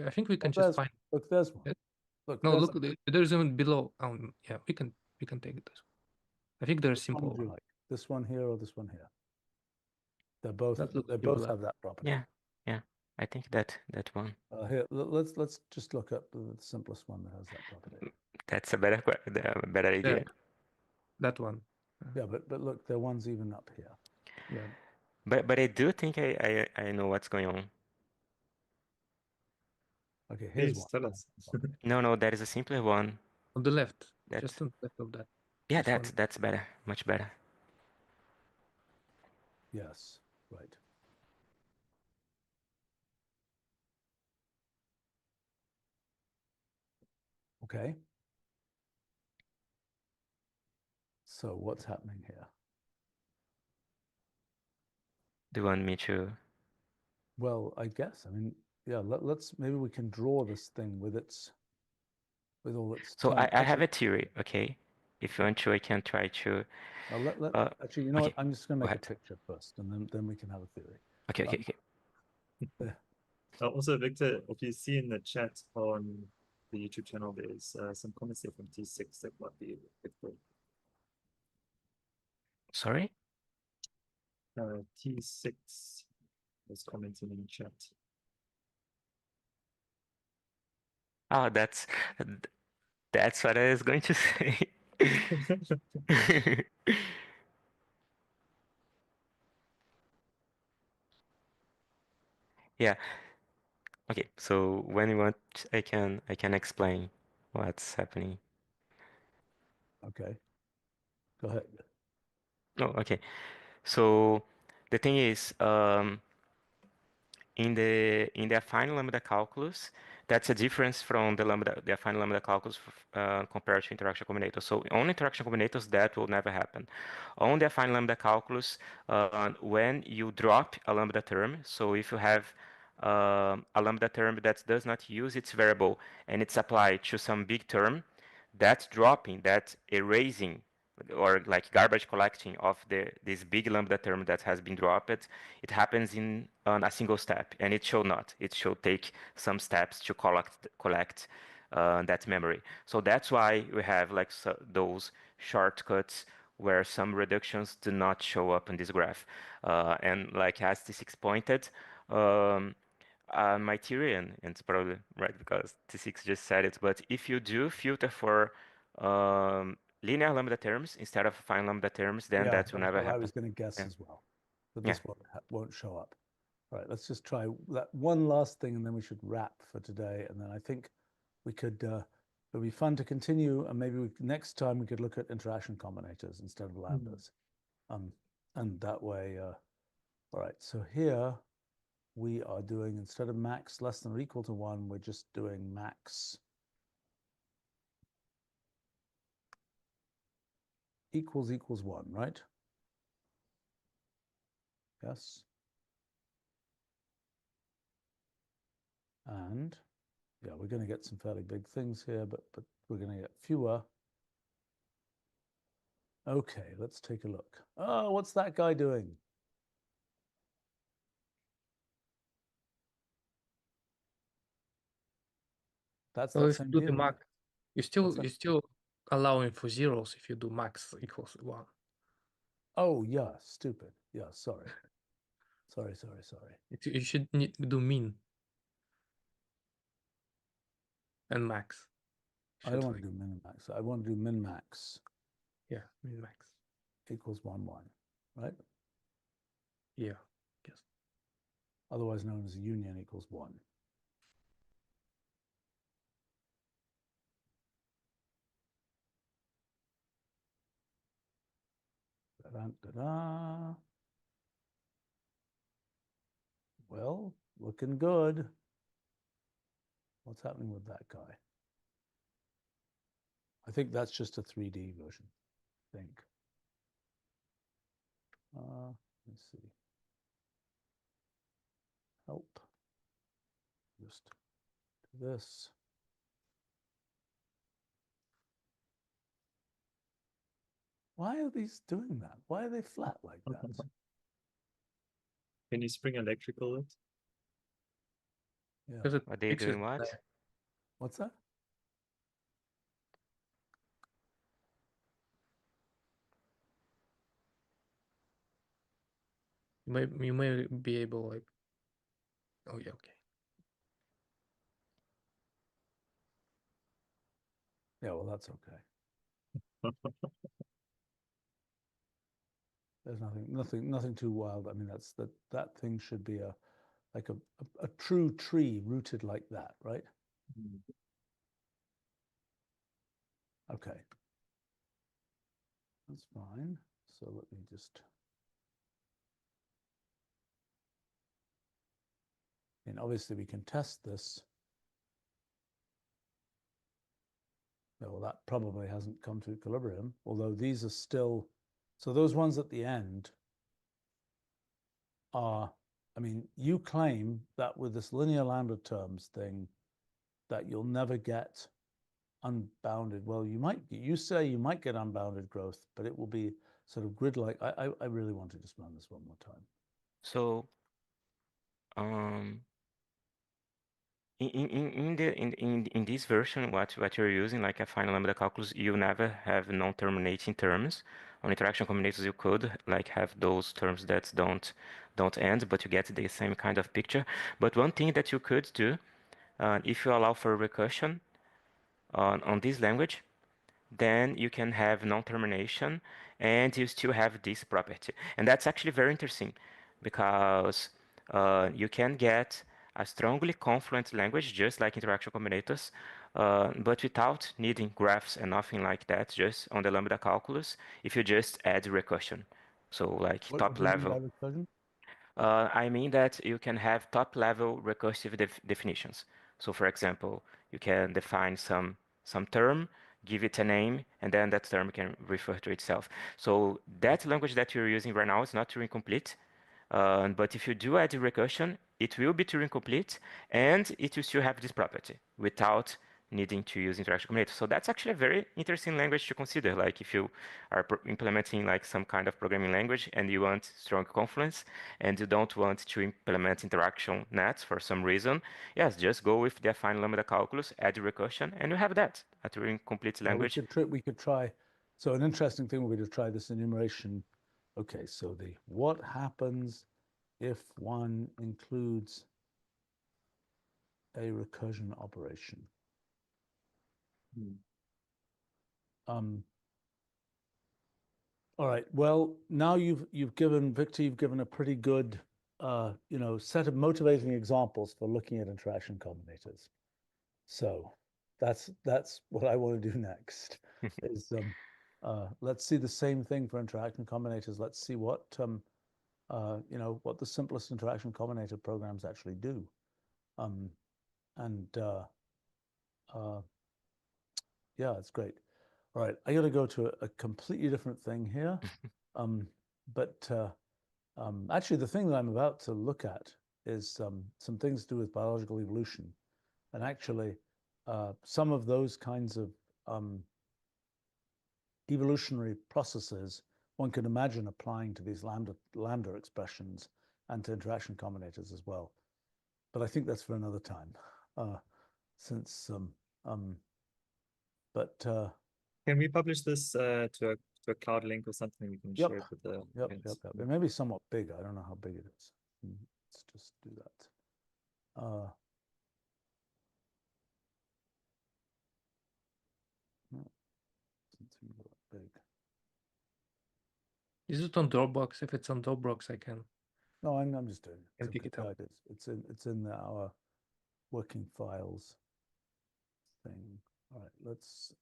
I think we can Oh, just find. Look, there's one. Look, No, there's look, there's even below. Yeah, we can take this. I think they're which one simple. would you like? This one here or this one here? They're both. That looks They both similar. have that property. Yeah. I think that one. Here, let's just look up the simplest one that has that property. That's a better idea. That one. Yeah, but look, there one's even up here. Yeah. But I do think I know what's going on. Okay, here's Please one. tell us. No, that is a simpler one. On the left. That's Just on the left of that. yeah, This one. that's better, much better. Yes, right. Okay. So what's happening here? Do you want me to? Well, I guess. I mean, yeah. Let's maybe we can draw this thing with all its. So terms. I have a theory, okay? If you want to, I can try to. Actually, you know okay, what? I'm just going to go make a ahead. picture first, and then we can have a theory. Okay. Also, Victor, if you see in the chat on the YouTube channel, there's some comments there from T6 that might be a bit good. Sorry? T6 was commenting in the chat. Oh, that's what I was going to say. Yeah. Okay, so when you want, I can explain what's happening. Okay. Go ahead. Oh, okay. So the thing is, in the affine lambda calculus, that's a difference from the affine lambda calculus compared to interaction combinators. So on interaction combinators, that will never happen. On the affine lambda calculus, when you drop a lambda term, so if you have a lambda term that does not use its variable and it's applied to some big term, that dropping, that erasing, or like garbage collecting of this big lambda term that has been dropped, it happens in a single step, and it should not. It should take some steps to collect that memory. So that's why we have like those shortcuts where some reductions do not show up in this graph. And like as T6 pointed, my theory, and it's probably right because T6 just said it, but if you do filter for linear lambda terms instead of affine lambda terms, then Yeah, that will that's never what I happen. was going to guess Yeah. as well. But Yeah. this won't show up. All right, let's just try that one last thing, and then we should wrap for today. And then I think we could. It'll be fun to continue, and maybe next time we could look at interaction combinators instead of lambdas. And that way. All right. So here we are doing, instead of max less than or equal to 1, we're just doing max equals 1, right? Yes. And yeah, we're going to get some fairly big things here, but we're going to get fewer. Okay, let's take a look. Oh, what's that guy doing? That's So that if you same do here, the right? max, you still allowing for zeros if you do max equals 1. Oh yeah, stupid. Yeah, sorry. Sorry. You should do mean. and max. I don't Should want to do min and max. I want to do min max yeah, min max. equals 1, 1, right? Yeah, yes. Otherwise known as a union equals 1. Da-da-da-da. Well, looking good. What's happening with that guy? I think that's just a 3D version, I think. Let's see. Help. Just do this. Why are these doing that? Why are they flat like that? Can you spring electrical it? Yeah. Because it Are they fixes doing what? the- What's that? you may be able like. Oh yeah, okay. Yeah, well, that's okay. There's nothing too wild. I mean, that thing should be like a true tree rooted like that, right? Mm. Okay. That's fine. So let me just. And obviously we can test this. Yeah, well, that probably hasn't come to equilibrium, although these are still, so those ones at the end are, I mean, you claim that with this linear lambda terms thing, that you'll never get unbounded. Well, you say you might get unbounded growth, but it will be sort of grid-like. I really want to just run this one more time. So, in this version, what you're using, like affine lambda calculus, you never have non-terminating terms. On interaction combinators, you could like have those terms that don't end, but you get the same kind of picture. But one thing that you could do, if you allow for recursion on this language, then you can have non-termination and you still have this property. And that's actually very interesting because you can get a strongly confluent language just like interaction combinators, but without needing graphs and nothing like that, just on the lambda calculus, if you just add recursion. So like What top do you mean by level. recursion? I mean that you can have top-level recursive definitions. So, for example, you can define some term, give it a name, and then that term can refer to itself. So that language that you're using right now is not Turing complete. But if you do add recursion, it will be Turing complete, and it will still have this property without needing to use interaction combinator. So that's actually a very interesting language to consider. Like if you are implementing like some kind of programming language and you want strong confluence and you don't want to implement interaction nets for some reason, yes, just go with the affine lambda calculus, add recursion, and you have that, a Turing complete Well, language. we could try. So an interesting thing would be to try this enumeration. Okay, so what happens if one includes a recursion operation? Mm. All right. Well, now you've given Victor, you've given a pretty good set of motivating examples for looking at interaction combinators. So that's what I want to do next. Is let's see the same thing for interaction combinators. Let's see what what the simplest interaction combinator programs actually do. Yeah, it's great. All right, I got to go to a completely different thing here. Actually, the thing that I'm about to look at is some things to do with biological evolution. And actually, some of those kinds of evolutionary processes one can imagine applying to these lambda expressions and to interaction combinators as well. But I think that's for another time, Can we publish this to a cloud link or something? We can Yep. share it with the Yep. audience? It may be somewhat big. I don't know how big it is. Let's just do that. Is it on Dropbox? If it's on Dropbox, I can. No, I'm just doing it. Can pick it up. Yeah, it's in our working files thing. All right, let's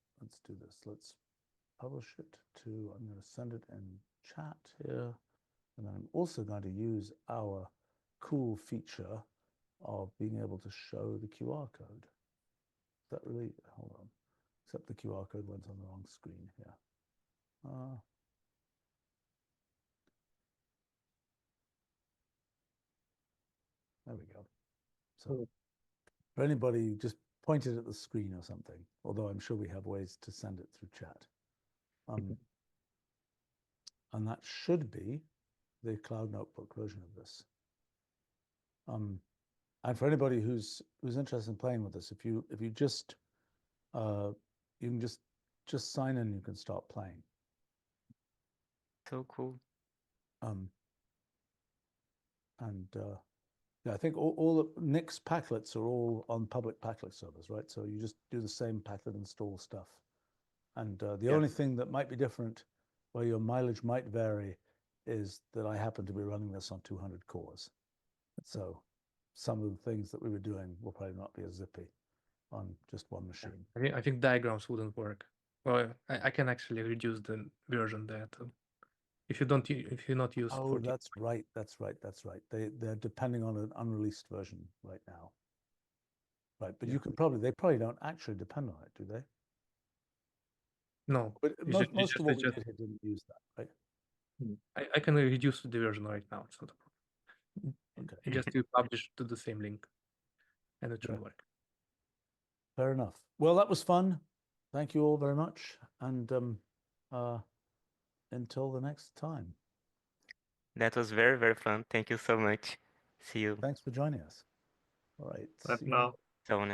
do this. Let's publish it to. I'm going to send it in chat here, and then I'm also going to use our cool feature of being able to show the QR code. Is that really? Hold on. Except the QR code went on the wrong screen here. There we go. So Cool. for anybody, just point it at the screen or something, although I'm sure we have ways to send it through chat. And that should be the Cloud Notebook version of this. And for anybody who's interested in playing with this, if you just you can just sign in, you can start playing. So cool. Yeah, I think all the Nick's packlets are all on public packlet servers, right? So you just do the same packlet install stuff. And the only thing that might be different, where your mileage might vary, is that I happen to be running this on 200 cores. So some of the things that we were doing will probably not be as zippy on just one machine. I think diagrams wouldn't work. Well, I can actually reduce the version there too. If you're not used. Oh, that's right. They're depending on an unreleased version right now. Right, but you can they probably don't actually depend on it, do they? No. But most of what we did here didn't use that, right? I can reduce the version right now. It's not a problem. Okay. Just to publish to the same link, and it should work. Fair enough. Well, that was fun. Thank you all very much, and until the next time. That was very, very fun. Thank you so much. See you. Thanks for joining us. All right. Bye see for you. now. So,